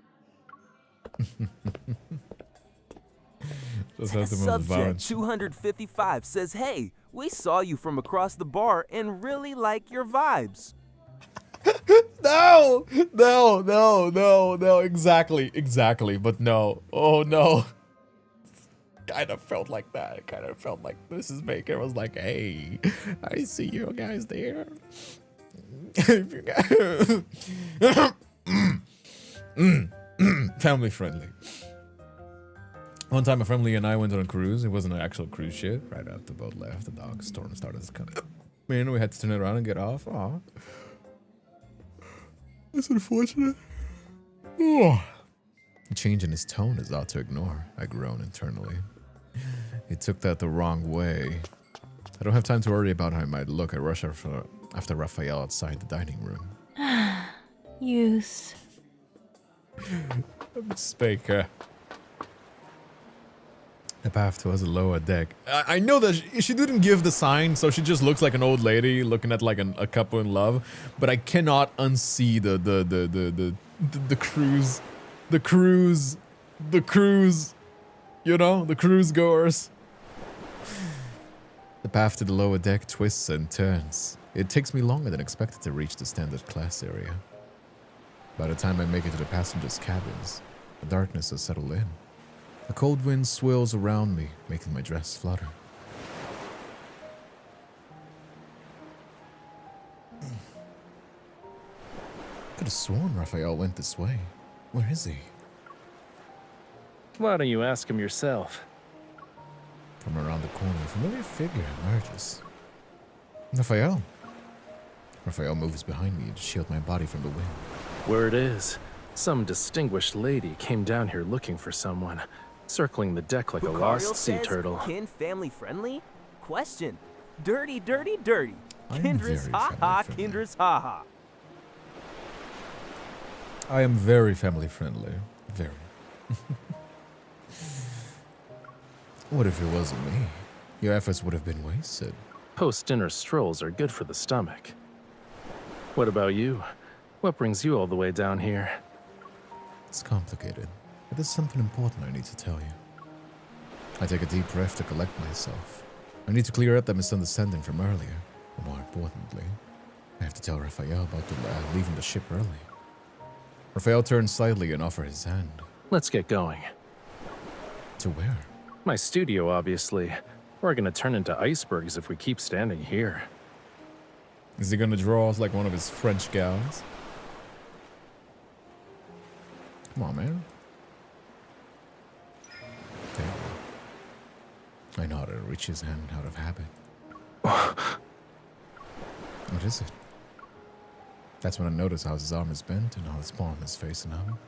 Just have to move the Subject balance. 255 says, hey, we saw you from across the bar and really like your vibes. No, exactly, but no. Oh no. Kind of felt like that. It kind of felt like Mrs. Baker was like, hey, I see you guys there. If you guys... Family friendly. One time a family and I went on a cruise. It wasn't an actual cruise ship. Right after the boat left, the dog storm started to come in. We had to turn it around and get off. Aw. That's unfortunate. Oh. The change in his tone is odd to ignore. I groan internally. He took that the wrong way. I don't have time to worry about how he might look. I rush after Raphael outside the dining room. Use. Miss Baker. The path towards the lower deck. I know that she didn't give the sign, so she just looks like an old lady looking at like a couple in love. But I cannot unsee the cruise, you know, the cruise goers. The path to the lower deck twists and turns. It takes me longer than expected to reach the standard class area. By the time I make it to the passengers' cabins, the darkness has settled in. A cold wind swirls around me, making my dress flutter. Could have sworn Raphael went this way. Where is he? Why don't you ask him yourself? From around the corner, a familiar figure emerges. Raphael. Raphael moves behind me to shield my body from the wind. Word is, some distinguished lady came down here looking for someone, circling the deck like a Lucario lost sea says, turtle. Kin family friendly? Question. Dirty, dirty, dirty. I am Kindred's very ha ha, family-friendly. Kindred's ha ha. I am very family friendly. Very. What if it wasn't me? Your efforts would have been wasted. Post-dinner strolls are good for the stomach. What about you? What brings you all the way down here? It's complicated, but there's something important I need to tell you. I take a deep breath to collect myself. I need to clear up that misunderstanding from earlier. But more importantly, I have to tell Raphael about leaving the ship early. Raphael turns slightly and offers his hand. Let's get going. To where? My studio, obviously. We're gonna turn into icebergs if we keep standing here. Is he gonna draw us like one of his French gals? Come on, man. There you go. I know how to reach his hand out of habit. What is it? That's when I notice how his arm is bent and how his palm is facing up.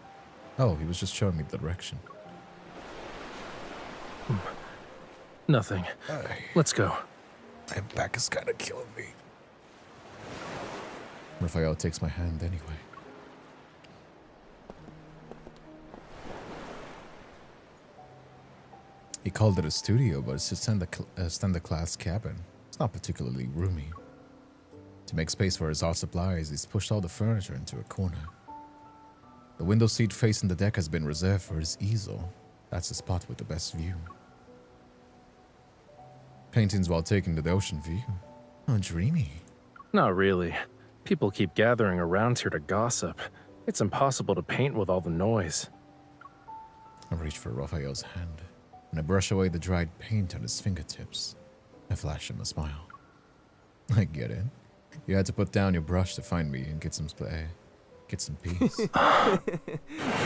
Oh, he was just showing me the direction. Nothing. Let's go. My back is kind of killing me. Raphael takes my hand anyway. He called it a studio, but it's a standard class cabin. It's not particularly roomy. To make space for his art supplies, he's pushed all the furniture into a corner. The window seat facing the deck has been reserved for his easel. That's the spot with the best view. Paintings while taking the ocean view. Oh, dreamy. Not really. People keep gathering around here to gossip. It's impossible to paint with all the noise. I reach for Raphael's hand, and I brush away the dried paint on his fingertips. I flash him a smile. I get it. You had to put down your brush to find me and get some peace.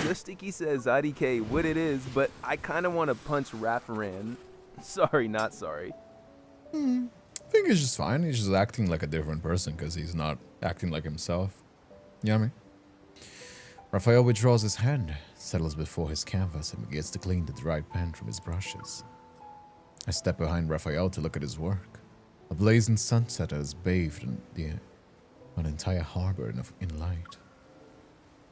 Just Sticky says IDK what it is, but I kind of want to punch Raffaran. Sorry, not sorry. I think he's just fine. He's just acting like a different person because he's not acting like himself. You know what I mean? Raphael withdraws his hand, settles before his canvas, and begins to clean the dried paint from his brushes. I step behind Raphael to look at his work. A blazing sunset has bathed an entire harbor in light.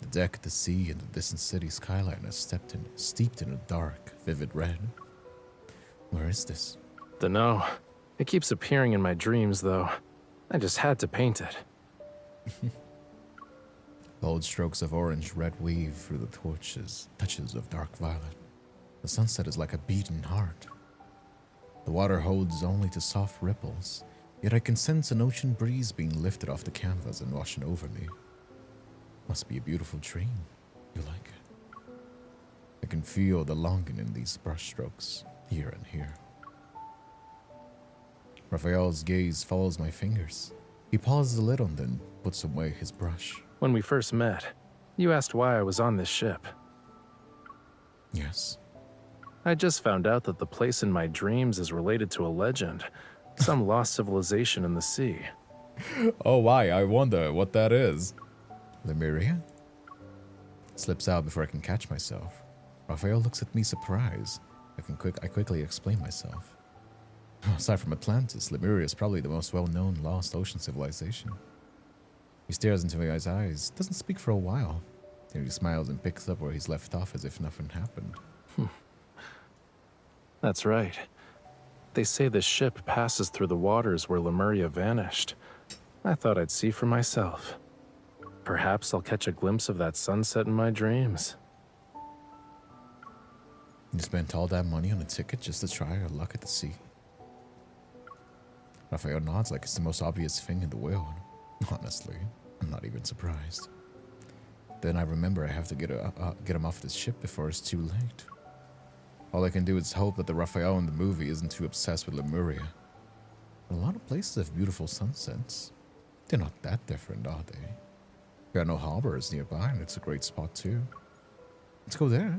The deck, the sea, and the distant city skyline are steeped in a dark, vivid red. Where is this? Dunno. It keeps appearing in my dreams, though. I just had to paint it. Bold strokes of orange-red weave through the torches, touches of dark violet. The sunset is like a beating heart. The water holds only to soft ripples, yet I can sense an ocean breeze being lifted off the canvas and washing over me. Must be a beautiful dream. You like it? I can feel the longing in these brushstrokes, here and here. Raphael's gaze follows my fingers. He pauses a little and then puts away his brush. When we first met, you asked why I was on this ship. Yes. I just found out that the place in my dreams is related to a legend. Some lost civilization in the sea. Oh, why? I wonder what that is. Lemuria? Slips out before I can catch myself. Raphael looks at me surprised. I quickly explain myself. Aside from Atlantis, Lemuria is probably the most well-known lost ocean civilization. He stares into my eyes, doesn't speak for a while. Then he smiles and picks up where he's left off as if nothing happened. That's right. They say the ship passes through the waters where Lemuria vanished. I thought I'd see for myself. Perhaps I'll catch a glimpse of that sunset in my dreams. You spent all that money on a ticket just to try your luck at the sea? Raphael nods like it's the most obvious thing in the world. Honestly, I'm not even surprised. Then I remember I have to get him off this ship before it's too late. All I can do is hope that the Raphael in the movie isn't too obsessed with Lemuria. A lot of places have beautiful sunsets. They're not that different, are they? There are no harbors nearby, and it's a great spot too. Let's go there.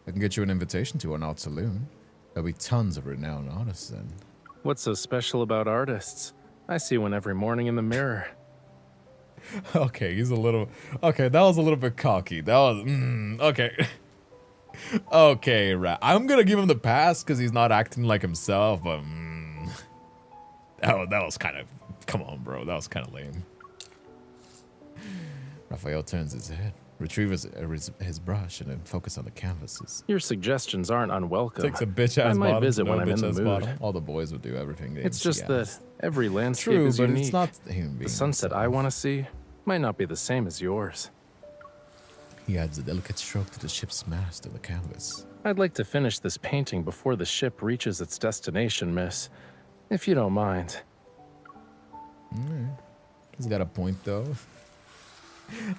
I can get you an invitation to an art saloon. There'll be tons of renowned artists then. What's so special about artists? I see one every morning in the mirror. Okay, he's a little... Okay, that was a little bit cocky. That was... okay. Okay, right. I'm gonna give him the pass because he's not acting like himself, but... that was kind of... Come on, bro. That was kind of lame. Raphael turns his head, retrieves his brush, and then focuses on the canvases. Your suggestions aren't unwelcome. Takes a bitch-ass I might bottom, visit when I'm in the mood. Bottom. All the boys would do everything. It's just that every landscape True, is but unique. it's not human being. The sunset himself. I want to see might not be the same as yours. He adds a delicate stroke to the ship's mast of the canvas. I'd like to finish this painting before the ship reaches its destination, miss. If you don't mind. He's got a point, though.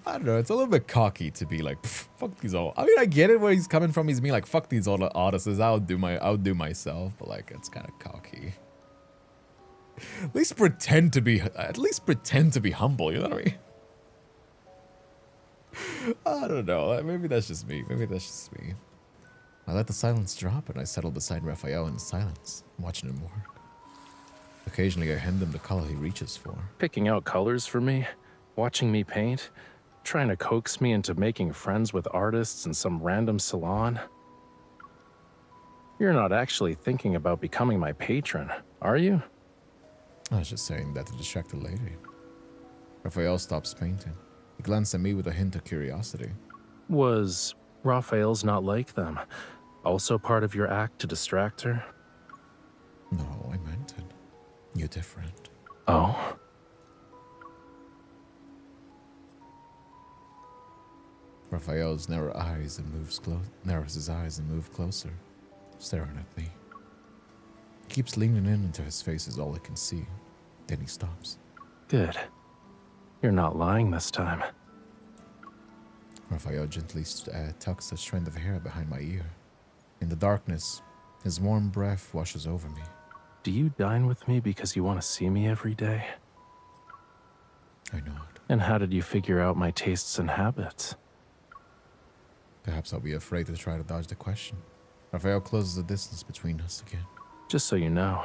I don't know. It's a little bit cocky to be like, fuck these all. I mean, I get it where he's coming from. He's being like, fuck these all the artists. I'll do myself. But like, it's kind of cocky. At least pretend to be humble. You know what I mean? I don't know. Maybe that's just me. I let the silence drop and I settle beside Raphael in silence, watching him work. Occasionally, I hand him the color he reaches for. Picking out colors for me, watching me paint, trying to coax me into making friends with artists in some random salon. You're not actually thinking about becoming my patron, are you? I was just saying that to distract the lady. Raphael stops painting. He glances at me with a hint of curiosity. Was Raphael's not like them also part of your act to distract her? No, I meant it. You're different. Oh? Raphael's narrows his eyes and moves closer, staring at me. He keeps leaning in until his face is all I can see. Then he stops. Good. You're not lying this time. Raphael gently tucks a strand of hair behind my ear. In the darkness, his warm breath washes over me. Do you dine with me because you want to see me every day? I nod. And how did you figure out my tastes and habits? Perhaps I'll be afraid to try to dodge the question. Raphael closes the distance between us again. Just so you know,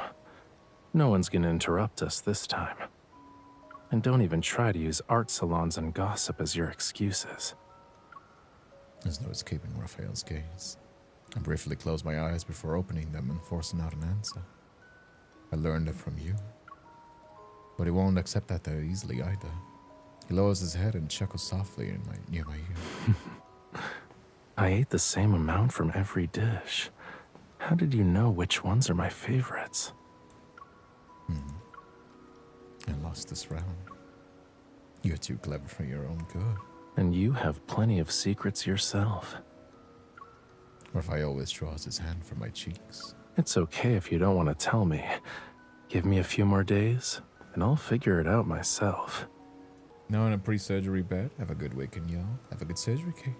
no one's gonna interrupt us this time. And don't even try to use art salons and gossip as your excuses. There's no escaping Raphael's gaze. I briefly close my eyes before opening them and forcing out an answer. I learned it from you. But he won't accept that that easily either. He lowers his head and chuckles softly near my ear. I ate the same amount from every dish. How did you know which ones are my favorites? I lost this round. You're too clever for your own good. And you have plenty of secrets yourself. Raphael withdraws his hand from my cheeks. It's okay if you don't want to tell me. Give me a few more days, and I'll figure it out myself. Now in a pre-surgery bed. Have a good weekend, y'all. Have a good surgery, Kate.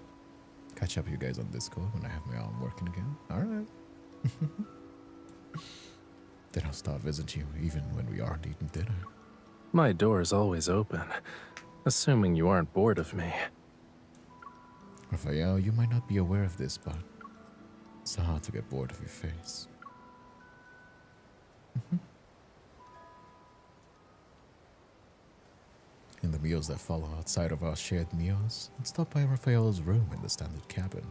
Catch up with you guys on Discord when I have my arm working again. Alright. Then I'll start visiting you even when we aren't eating dinner. My door's always open, assuming you aren't bored of me. Raphael, you might not be aware of this, but it's hard to get bored of your face. In the meals that follow outside of our shared meals, I'd stop by Raphael's room in the standard cabin.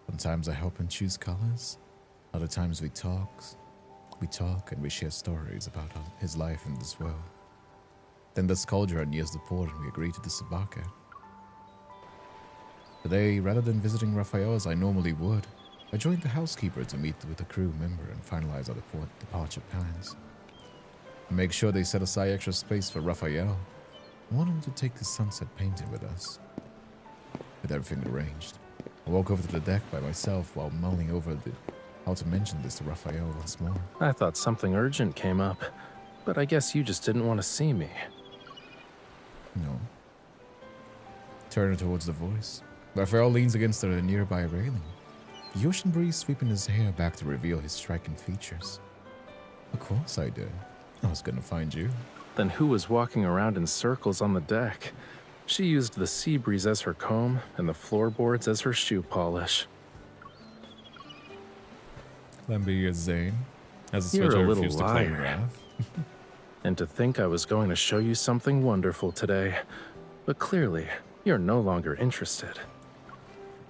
Sometimes I help him choose colors. Other times we talk and we share stories about his life in this world. Then there's Cauldron nears the port and we agree to disembark at. Today, rather than visiting Raphael as I normally would, I joined the housekeeper to meet with a crew member and finalize our departure plans. To make sure they set aside extra space for Raphael, I want him to take the sunset painting with us. With everything arranged, I walk over to the deck by myself while mulling over how to mention this to Raphael once more. I thought something urgent came up, but I guess you just didn't want to see me. No. Turning towards the voice, Raphael leans against the nearby railing, the ocean breeze sweeping his hair back to reveal his striking features. Of course I did. I was gonna find you. Then who was walking around in circles on the deck? She used the sea breeze as her comb and the floorboards as her shoe polish. Let me be Zane. As a You're switch, a I little refuse to claim liar. Raph. And to think I was going to show you something wonderful today. But clearly, you're no longer interested.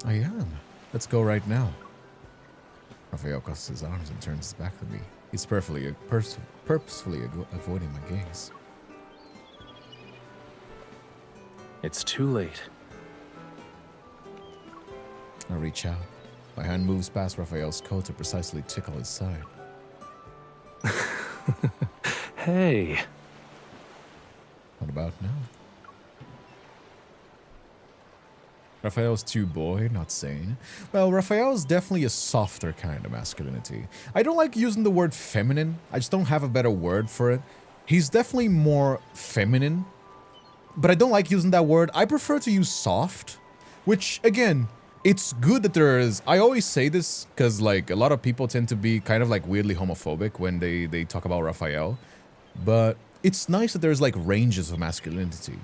I am. Let's go right now. Raphael crosses his arms and turns his back to me. He's purposefully avoiding my gaze. It's too late. I reach out. My hand moves past Raphael's coat to precisely tickle his side. Hey. What about now? Raphael's too boy, not sane. Well, Raphael's definitely a softer kind of masculinity. I don't like using the word feminine. I just don't have a better word for it. He's definitely more feminine, but I don't like using that word. I prefer to use soft, which, again, it's good that there is... I always say this because, like, a lot of people tend to be kind of, like, weirdly homophobic when they talk about Raphael, but it's nice that there's, like, ranges of masculinity.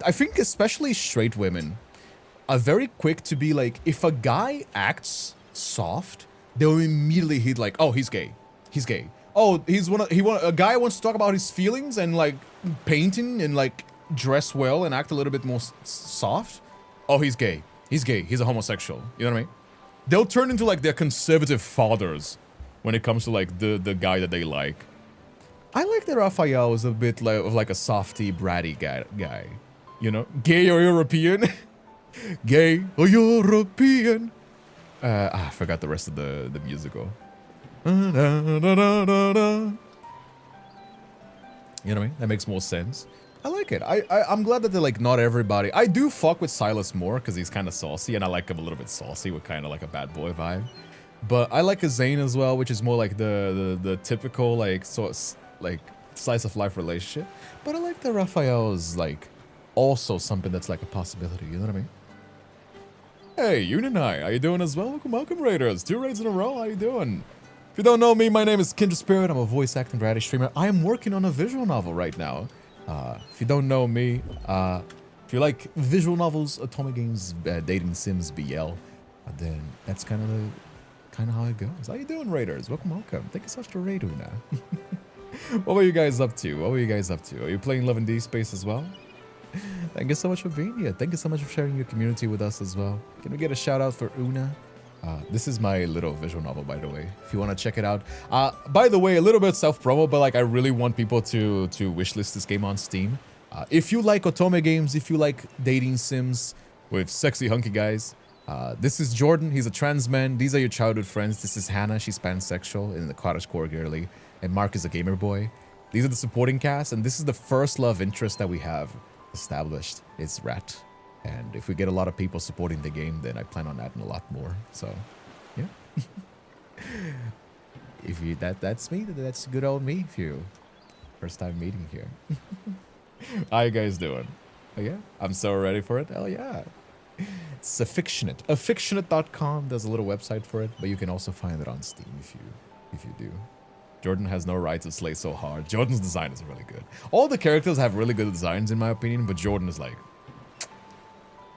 I think especially straight women are very quick to be like, if a guy acts soft, they'll immediately hit like, oh, he's gay. He's gay. Oh, a guy wants to talk about his feelings and like painting and like dress well and act a little bit more soft. Oh, he's gay. He's gay. He's a homosexual. You know what I mean? They'll turn into like their conservative fathers when it comes to like the guy that they like. I like that Raphael is a bit like a softy, bratty guy. You know, gay or European. Gay or European. I forgot the rest of the musical. You know what I mean? That makes more sense. I like it. I'm glad that they're like not everybody. I do fuck with Silas more because he's kind of saucy, and I like him a little bit saucy with kind of like a bad boy vibe. But I like a Zane as well, which is more like the typical like like slice of life relationship. But I like that Raphael is like also something that's like a possibility. You know what I mean? Hey, Unanai, how you doing as well? Welcome, Raiders. 2 raids in a row. How you doing? If you don't know me, my name is Kindred Spirit. I'm a voice acting variety streamer. I am working on a visual novel right now. If you don't know me, if you like visual novels, atomic games, dating sims, BL, then that's kind of how it goes. How you doing, Raiders? Welcome. Thank you so much for raid, Una. What were you guys up to? Are you playing Love and Deepspace as well? Thank you so much for being here. Thank you so much for sharing your community with us as well. Can we get a shout out for Una? This is my little visual novel, by the way, if you want to check it out. By the way, a little bit self-promo, but like I really want people to wishlist this game on Steam. If you like otome games, if you like dating sims with sexy hunky guys, this is Jordan. He's a trans man. These are your childhood friends. This is Hannah. She's pansexual in the cottagecore girly, and Mark is a gamer boy. These are the supporting cast, and this is the first love interest that we have established. It's Rat. And if we get a lot of people supporting the game, then I plan on adding a lot more. So, yeah. If you that's me, that's good old me. If you first time meeting here. How you guys doing? Oh yeah, I'm so ready for it. Hell yeah. It's Affectionate. Affectionate.com. There's a little website for it, but you can also find it on Steam if you do. Jordan has no right to slay so hard. Jordan's design is really good. All the characters have really good designs in my opinion, but Jordan is like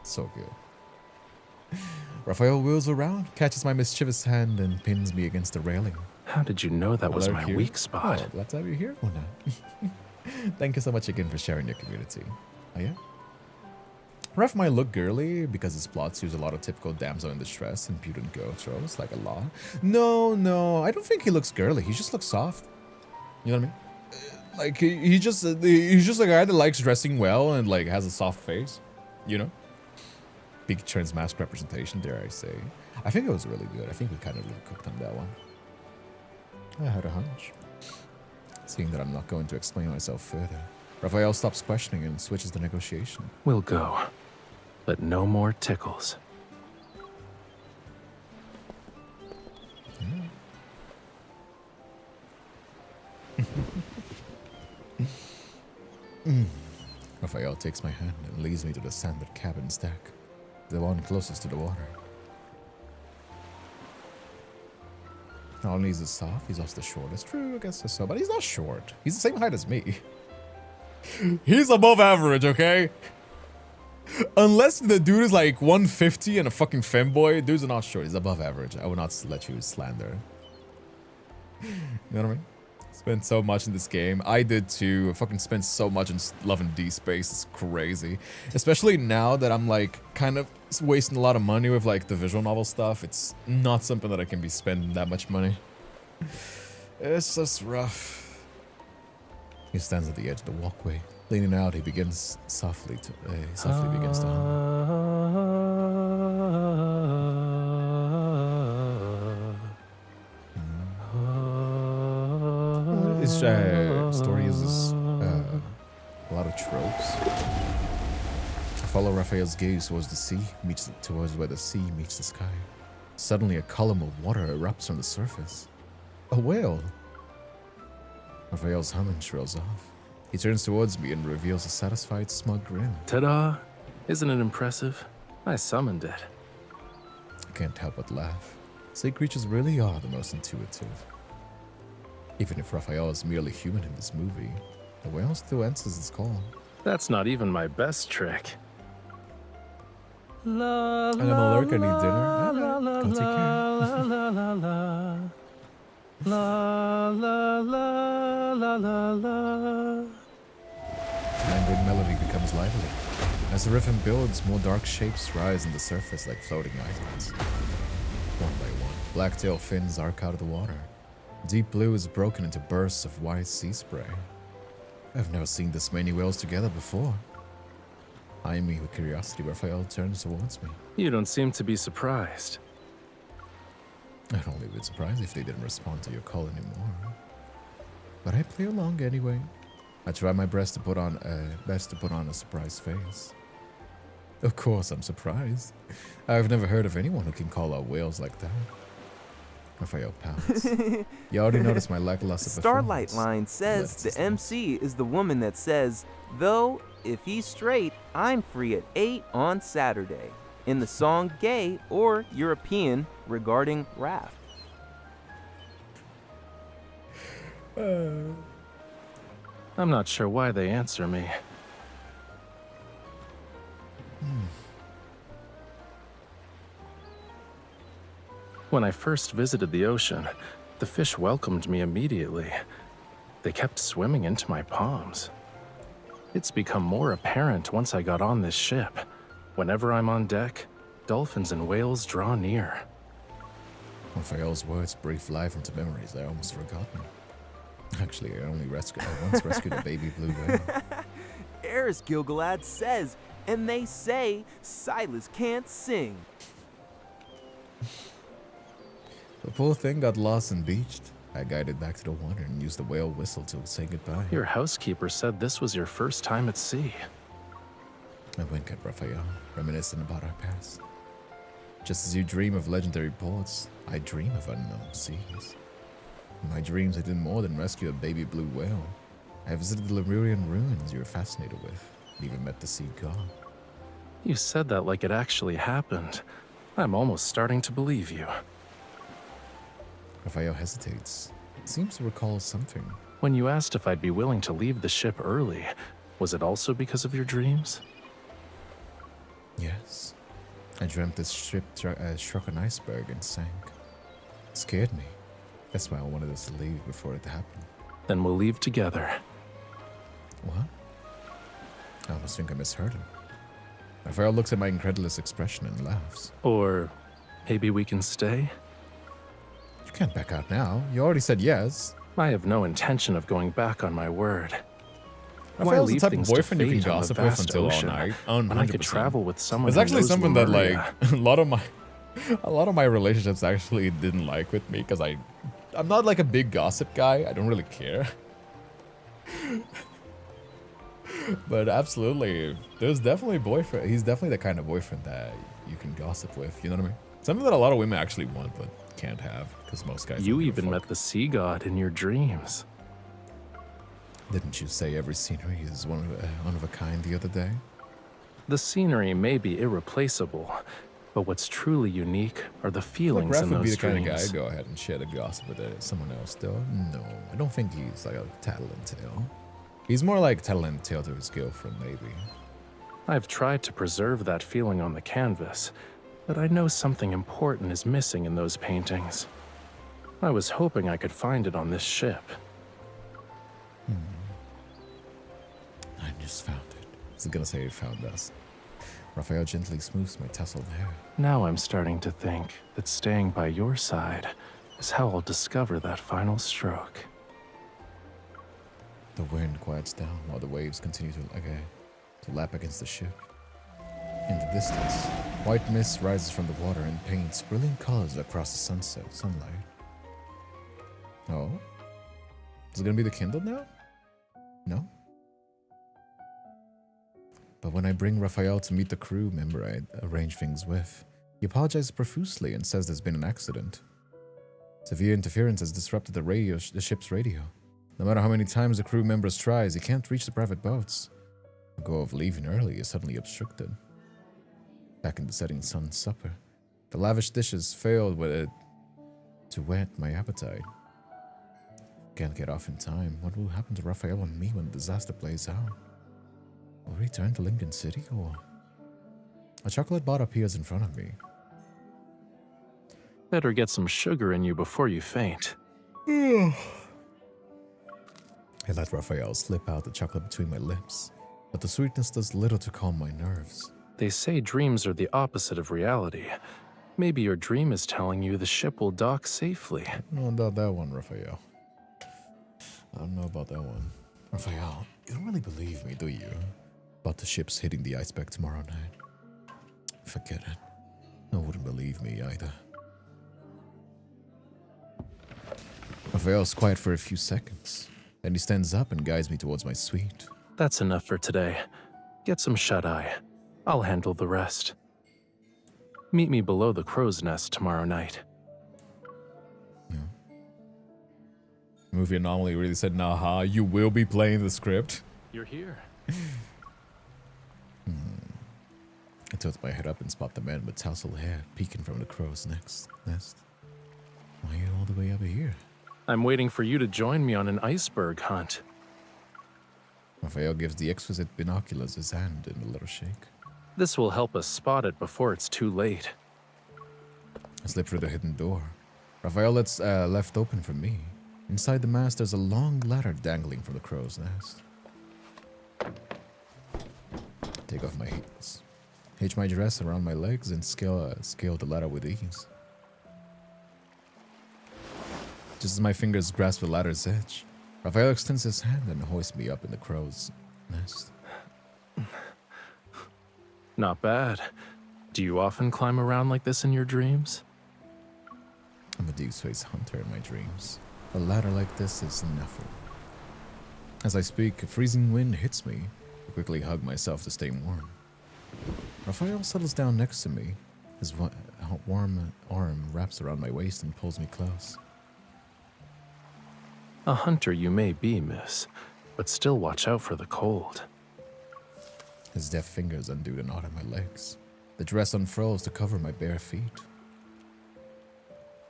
so good. Raphael wheels around, catches my mischievous hand, and pins me against the railing. How did you know that was my weak spot? Oh, glad to have you here, Una. Thank you so much again for sharing your community. Oh yeah? Raph might look girly because his plots use a lot of typical damsel in distress and impudent girl tropes, like a lot. No, I don't think he looks girly. He just looks soft. You know what I mean? Like he's just a guy that likes dressing well and like has a soft face. You know? Big trans mask representation, dare I say. I think it was really good. I think we kind of really cooked on that one. I had a hunch. Seeing that I'm not going to explain myself further, Raphael stops questioning and switches the negotiation. We'll go, but no more tickles. Raphael takes my hand and leads me to the sanded cabin stack, the one closest to the water. Not only is he soft, he's also the shortest. True, I guess so, but he's not short. He's the same height as me. He's above average, okay? Unless the dude is like 150 and a fucking femboy, dudes are not short. He's above average. I will not let you slander. You know what I mean? Spent so much in this game. I did too. I fucking spent so much in Love and Deepspace. It's crazy. Especially now that I'm like kind of wasting a lot of money with like the visual novel stuff. It's not something that I can be spending that much money. It's just rough. He stands at the edge of the walkway. Leaning out, he begins softly to begins to hum. His story uses a lot of tropes. I follow Raphael's gaze towards the sea, towards where the sea meets the sky. Suddenly, a column of water erupts from the surface. A whale. Raphael's humming trails off. He turns towards me and reveals a satisfied, smug grin. Ta-da! Isn't it impressive? I summoned it. I can't help but laugh. Sea creatures really are the most intuitive. Even if Raphael is merely human in this movie, the whale still answers its call. That's not even my best trick. I'm gonna lurk, I need dinner. Go take care. La la la la la la. Languid melody becomes lively. As the rhythm builds, more dark shapes rise on the surface like floating islands. One by one, blacktail fins arc out of the water. Deep blue is broken into bursts of white sea spray. I've never seen this many whales together before. Eyeing me with curiosity, Raphael turns towards me. You don't seem to be surprised. I'd only be surprised if they didn't respond to your call anymore. But I play along anyway. I try my best to put on a surprised face. Of course, I'm surprised. I've never heard of anyone who can call out whales like that. Raphael pouts. You already noticed my lackluster Starlight performance. Line says Let's the just- MC is the woman that says, though, if he's straight, I'm free at 8 on Saturday, in the song Gay or European regarding Raph. I'm not sure why they answer me. When I first visited the ocean, the fish welcomed me immediately. They kept swimming into my palms. It's become more apparent once I got on this ship. Whenever I'm on deck, dolphins and whales draw near. Raphael's words breathe life into memories I almost forgotten. Actually, I once rescued a baby blue whale. Eris Gilgalad says, and they say Silas can't sing. The poor thing got lost and beached. I guided back to the water and used the whale whistle to say goodbye. Your housekeeper said this was your first time at sea. I wink at Raphael, reminiscent about our past. Just as you dream of legendary ports, I dream of unknown seas. In my dreams, I did more than rescue a baby blue whale. I visited the Lemurian ruins you were fascinated with, and even met the sea god. You said that like it actually happened. I'm almost starting to believe you. Raphael hesitates. Seems to recall something. When you asked if I'd be willing to leave the ship early, was it also because of your dreams? Yes. I dreamt this ship struck an iceberg and sank. It scared me. That's why I wanted us to leave before it happened. Then we'll leave together. What? I almost think I misheard him. Raphael looks at my incredulous expression and laughs. Or maybe we can stay? You can't back out now. You already said yes. I have no intention of going back on my word. Why Raphael's the leave type of things to boyfriend you can fate on the gossip with vast until all ocean night. when I could 100%. travel with someone It's who actually knows something that Lemuria. like a lot of my relationships actually didn't like with me because I'm not like a big gossip guy. I don't really care. But absolutely, there's definitely a boyfriend. He's definitely the kind of boyfriend that you can gossip with. You know what I mean? Something that a lot of women actually want but can't have because most guys. You don't give a even fuck. met the sea god in your dreams. Didn't you say every scenery is one of a kind the other day? The scenery may be irreplaceable, but what's truly unique are the Like feelings Raph in would be those the kind of guy dreams. go ahead and share the gossip with someone else though. No, I don't think he's like a tattletale. He's more like tattletale to his girlfriend, maybe. I've tried to preserve that feeling on the canvas, but I know something important is missing in those paintings. I was hoping I could find it on this ship. I just found it. I was gonna say he found us. Raphael gently smooths my tousled hair. Now I'm starting to think that staying by your side is how I'll discover that final stroke. The wind quiets down while the waves continue to lap against the ship. In the distance, white mist rises from the water and paints brilliant colors across the sunlight. Oh? Is it gonna be the Kindred now? No? But when I bring Raphael to meet the crew member I arrange things with, he apologizes profusely and says there's been an accident. Severe interference has disrupted the ship's radio. No matter how many times the crew members tries, he can't reach the private boats. The goal of leaving early is suddenly obstructed. Back in the setting sun's supper, the lavish dishes failed to whet my appetite. Can't get off in time. What will happen to Raphael and me when the disaster plays out? Will we return to Lincoln City or... A chocolate bar appears in front of me. Better get some sugar in you before you faint. I let Raphael slip out the chocolate between my lips, but the sweetness does little to calm my nerves. They say dreams are the opposite of reality. Maybe your dream is telling you the ship will dock safely. I don't know about that one, Raphael. I don't know about that one. Raphael, you don't really believe me, do you? About the ships hitting the iceberg tomorrow night. Forget it. No one wouldn't believe me either. Raphael's quiet for a few seconds. Then he stands up and guides me towards my suite. That's enough for today. Get some shut-eye. I'll handle the rest. Meet me below the crow's nest tomorrow night. Movie Anomaly really said, "Nah, you will be playing the script." You're here. I tilt my head up and spot the man with tousled hair peeking from the crow's nest. Why are you all the way up here? I'm waiting for you to join me on an iceberg hunt. Raphael gives the exquisite binoculars his hand in a little shake. This will help us spot it before it's too late. I slip through the hidden door. Raphael left open for me. Inside the mast, there's a long ladder dangling from the crow's nest. Take off my heels, hitch my dress around my legs, and scale the ladder with ease. Just as my fingers grasp the ladder's edge, Raphael extends his hand and hoists me up in the crow's nest. Not bad. Do you often climb around like this in your dreams? I'm a Deepspace hunter in my dreams. A ladder like this is nothing. As I speak, a freezing wind hits me. I quickly hug myself to stay warm. Raphael settles down next to me. His warm arm wraps around my waist and pulls me close. A hunter you may be, miss, but still watch out for the cold. His deft fingers undo the knot on my legs. The dress unfurls to cover my bare feet.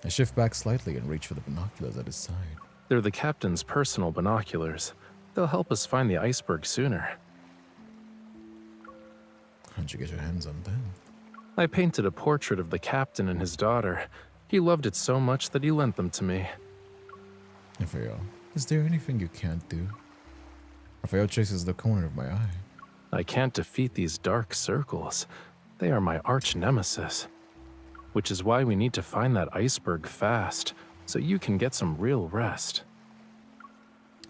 I shift back slightly and reach for the binoculars at his side. They're the captain's personal binoculars. They'll help us find the iceberg sooner. How'd you get your hands on them? I painted a portrait of the captain and his daughter. He loved it so much that he lent them to me. Raphael, is there anything you can't do? Raphael chases the corner of my eye. I can't defeat these dark circles. They are my arch nemesis. Which is why we need to find that iceberg fast, so you can get some real rest.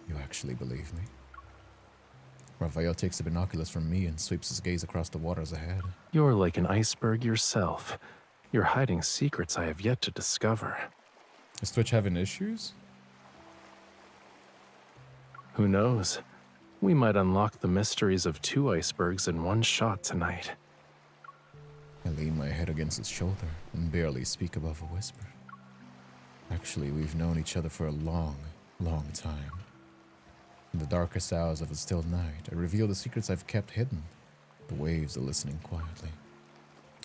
You actually believe me? Raphael takes the binoculars from me and sweeps his gaze across the waters ahead. You're like an iceberg yourself. You're hiding secrets I have yet to discover. Is Twitch having issues? Who knows? We might unlock the mysteries of 2 icebergs in one shot tonight. I lean my head against his shoulder and barely speak above a whisper. Actually, we've known each other for a long, long time. In the darkest hours of a still night, I reveal the secrets I've kept hidden. The waves are listening quietly.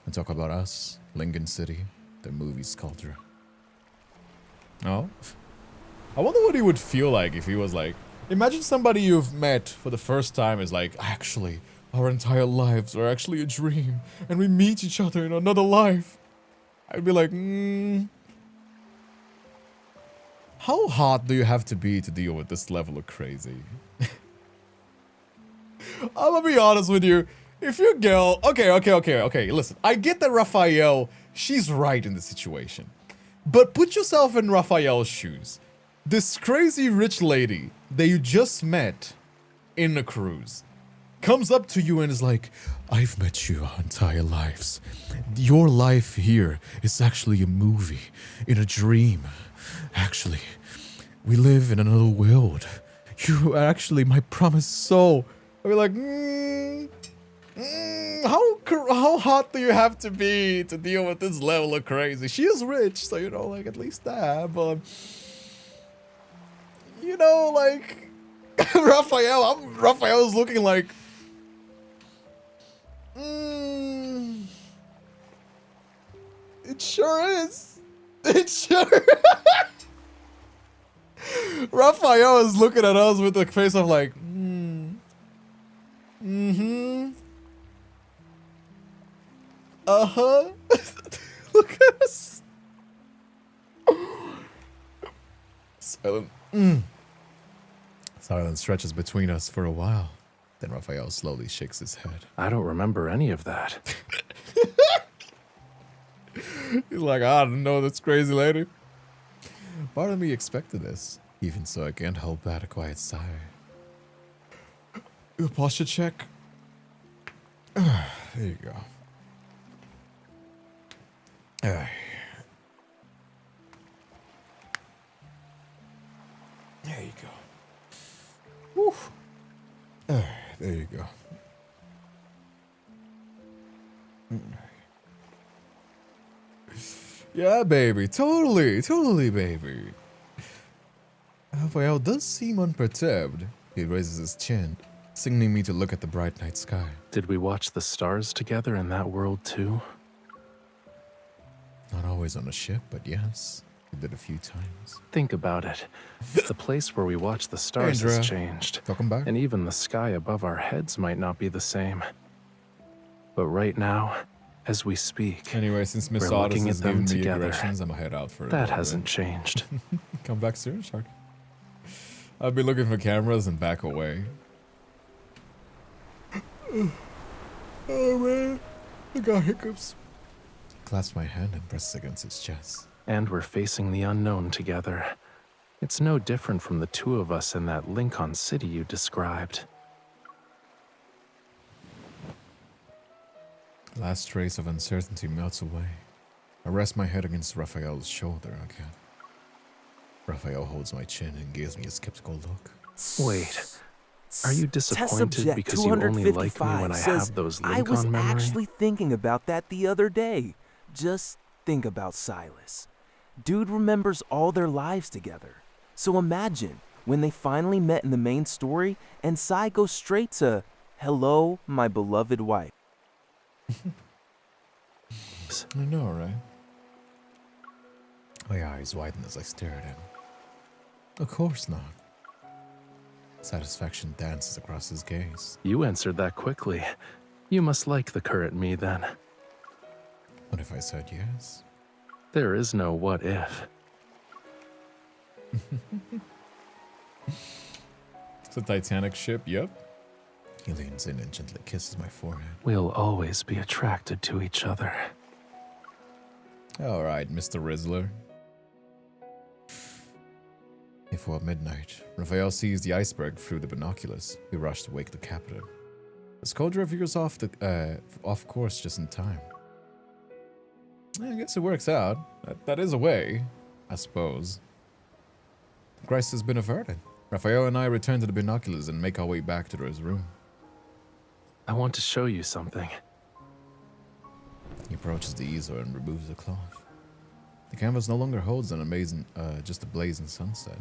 I talk about us, Lincoln City, the movie's culture. Oh? I wonder what he would feel like if he was like, imagine somebody you've met for the first time is like, actually, our entire lives are actually a dream, and we meet each other in another life. I'd be like, how hot do you have to be to deal with this level of crazy? I'm gonna be honest with you. If your girl, okay, listen, I get that Raphael, she's right in the situation. But put yourself in Raphael's shoes. This crazy rich lady that you just met in a cruise comes up to you and is like, I've met you our entire lives. Your life here is actually a movie, in a dream. Actually, we live in another world. You are actually my promised soul. I'd be like, how hot do you have to be to deal with this level of crazy? She is rich, so, you know, like, at least that, but, you know, like, Raphael's looking like, it sure is. It sure Raphael is looking at us with a face of like, uh-huh. Look at us. Silence stretches between us for a while. Then Raphael slowly shakes his head. I don't remember any of that. He's like, I don't know, that's crazy lady. Part of me expected this. Even so, I can't hold back a quiet sigh. A posture check. There you go. There you go. Whew. There you go. Yeah, baby. Totally, baby. Raphael does seem unperturbed. He raises his chin, signaling me to look at the bright night sky. Did we watch the stars together in that world too? Not always on a ship, but yes. We did a few times. Think about it. The place where we watch the stars Andra, has changed. welcome back. And even the sky above our heads might not be the same. But right now, as we speak, Anyway, since Miss we're Odyssey looking is at them giving me together. aggressions, I'm gonna head out for it. That hasn't changed. Come back soon, Shark. I'll be looking for cameras and back away. Oh man, I got hiccups. Clasps my hand and presses against his chest. And we're facing the unknown together. It's no different from the two of us in that Lincoln City you described. Last trace of uncertainty melts away. I rest my head against Raphael's shoulder again. Raphael holds my chin and gives me a skeptical look. Wait, are you Test disappointed subject because you only like me 255 when I says, have those I was Lincoln memories? actually thinking about that the other day. Just think about Silas. Dude remembers all their lives together. So imagine when they finally met in the main story and Sai goes straight to, "Hello, my beloved wife." I know, right? My eyes widen as I stare at him. Of course not. Satisfaction dances across his gaze. You answered that quickly. You must like the current me then. What if I said yes? There is no what if. It's a Titanic ship, yep. He leans in and gently kisses my forehead. We'll always be attracted to each other. Alright, Mr. Rizzler. Before midnight, Raphael sees the iceberg through the binoculars. We rush to wake the captain. The Scoldra veers off course just in time. I guess it works out. That is a way, I suppose. The crisis has been averted. Raphael and I return to the binoculars and make our way back to his room. I want to show you something. He approaches the easel and removes the cloth. The canvas no longer holds an amazing, just a blazing sunset.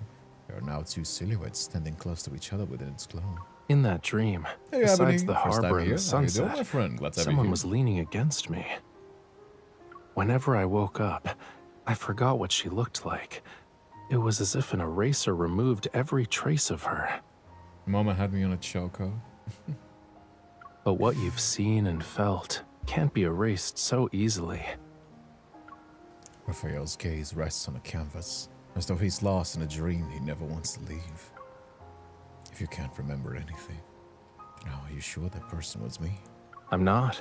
There are now two silhouettes standing close to each other within its glow. In that dream, Hey, besides Ebony. the First time harbor and here. the How you doing, sunset, my friend? Glad to have you someone here. was leaning against me. Whenever I woke up, I forgot what she looked like. It was as if an eraser removed every trace of her. Mama had me on a choco. But what you've seen and felt can't be erased so easily. Raphael's gaze rests on the canvas, as though he's lost in a dream he never wants to leave. If you can't remember anything, then how are you sure that person was me? I'm not.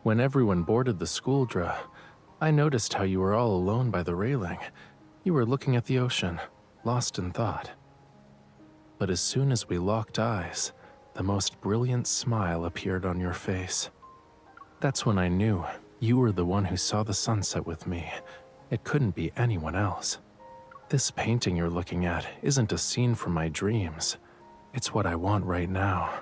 When everyone boarded the Scoldra, I noticed how you were all alone by the railing. You were looking at the ocean, lost in thought. But as soon as we locked eyes, the most brilliant smile appeared on your face. That's when I knew you were the one who saw the sunset with me. It couldn't be anyone else. This painting you're looking at isn't a scene from my dreams. It's what I want right now.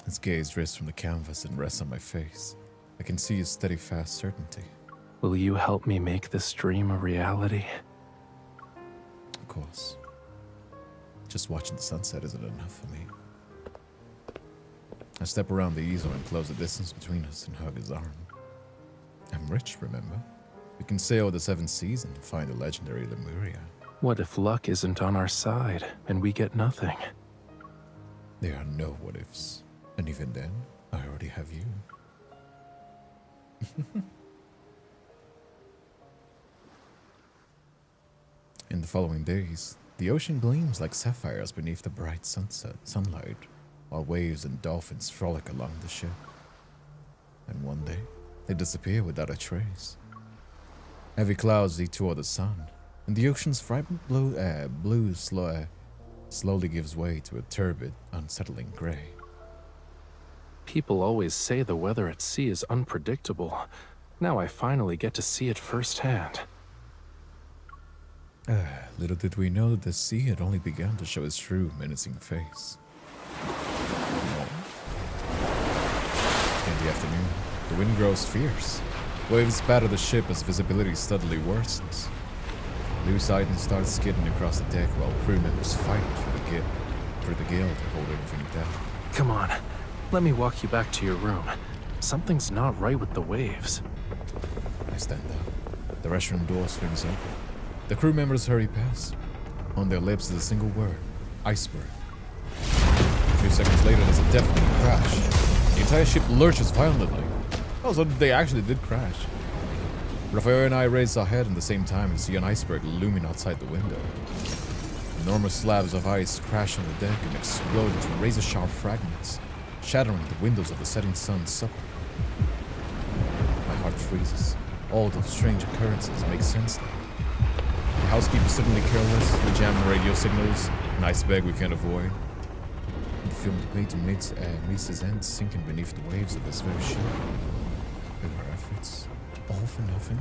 His gaze drifts from the canvas and rests on my face. I can see his steady, fast certainty. Will you help me make this dream a reality? Of course. Just watching the sunset isn't enough for me. I step around the easel and close the distance between us and hug his arm. I'm rich, remember? We can sail the 7 seas and find the legendary Lemuria. What if luck isn't on our side and we get nothing? There are no what ifs. And even then, I already have you. In the following days, the ocean gleams like sapphires beneath the bright sunlight, while waves and dolphins frolic along the ship. And one day, they disappear without a trace. Heavy clouds detour the sun, and the ocean's vibrant blue slowly gives way to a turbid, unsettling gray. People always say the weather at sea is unpredictable. Now I finally get to see it firsthand. Little did we know that the sea had only begun to show its true menacing face. In the afternoon, the wind grows fierce. Waves batter the ship as visibility steadily worsens. Loose items start skidding across the deck while crew members fight through the gale to hold everything down. Come on, let me walk you back to your room. Something's not right with the waves. I stand up. The restroom door swings open. The crew members hurry past. On their lips is a single word: iceberg. A few seconds later, there's a deafening crash. The entire ship lurches violently. Oh, so they actually did crash. Raphael and I raise our head at the same time and see an iceberg looming outside the window. Enormous slabs of ice crash on the deck and explode into razor-sharp fragments, shattering the windows of the setting sun's supper. My heart freezes. All those strange occurrences make sense now. The housekeeper suddenly careless, the jam radio signals, an iceberg we can't avoid. The film debate meets his end sinking beneath the waves of this very ship. And our efforts, all for nothing.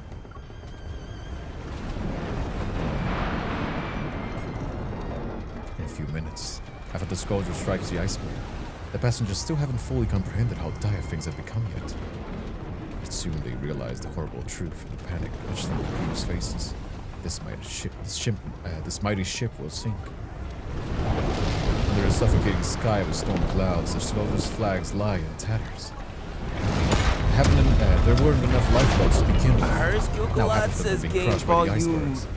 In a few minutes, after the scourge strikes the iceberg, the passengers still haven't fully comprehended how dire things have become yet. But soon they realize the horrible truth, and the panic etched on the crew's faces. This mighty ship will sink. Under a suffocating sky with storm clouds, the soldiers' flags lie in tatters. There weren't enough lifeboats to begin with. Now half of them have been crushed by the icebergs.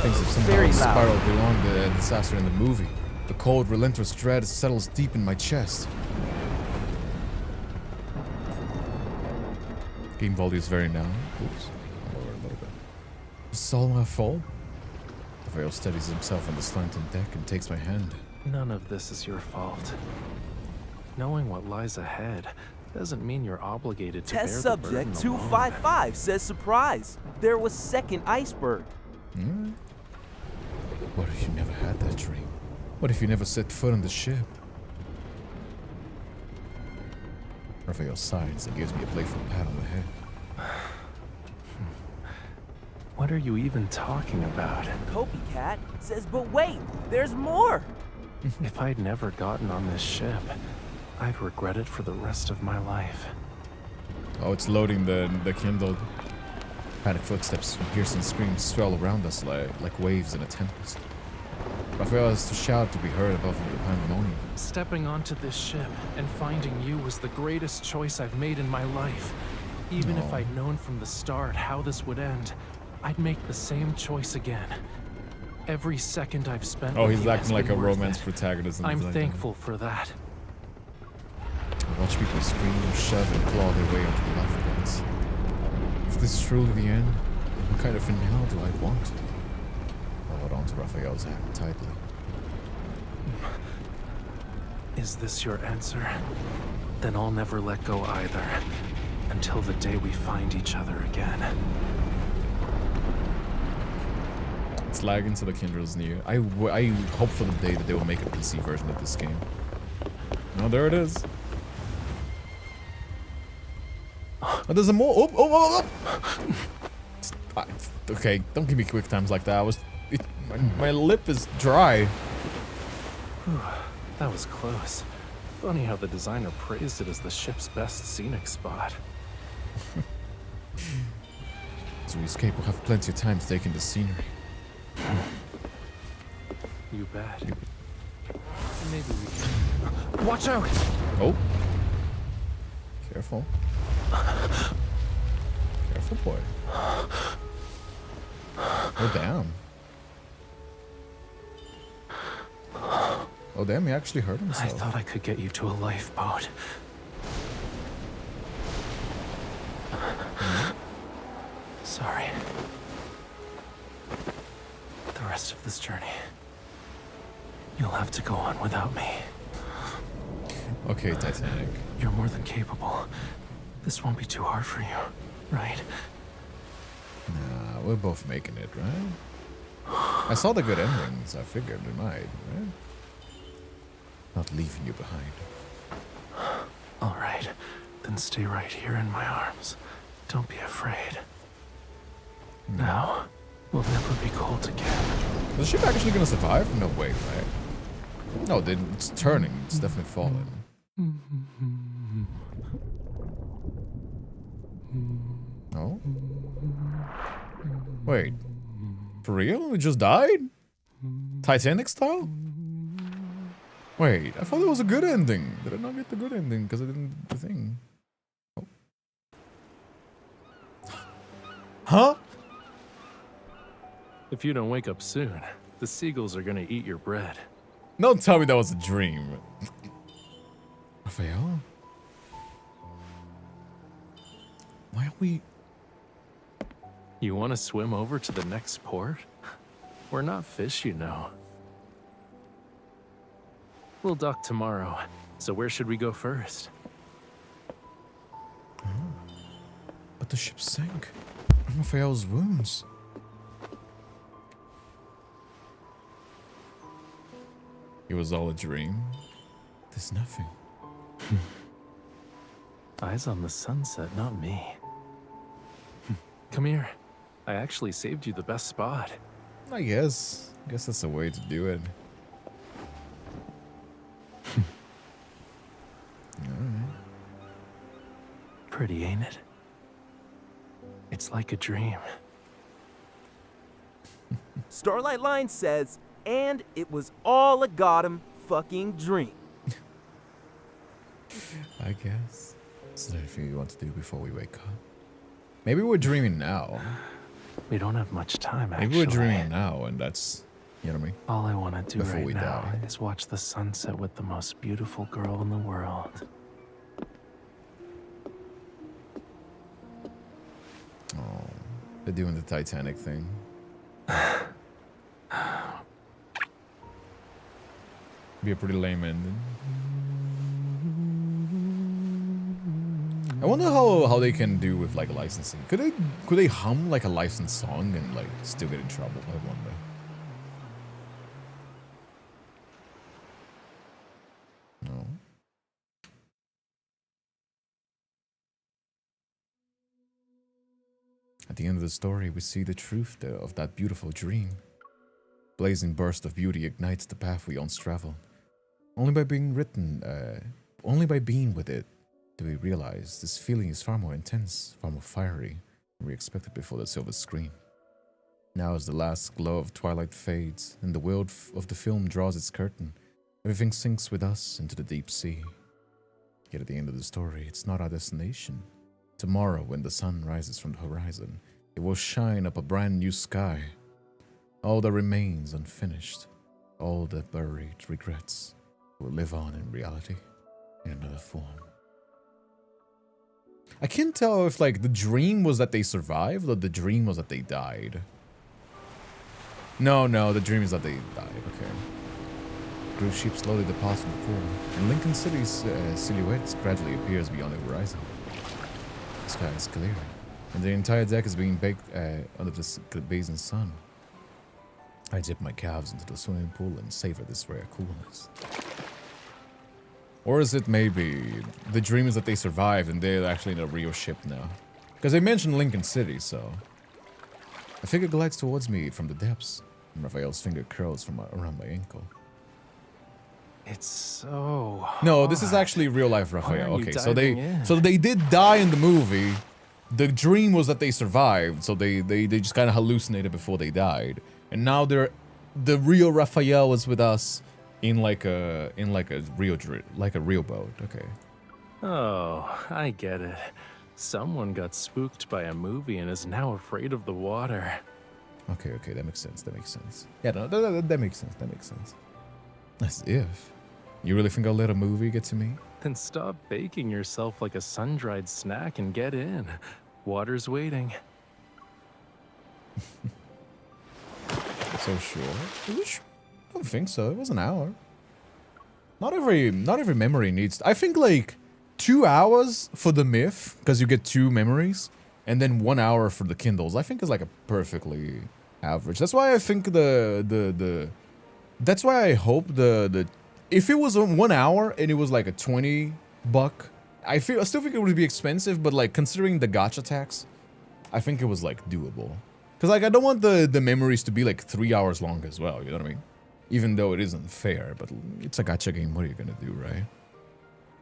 Things have somehow spiraled beyond the disaster in the movie. The cold, relentless dread settles deep in my chest. Game volume is very now. Oops. I'll lower it a little bit. Is this all my fault? The Veil steadies himself on the slanting deck and takes my hand. None of this is your fault. Knowing what lies ahead doesn't mean you're obligated to Test bear the burden subject alone. 255 says surprise. There was second iceberg. What if you never had that dream? What if you never set foot on the ship? Raphael sighs and gives me a playful pat on the head. What are you even talking about? Copycat says, but wait, there's more. If I'd never gotten on this ship, I'd regret it for the rest of my life. Oh, it's loading the Kindle. Panic footsteps and piercing screams swell around us like waves in a tempest. Raphael has to shout to be heard above the pandemonium. Stepping onto this ship and finding you was the greatest choice I've made in my life. Even if I'd known from the start how this would end, I'd make the same choice again. Every second I've spent with He's you acting has like a been worth romance it. protagonist. I'm thankful for that. I watch people scream, shove, and claw their way onto the lifeboats. If this is truly the end, then what kind of finale do I want? I hold on to Raphael's hand tightly. Is this your answer? Then I'll never let go either, until the day we find each other again. It's lagging so the Kindred's near. I hope for the day that they will make a PC version of this game. No, there it is. Oh, there's a more. Okay, don't give me quick times like that. My lip is dry. Whew, that was close. Funny how the designer praised it as the ship's best scenic spot. As we escape, we'll have plenty of time to take in the scenery. You bet. Maybe we can... Watch out! Oh. Careful. Careful, boy. Oh, damn. Oh, damn, he actually hurt himself. I thought I could get you to a lifeboat. Sorry. The rest of this journey, you'll have to go on without me. Okay, Titanic. You're more than capable. This won't be too hard for you, right? Nah, we're both making it, right? I saw the good endings. I figured we might, right? Not leaving you behind. All right, then stay right here in my arms. Don't be afraid. Now, We'll never be cold again. Is the ship actually gonna survive? No way, right? No, it's turning. It's definitely falling. No? Wait. For real? It just died? Titanic style? Wait, I thought it was a good ending. Did I not get the good ending because I didn't do the thing? Oh. Huh? If you don't wake up soon, the seagulls are gonna eat your bread. Don't tell me that was a dream. Raphael? Why are we... You want to swim over to the next port? We're not fish, you know. We'll dock tomorrow, so where should we go first? Oh. But the ship sank. Raphael's wounds. It was all a dream. There's nothing. Eyes on the sunset, not me. Come here. I actually saved you the best spot. I guess that's a way to do it. Alright. Pretty, ain't it? It's like a dream. Starlight Line says, and it was all a goddamn fucking dream. I guess. Is there anything you want to do before we wake up? Maybe we're dreaming now. We don't have much time, actually. Maybe we're dreaming now, and that's, you know what I mean? All I want to do Before right we now die. is watch the sunset with the most beautiful girl in the world. Oh, they're doing the Titanic thing. Be a pretty lame ending. I wonder how they can do with like licensing. Could they hum like a licensed song and like still get in trouble? I wonder. No. At the end of the story, we see the truth of that beautiful dream. Blazing burst of beauty ignites the path we once traveled. Only by being with it, do we realize this feeling is far more intense, far more fiery than we expected before the silver screen. Now as the last glow of twilight fades and the world of the film draws its curtain, everything sinks with us into the deep sea. Yet at the end of the story, it's not our destination. Tomorrow, when the sun rises from the horizon, it will shine up a brand new sky. All that remains unfinished, all the buried regrets, will live on in reality, in another form. I can't tell if like the dream was that they survived or the dream was that they died. No, the dream is that they died, okay. Cruise ship slowly departs from the pool, and Lincoln City's silhouette gradually appears beyond the horizon. The sky is clearing, and the entire deck is being baked under the basin sun. I dip my calves into the swimming pool and savor this rare coolness. Or is it maybe the dream is that they survived and they're actually in a real ship now? Because they mentioned Lincoln City, so... A figure glides towards me from the depths, and Raphael's finger curls from around my ankle. It's so No, this is actually real life Raphael. Why are you Okay, diving so they did die in the movie. The dream was that they survived, so they just kind of hallucinated before they died. And now the real Raphael is with us in like a real boat. Okay. Oh, I get it. Someone got spooked by a movie and is now afraid of the water. Okay, that makes sense. Yeah, no, that makes sense. As if. You really think I'll let a movie get to me? Then stop baking yourself like a sun-dried snack and get in. Water's waiting. So sure. I don't think so. It was an hour. Not every memory needs... I think like 2 hours for the myth, because you get 2 memories, and then 1 hour for the Kindles. I think is like a perfectly average. That's why I think that's why I hope if it was 1 hour and it was like a $20, I still think it would be expensive, but like considering the gacha tax, I think it was like doable. Because, like, I don't want the memories to be, like, 3 hours long as well, you know what I mean? Even though it isn't fair, but it's a gacha game, what are you gonna do, right?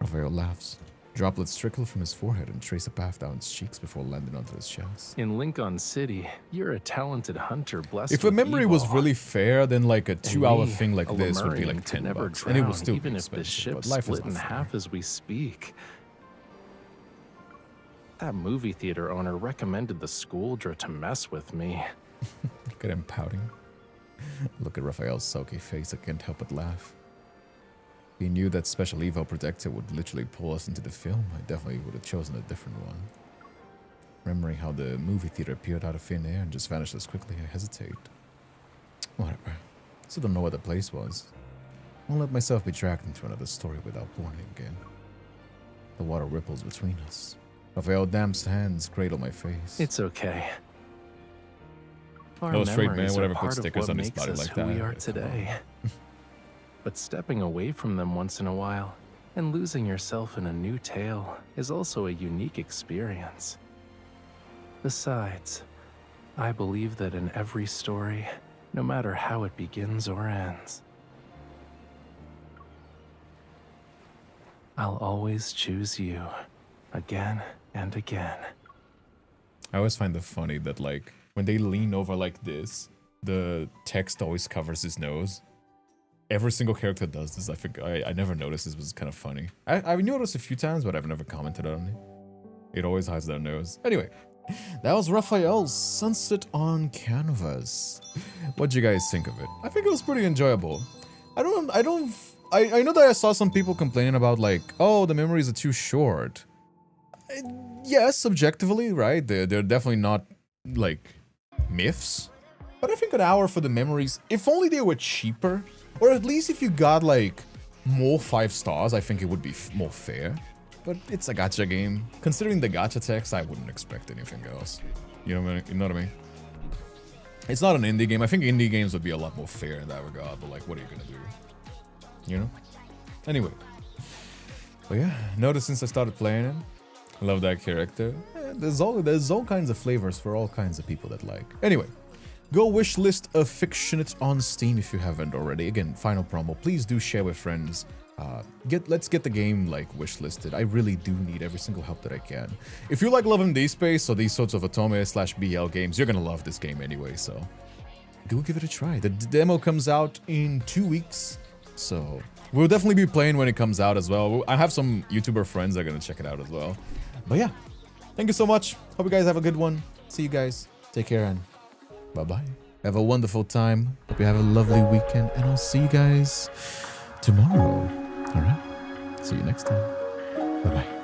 Raphael laughs. Droplets trickle from his forehead and trace a path down his cheeks before landing onto his chest. In Lincoln City, you're a talented hunter blessed If a with memory evil. was really fair, then like a And 2-hour me, thing like a this would be Lemurian, like could $10, never and it would drown, still even be if the expensive. ship But life is split in not fair. half as we speak. That movie theater owner recommended the Schooldra to mess with me. Look at him pouting. Look at Raphael's sulky face. I can't help but laugh. He knew that Special Evo Protector would literally pull us into the film. I definitely would have chosen a different one. Remembering how the movie theater appeared out of thin air and just vanished as quickly, I hesitate. Whatever. Still don't know what the place was. Won't let myself be dragged into another story without warning again. The water ripples between us. Raphael Damp's hands cradle my face. It's okay. Our No, straight man, memories whatever are puts part of stickers what on his makes body us like who that. we are Come on. today. But stepping away from them once in a while and losing yourself in a new tale is also a unique experience. Besides, I believe that in every story, no matter how it begins or ends, I'll always choose you again and again. I always find it funny that, like, when they lean over like this, the text always covers his nose. Every single character does this. I think I never noticed this was kind of funny. I've noticed a few times, but I've never commented on it. It always hides their nose. Anyway, that was Raphael's Sunset on Canvas. What'd you guys think of it? I think it was pretty enjoyable. I know that I saw some people complaining about, like, oh, the memories are too short. Yes, subjectively, right? They're definitely not, like, myths. But I think an hour for the memories, if only they were cheaper, or at least if you got, like, more 5 stars, I think it would be more fair. But it's a gacha game. Considering the gacha text, I wouldn't expect anything else. You know what I mean? It's not an indie game. I think indie games would be a lot more fair in that regard, but, like, what are you gonna do? You know? Anyway. But yeah, notice since I started playing it, love that character. There's all kinds of flavors for all kinds of people that like. Anyway, go wishlist Affectionate on Steam if you haven't already. Again, final promo. Please do share with friends. Let's get the game like wishlisted. I really do need every single help that I can. If you like loving Deepspace or these sorts of Otome/BL games, you're gonna love this game anyway. So go give it a try. The demo comes out in 2 weeks, so we'll definitely be playing when it comes out as well. I have some YouTuber friends that are gonna check it out as well. But yeah, thank you so much. Hope you guys have a good one. See you guys. Take care and bye-bye. Have a wonderful time. Hope you have a lovely weekend. And I'll see you guys tomorrow. All right? See you next time. Bye-bye.